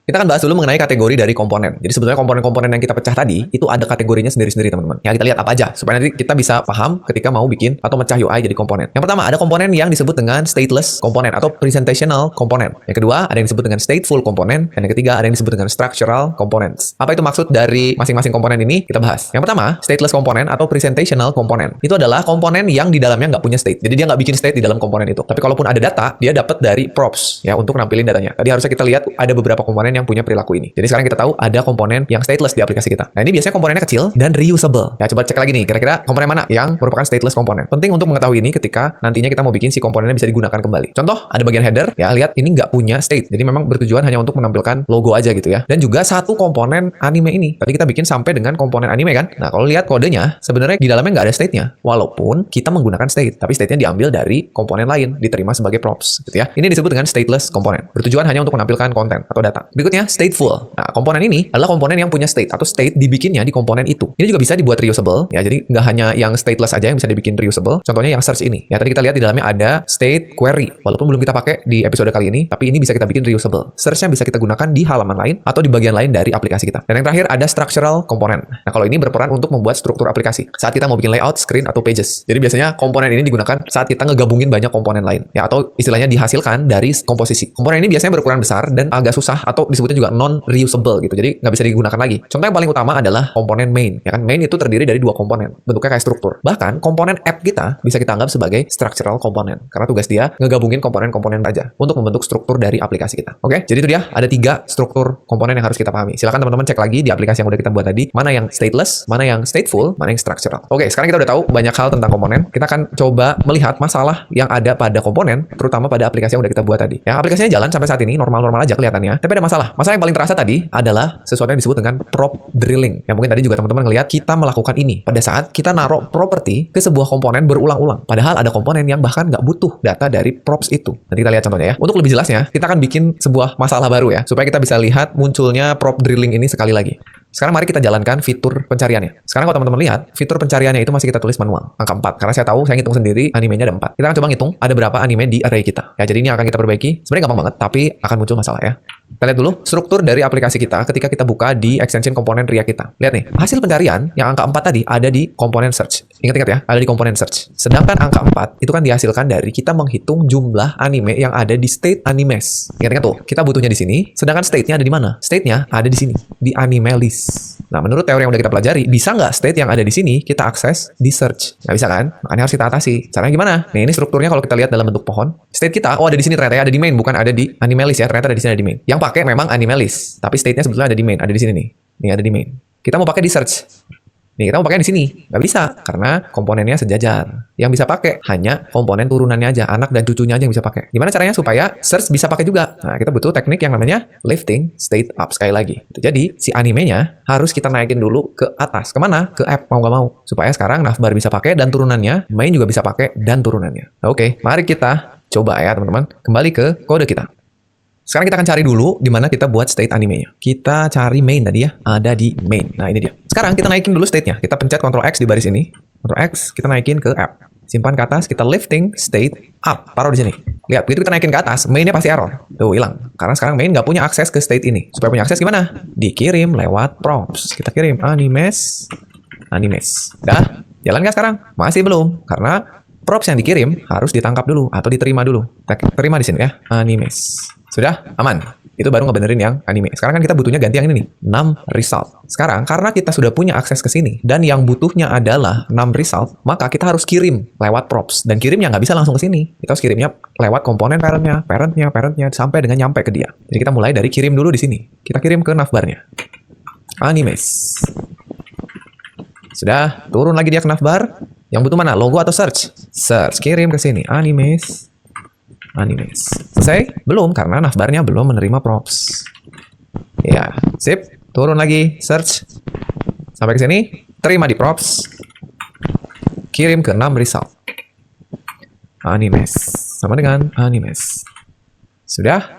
Kita akan bahas dulu mengenai kategori dari komponen. Jadi sebetulnya komponen-komponen yang kita pecah tadi itu ada kategorinya sendiri-sendiri teman-teman. Ya kita lihat apa aja supaya nanti kita bisa paham ketika mau bikin atau mecah UI jadi komponen. Yang pertama ada komponen yang disebut dengan stateless komponen atau presentational komponen. Yang kedua ada yang disebut dengan stateful komponen dan yang ketiga ada yang disebut dengan structural components. Apa itu maksud dari masing-masing komponen ini? Kita bahas. Yang pertama, stateless komponen atau presentational komponen. Itu adalah komponen yang di dalamnya nggak punya state. Jadi dia nggak bikin state di dalam komponen itu. Tapi kalaupun ada data, dia dapat dari props ya untuk nampilin datanya. Tadi harusnya kita lihat ada beberapa komponen yang punya perilaku ini. Jadi sekarang kita tahu ada komponen yang stateless di aplikasi kita. Nah ini biasanya komponennya kecil dan reusable. Ya coba cek lagi nih, kira-kira komponen mana yang merupakan stateless komponen. Penting untuk mengetahui ini ketika nantinya kita mau bikin si komponennya bisa digunakan kembali. Contoh, ada bagian header, ya lihat ini nggak punya state. Jadi memang bertujuan hanya untuk menampilkan logo aja gitu ya. Dan juga satu komponen anime ini. Tadi kita bikin sampai dengan komponen anime kan. Nah kalau lihat kodenya, sebenarnya di dalamnya nggak ada state-nya. Walaupun kita menggunakan state, tapi state-nya diambil dari komponen lain, diterima sebagai props gitu ya. Ini disebut dengan stateless komponen. Bertujuan hanya untuk menampilkan konten atau data. Berikutnya, stateful. Nah, komponen ini adalah komponen yang punya state atau state dibikinnya di komponen itu. Ini juga bisa dibuat reusable ya. Jadi nggak hanya yang stateless aja yang bisa dibikin reusable. Contohnya yang search ini. Ya tadi kita lihat di dalamnya ada state query. Walaupun belum kita pakai di episode kali ini, tapi ini bisa kita bikin reusable. Search-nya bisa kita gunakan di halaman lain atau di bagian lain dari aplikasi kita. Dan yang terakhir ada structural component. Nah, kalau ini berperan untuk membuat struktur aplikasi saat kita mau bikin layout, screen atau pages. Jadi biasanya komponen ini digunakan saat kita ngegabungin banyak komponen lain ya, atau istilahnya dihasilkan dari komposisi. Komponen ini biasanya berukuran besar dan agak susah atau disebutnya juga non-reusable gitu. Jadi nggak bisa digunakan lagi. Contoh yang paling utama adalah komponen main. Ya kan, main itu terdiri dari dua komponen. Bentuknya kayak struktur. Bahkan komponen app kita bisa kita anggap sebagai structural component. Karena tugas dia ngegabungin komponen-komponen aja untuk membentuk struktur dari aplikasi kita. Oke, jadi itu dia. Ada 3 struktur komponen yang harus kita pahami. Silakan teman-teman cek lagi di aplikasi yang udah kita buat tadi. Mana yang stateless, mana yang stateful, mana yang structural. Oke, sekarang kita udah tahu banyak hal tentang komponen. Kita akan coba melihat masalah yang ada pada komponen, terutama pada aplikasi yang udah kita buat tadi. Ya, aplikasinya jalan sampai saat ini normal-normal aja kelihatannya. Tapi ada masalah. Masalah yang paling terasa tadi adalah sesuatu yang disebut dengan prop drilling. Yang mungkin tadi juga teman-teman ngelihat kita melakukan ini pada saat kita naruh properti ke sebuah komponen berulang-ulang. Padahal ada komponen yang bahkan nggak butuh data dari props itu. Nanti kita lihat contohnya ya. Untuk lebih jelasnya, kita akan bikin sebuah masalah baru ya, supaya kita bisa lihat munculnya prop drilling ini sekali lagi. Sekarang mari kita jalankan fitur pencariannya. Sekarang kalau teman-teman lihat, fitur pencariannya itu masih kita tulis manual. Angka 4. Karena saya tahu, saya ngitung sendiri animenya ada 4. Kita akan coba ngitung ada berapa anime di array kita. Ya, jadi ini akan kita perbaiki. Sebenarnya gampang banget, tapi akan muncul masalah ya. Kita lihat dulu struktur dari aplikasi kita ketika kita buka di extension komponen React kita. Lihat nih, hasil pencarian yang angka 4 tadi ada di komponen search. Ingat-ingat ya, ada di komponen search. Sedangkan angka 4 itu kan dihasilkan dari kita menghitung jumlah anime yang ada di state animes. Ingat-ingat tuh, kita butuhnya di sini, sedangkan state-nya ada di mana? State-nya ada di sini, di anime list. Nah, menurut teori yang udah kita pelajari, bisa nggak state yang ada di sini kita akses di search? Nggak bisa kan? Makanya harus kita atasi. Caranya gimana? Nih, ini strukturnya kalau kita lihat dalam bentuk pohon. State kita, oh ada di sini ternyata ya, ada di main, bukan ada di anime list ya. Ternyata ada di sini, ada di main. Yang pakai memang anime list, tapi state-nya sebetulnya ada di main, ada di sini nih. Nih ada di main. Kita mau pakai di search. Nih, kita mau pakai di sini. Nggak bisa, karena komponennya sejajar. Yang bisa pakai hanya komponen turunannya aja, anak dan cucunya aja yang bisa pakai. Gimana caranya supaya search bisa pakai juga? Nah, kita butuh teknik yang namanya lifting state up. Sekali lagi. Jadi, si animenya harus kita naikin dulu ke atas. Kemana? Ke app, mau nggak mau. Supaya sekarang navbar bisa pakai dan turunannya, main juga bisa pakai dan turunannya. Oke, mari kita coba ya teman-teman. Kembali ke kode kita. Sekarang kita akan cari dulu di mana kita buat state animenya. Kita cari main tadi ya, ada di main. Nah, ini dia. Sekarang kita naikin dulu state-nya. Kita pencet Ctrl X di baris ini. Ctrl X, kita naikin ke app. Simpan ke atas, kita lifting state up. Taruh di sini. Lihat, begitu kita naikin ke atas, mainnya pasti error. Tuh, hilang. Karena sekarang main nggak punya akses ke state ini. Supaya punya akses gimana? Dikirim lewat props. Kita kirim animes. Dah, jalan nggak sekarang? Masih belum. Karena props yang dikirim harus ditangkap dulu atau diterima dulu. Terima di sini ya, animes. Sudah? Aman. Itu baru ngebenerin yang anime. Sekarang kan kita butuhnya ganti yang ini nih, 6 result. Sekarang karena kita sudah punya akses ke sini dan yang butuhnya adalah 6 result, maka kita harus kirim lewat props. Dan kirimnya nggak bisa langsung ke sini. Kita harus kirimnya lewat komponen parentnya, sampai dengan nyampe ke dia. Jadi kita mulai dari kirim dulu di sini. Kita kirim ke navbarnya. Animes. Sudah, turun lagi dia ke navbar. Yang butuh mana? Logo atau search? Search, kirim ke sini. Animes. Selesai? Belum, karena navbarnya belum menerima props. Ya, sip. Turun lagi, search. Sampai ke sini, terima di props. Kirim ke 6 result. Animes. Sama dengan animes. Sudah.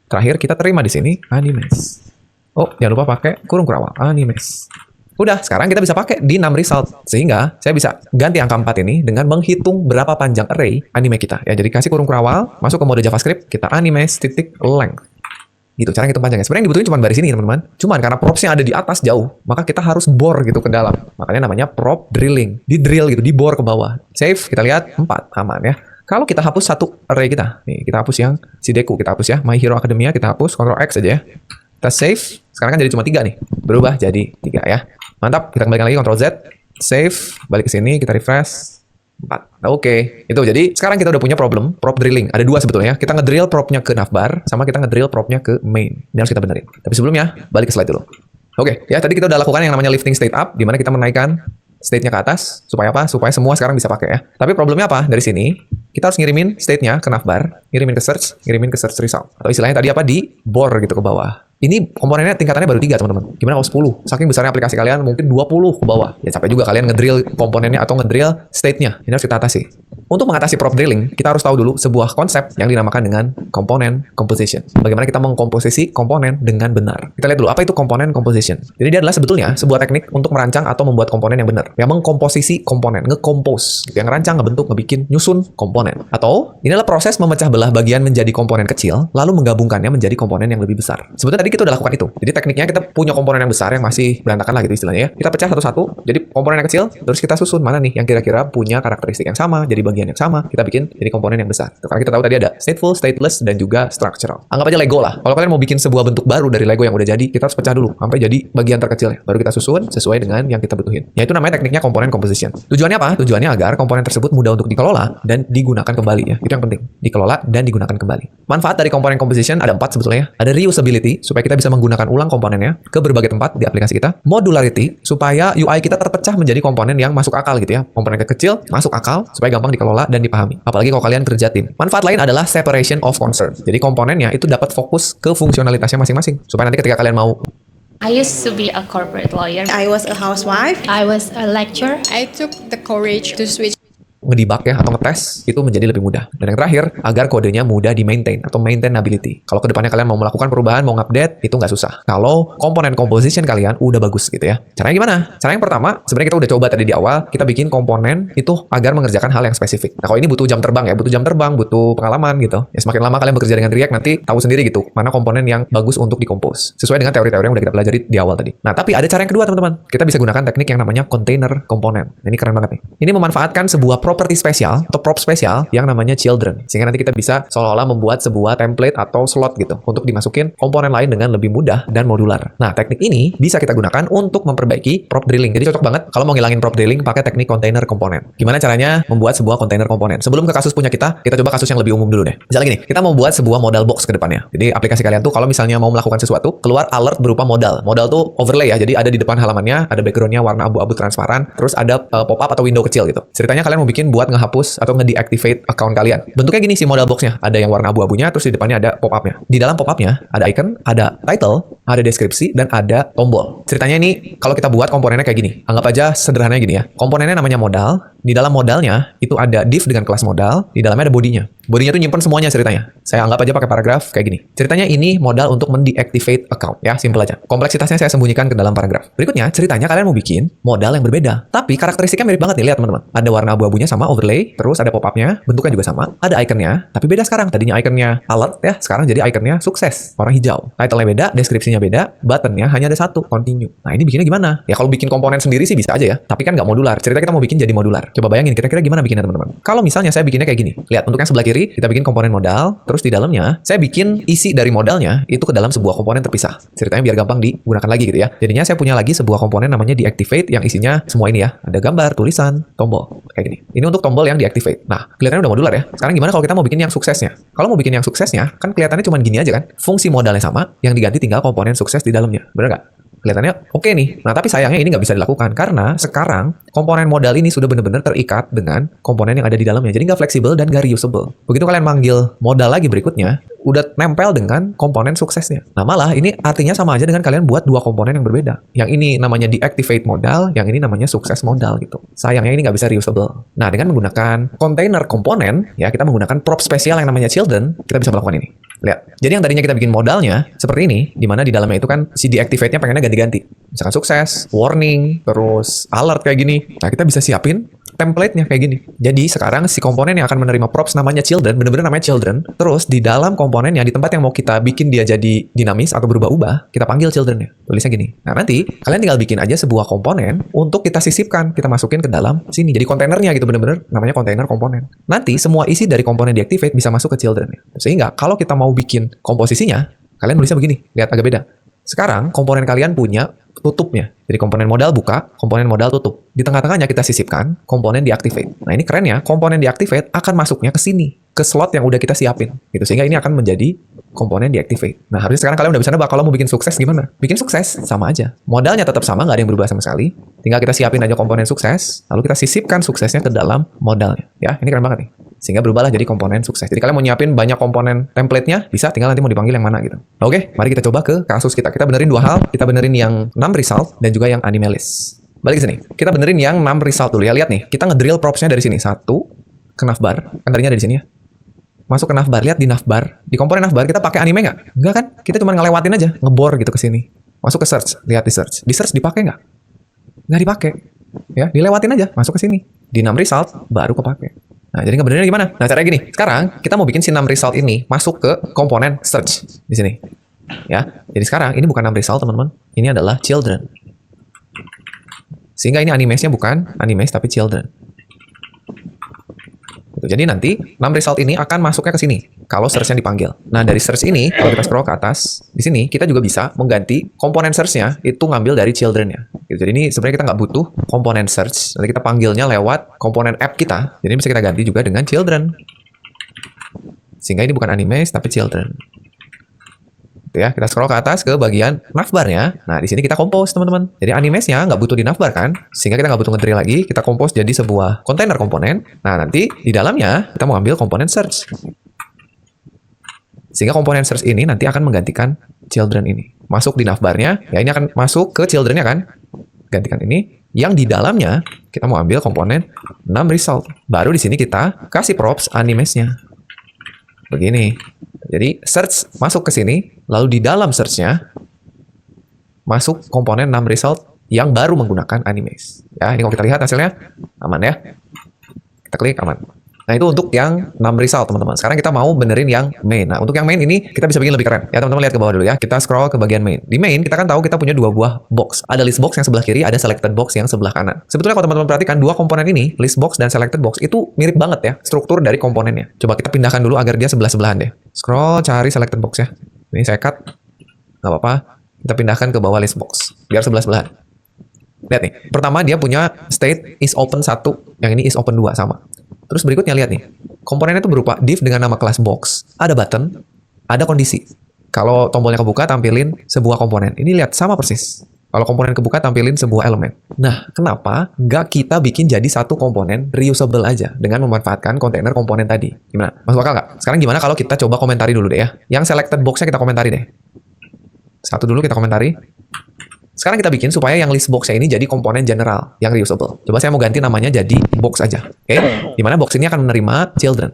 Terakhir kita terima di sini, animes. Oh, jangan lupa pakai kurung kurawal, animes. Udah, sekarang kita bisa pakai di 6 result. Sehingga saya bisa ganti angka 4 ini dengan menghitung berapa panjang array anime kita. Ya, jadi kasih kurung kurawal, masuk ke mode JavaScript, kita animes titik length. Gitu, cara ngitung panjangnya. Sebenarnya yang dibutuhin cuma baris ini, teman-teman. Cuman karena propsnya ada di atas jauh, maka kita harus bore gitu ke dalam. Makanya namanya prop drilling. Di drill gitu, di bore ke bawah. Save, kita lihat 4, aman ya. Kalau kita hapus satu array kita, nih kita hapus yang si Deku, kita hapus ya. My Hero Academia kita hapus, Ctrl X aja ya. Kita save, sekarang kan jadi cuma 3 nih. Berubah jadi 3 ya. Mantap, kita kembalikan lagi Ctrl Z. Save, balik ke sini, kita refresh. 4. Oke. Itu jadi sekarang kita udah punya problem prop drilling. Ada 2 sebetulnya. Kita ngedrill propnya ke navbar sama kita ngedrill propnya ke main. Ini harus kita benerin. Tapi sebelumnya balik ke slide dulu. Oke, ya tadi kita udah lakukan yang namanya lifting state up di mana kita menaikkan state-nya ke atas supaya apa? Supaya semua sekarang bisa pakai ya. Tapi problemnya apa? Dari sini kita harus ngirimin state-nya ke navbar, ngirimin ke search result. Atau istilahnya tadi apa? Di bore gitu ke bawah. Ini komponennya tingkatannya baru 3 teman-teman. Gimana kalau 10? Saking besarnya aplikasi kalian mungkin 20 ke bawah. Ya capek juga kalian ngedrill komponennya atau ngedrill state-nya. Ini harus kita atasi. Untuk mengatasi prop drilling, kita harus tahu dulu sebuah konsep yang dinamakan dengan component composition. Bagaimana kita mengkomposisi komponen dengan benar. Kita lihat dulu apa itu component composition. Jadi dia adalah sebetulnya sebuah teknik untuk merancang atau membuat komponen yang benar. Yang mengkomposisi komponen, ngekompos. Yang ngerancang, ngebentuk, ngebikin, nyusun komponen. Atau ini adalah proses memecah belah bagian menjadi komponen kecil, lalu menggabungkannya menjadi komponen yang lebih besar. Sebetulnya tadi kita udah lakukan itu. Jadi tekniknya kita punya komponen yang besar yang masih berantakan lah gitu istilahnya ya. Kita pecah satu-satu, jadi komponen yang kecil, terus kita susun mana nih yang kira-kira punya karakteristik yang sama, jadi bagian yang sama, kita bikin jadi komponen yang besar. Karena kita tahu tadi ada stateful, stateless, dan juga structural. Anggap aja Lego lah. Kalau kalian mau bikin sebuah bentuk baru dari Lego yang udah jadi, kita harus pecah dulu sampai jadi bagian terkecilnya. Baru kita susun sesuai dengan yang kita butuhin. Yaitu namanya tekniknya component composition. Tujuannya apa? Tujuannya agar komponen tersebut mudah untuk dikelola dan digunakan kembali ya. Itu yang penting. Dikelola dan digunakan kembali. Manfaat dari component composition ada 4 sebetulnya. Ada reusability supaya kita bisa menggunakan ulang komponennya ke berbagai tempat di aplikasi kita. Modularity supaya UI kita terpecah menjadi komponen yang masuk akal gitu ya. Komponen kecil masuk akal supaya gampang dikelola dan dipahami. Apalagi kalau kalian kerja tim. Manfaat lain adalah separation of concern. Jadi komponennya itu dapat fokus ke fungsionalitasnya masing-masing. Supaya nanti ketika kalian mau I used to be a corporate lawyer. I was a housewife. I was a lecturer. I took the courage to switch ngedebug ya atau ngetes itu menjadi lebih mudah. Dan yang terakhir, agar kodenya mudah di-maintain atau maintainability. Kalau kedepannya kalian mau melakukan perubahan, mau update, itu nggak susah. Kalau komponen composition kalian udah bagus gitu ya. Caranya gimana? Cara yang pertama, sebenarnya kita udah coba tadi di awal, kita bikin komponen itu agar mengerjakan hal yang spesifik. Nah, kalau ini butuh jam terbang ya, butuh pengalaman gitu. Ya semakin lama kalian bekerja dengan React, nanti tahu sendiri gitu, mana komponen yang bagus untuk dikompos. Sesuai dengan teori-teori yang udah kita pelajari di awal tadi. Nah, tapi ada cara yang kedua teman-teman. Kita bisa gunakan teknik yang namanya container component. Ini keren banget nih. Ini memanfaatkan sebuah properti spesial atau prop spesial yang namanya children. Sehingga nanti kita bisa seolah-olah membuat sebuah template atau slot gitu untuk dimasukin komponen lain dengan lebih mudah dan modular. Nah, teknik ini bisa kita gunakan untuk memperbaiki prop drilling. Jadi cocok banget kalau mau ngilangin prop drilling pakai teknik container component. Gimana caranya membuat sebuah container component? Sebelum ke kasus punya kita coba kasus yang lebih umum dulu deh. Misalnya gini, kita mau buat sebuah modal box ke depannya. Jadi aplikasi kalian tuh kalau misalnya mau melakukan sesuatu, keluar alert berupa modal. Modal tuh overlay ya. Jadi ada di depan halamannya, ada backgroundnya warna abu-abu transparan, terus ada pop-up atau window kecil gitu. Ceritanya kalian mau bikin buat ngehapus atau nge-deactivate account kalian. Bentuknya gini sih modal boxnya. Ada yang warna abu-abunya, terus di depannya ada pop-upnya. Di dalam pop-upnya ada icon, ada title, ada deskripsi, dan ada tombol. Ceritanya ini kalau kita buat komponennya kayak gini. Anggap aja sederhananya gini ya. Komponennya namanya modal. Di dalam modalnya itu ada div dengan kelas modal. Di dalamnya ada bodinya. Bodinya tuh nyimpen semuanya ceritanya. Saya anggap aja pakai paragraf kayak gini. Ceritanya ini modal untuk mendeactivate account. Ya, simple aja. Kompleksitasnya saya sembunyikan ke dalam paragraf. Berikutnya, ceritanya kalian mau bikin modal yang berbeda. Tapi karakteristiknya mirip banget nih, lihat teman-teman. Ada warna abu-abunya sama overlay, terus ada pop-upnya, bentuknya juga sama. Ada ikonnya, tapi beda sekarang. Tadinya ikonnya alert ya, sekarang jadi ikonnya sukses, warna hijau. Title-nya beda, deskripsinya beda, buttonnya hanya ada satu, continue. Nah, ini bikinnya gimana? Ya kalau bikin komponen sendiri sih bisa aja ya, tapi kan nggak modular. Cerita kita mau bikin jadi modular. Coba bayangin kira-kira gimana bikinnya teman-teman. Kalau misalnya saya bikinnya kayak gini. Lihat, untuk yang sebelah kiri kita bikin komponen modal, terus di dalamnya saya bikin isi dari modalnya itu ke dalam sebuah komponen terpisah. Ceritanya biar gampang digunakan lagi gitu ya. Jadinya saya punya lagi sebuah komponen namanya deactivate yang isinya semua ini ya. Ada gambar, tulisan, tombol kayak gini. Ini untuk tombol yang deactivate. Nah, kelihatannya udah modular ya. Sekarang gimana kalau kita mau bikin yang suksesnya? Kalau mau bikin yang suksesnya, kan kelihatannya cuma gini aja kan. Fungsi modalnya sama, yang diganti tinggal komponen sukses di dalamnya. Bener nggak? Kelihatannya oke nih. Nah, tapi sayangnya ini nggak bisa dilakukan karena sekarang komponen modal ini sudah benar-benar terikat dengan komponen yang ada di dalamnya. Jadi nggak fleksibel dan nggak reusable. Begitu kalian manggil modal lagi berikutnya, udah nempel dengan komponen suksesnya. Nah, malah ini artinya sama aja dengan kalian buat dua komponen yang berbeda. Yang ini namanya deactivate modal, yang ini namanya sukses modal gitu. Sayangnya ini nggak bisa reusable. Nah, dengan menggunakan container komponen, ya kita menggunakan prop spesial yang namanya children, kita bisa melakukan ini. Lihat. Jadi yang tadinya kita bikin modalnya seperti ini, di mana di dalamnya itu kan si deactivate-nya pengennya ganti-ganti. Misalkan sukses, warning, terus alert kayak gini. Nah, kita bisa siapin template-nya kayak gini. Jadi sekarang si komponen yang akan menerima props namanya children, bener-bener namanya children. Terus di dalam komponennya, di tempat yang mau kita bikin dia jadi dinamis atau berubah-ubah, kita panggil children-nya. Tulisnya gini. Nah nanti kalian tinggal bikin aja sebuah komponen untuk kita sisipkan, kita masukin ke dalam sini. Jadi kontainernya gitu, bener-bener namanya kontainer komponen. Nanti semua isi dari komponen deactivate bisa masuk ke children-nya. Sehingga kalau kita mau bikin komposisinya, kalian nulisnya begini. Lihat agak beda. Sekarang komponen kalian punya tutupnya. Jadi komponen modal buka, komponen modal tutup. Di tengah-tengahnya kita sisipkan komponen deactivate. Nah ini kerennya, komponen deactivate akan masuknya ke sini, ke slot yang udah kita siapin. Gitu. Sehingga ini akan menjadi komponen deactivate. Nah harusnya sekarang kalian udah bisa nebak kalau mau bikin sukses gimana. Bikin sukses sama aja. Modalnya tetap sama, nggak ada yang berubah sama sekali. Tinggal kita siapin aja komponen sukses, lalu kita sisipkan suksesnya ke dalam modalnya. Ya, ini keren banget nih. Sehingga berubahlah jadi komponen sukses. Jadi kalian mau nyiapin banyak komponen template-nya, bisa tinggal nanti mau dipanggil yang mana gitu. Oke, mari kita coba ke kasus kita. Kita benerin dua hal. Kita benerin yang num result dan juga yang anime list. Balik ke sini. Kita benerin yang num result dulu ya. Lihat nih, kita ngedrill props-nya dari sini. 1 ke navbar. Kan tadinya dari sini ya. Masuk ke navbar. Lihat di navbar. Di komponen navbar kita pakai anime nggak? Nggak kan? Kita cuma ngelewatin aja, ngebor gitu ke sini. Masuk ke search. Lihat di search. Di search dipakai nggak? Nggak dipakai. Ya, dilewatin aja. Masuk ke sini. Di num result baru kepake. Nah, jadi ngebenerin gimana? Nah, caranya gini. Sekarang kita mau bikin si num result ini masuk ke komponen search di sini. Ya. Jadi sekarang ini bukan num result, teman-teman. Ini adalah children. Sehingga ini animesnya bukan animes tapi children. Jadi nanti num result ini akan masuknya ke sini kalau search-nya dipanggil. Nah, dari search ini kalau kita scroll ke atas, di sini kita juga bisa mengganti komponen search-nya itu ngambil dari children-nya. Jadi ini sebenarnya kita nggak butuh komponen search. Nanti kita panggilnya lewat komponen app kita. Jadi bisa kita ganti juga dengan children. Sehingga ini bukan animes tapi children. Ya, kita scroll ke atas ke bagian navbar-nya. Nah, di sini kita compose, teman-teman. Jadi animesnya nggak butuh di navbar kan? Sehingga kita nggak butuh nge-drill lagi. Kita compose jadi sebuah kontainer komponen. Nah, nanti di dalamnya kita mau ambil komponen search. Sehingga komponen search ini nanti akan menggantikan children ini. Masuk di navbar-nya. Ya, ini akan masuk ke children-nya kan? Gantikan ini. Yang di dalamnya kita mau ambil komponen num result. Baru di sini kita kasih props animesnya. Begini. Jadi search masuk ke sini, lalu di dalam search-nya masuk komponen num result yang baru menggunakan animes. Ya, ini kalau kita lihat hasilnya aman ya. Kita klik aman. Nah, itu untuk yang num result, teman-teman. Sekarang kita mau benerin yang main. Nah, untuk yang main ini kita bisa bikin lebih keren. Ya, teman-teman lihat ke bawah dulu ya. Kita scroll ke bagian main. Di main kita kan tahu kita punya dua buah box. Ada list box yang sebelah kiri, ada selected box yang sebelah kanan. Sebetulnya kalau teman-teman perhatikan dua komponen ini, list box dan selected box itu mirip banget ya struktur dari komponennya. Coba kita pindahkan dulu agar dia sebelah-sebelahan deh. Scroll, cari selected box ya. Ini saya cut. Nggak apa-apa. Kita pindahkan ke bawah list box biar sebelah-sebelahan. Lihat nih. Pertama dia punya state is open 1, yang ini is open 2 sama. Terus berikutnya lihat nih, komponennya itu berupa div dengan nama kelas box, ada button, ada kondisi. Kalau tombolnya kebuka tampilin sebuah komponen. Ini lihat sama persis. Kalau komponen kebuka tampilin sebuah elemen. Nah, kenapa nggak kita bikin jadi satu komponen reusable aja dengan memanfaatkan kontainer komponen tadi? Gimana? Masuk akal nggak? Sekarang gimana kalau kita coba komentari dulu deh ya. Yang selected box-nya kita komentari deh. Satu dulu kita komentari. Sekarang kita bikin supaya yang list box-nya ini jadi komponen general yang reusable. Coba saya mau ganti namanya jadi box aja. Oke? Dimana box ini akan menerima children.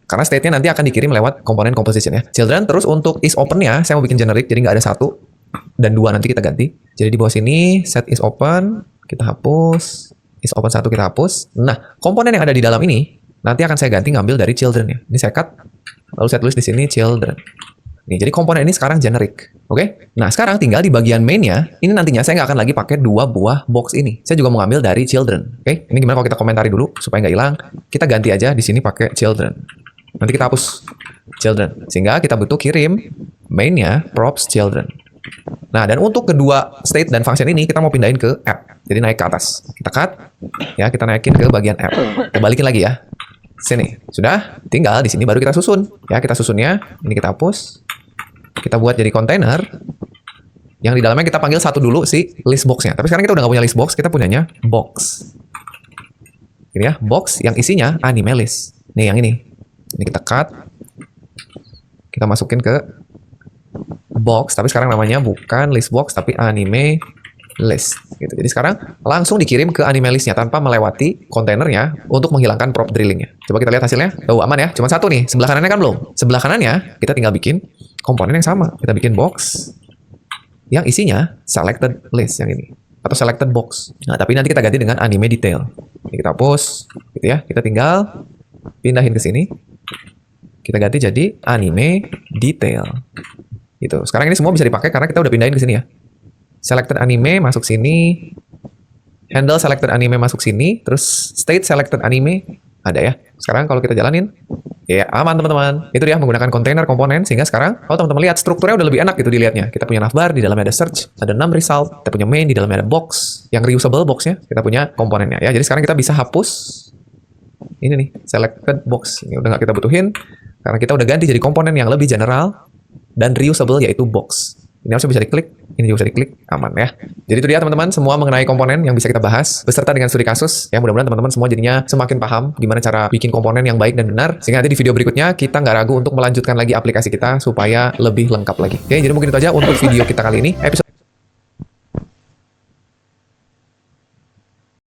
Karena state-nya nanti akan dikirim lewat komponen composition ya. Children, terus untuk is open-nya saya mau bikin generic, jadi nggak ada 1 dan 2 nanti kita ganti. Jadi di bawah sini set is open, kita hapus. Is open 1 kita hapus. Nah, komponen yang ada di dalam ini nanti akan saya ganti ngambil dari children ya. Ini saya cut, lalu saya tulis di sini children. Nih, jadi komponen ini sekarang generic. Oke? Nah, sekarang tinggal di bagian main-nya, ini nantinya saya nggak akan lagi pakai dua buah box ini. Saya juga mau ngambil dari children. Oke? Ini gimana kalau kita komentari dulu supaya nggak hilang. Kita ganti aja di sini pakai children. Nanti kita hapus children. Sehingga kita butuh kirim main-nya props children. Nah, dan untuk kedua state dan function ini kita mau pindahin ke app. Jadi naik ke atas. Kita cut. Ya, kita naikin ke bagian app. Kita balikin lagi ya. Sini. Sudah? Tinggal di sini baru kita susun. Ya, kita susunnya. Ini kita hapus. Kita buat jadi kontainer yang di dalamnya kita panggil satu dulu si list box-nya. Tapi sekarang kita udah nggak punya list box, kita punyanya box. Ini ya, box yang isinya anime list. Nih yang ini. Ini kita cut. Kita masukin ke box, tapi sekarang namanya bukan list box tapi anime list. Gitu. Jadi sekarang langsung dikirim ke anime list-nya tanpa melewati kontainernya untuk menghilangkan prop drilling-nya. Coba kita lihat hasilnya. Tuh aman ya, cuma satu nih. Sebelah kanannya kan belum. Sebelah kanannya kita tinggal bikin komponen yang sama. Kita bikin box yang isinya selected list yang ini. Atau selected box. Nah, tapi nanti kita ganti dengan anime detail. Ini kita hapus, gitu ya. Kita tinggal pindahin ke sini. Kita ganti jadi anime detail. Gitu. Sekarang ini semua bisa dipakai karena kita udah pindahin ke sini ya. Selected anime masuk sini. Handle selected anime masuk sini. Terus state selected anime ada ya. Sekarang kalau kita jalanin, ya aman teman-teman. Itu dia menggunakan kontainer komponen sehingga sekarang kalau teman-teman lihat strukturnya udah lebih enak gitu dilihatnya. Kita punya navbar, di dalamnya ada search, ada num result, kita punya main, di dalamnya ada box, yang reusable boxnya, kita punya komponennya ya. Jadi sekarang kita bisa hapus ini nih, selected box. Ini udah nggak kita butuhin karena kita udah ganti jadi komponen yang lebih general dan reusable yaitu box. Ini harusnya bisa diklik, ini juga bisa diklik, aman ya. Jadi itu dia teman-teman, semua mengenai komponen yang bisa kita bahas beserta dengan studi kasus. Ya mudah-mudahan teman-teman semua jadinya semakin paham gimana cara bikin komponen yang baik dan benar. Sehingga nanti di video berikutnya kita nggak ragu untuk melanjutkan lagi aplikasi kita supaya lebih lengkap lagi. Oke, jadi mungkin itu aja untuk video kita kali ini. Episode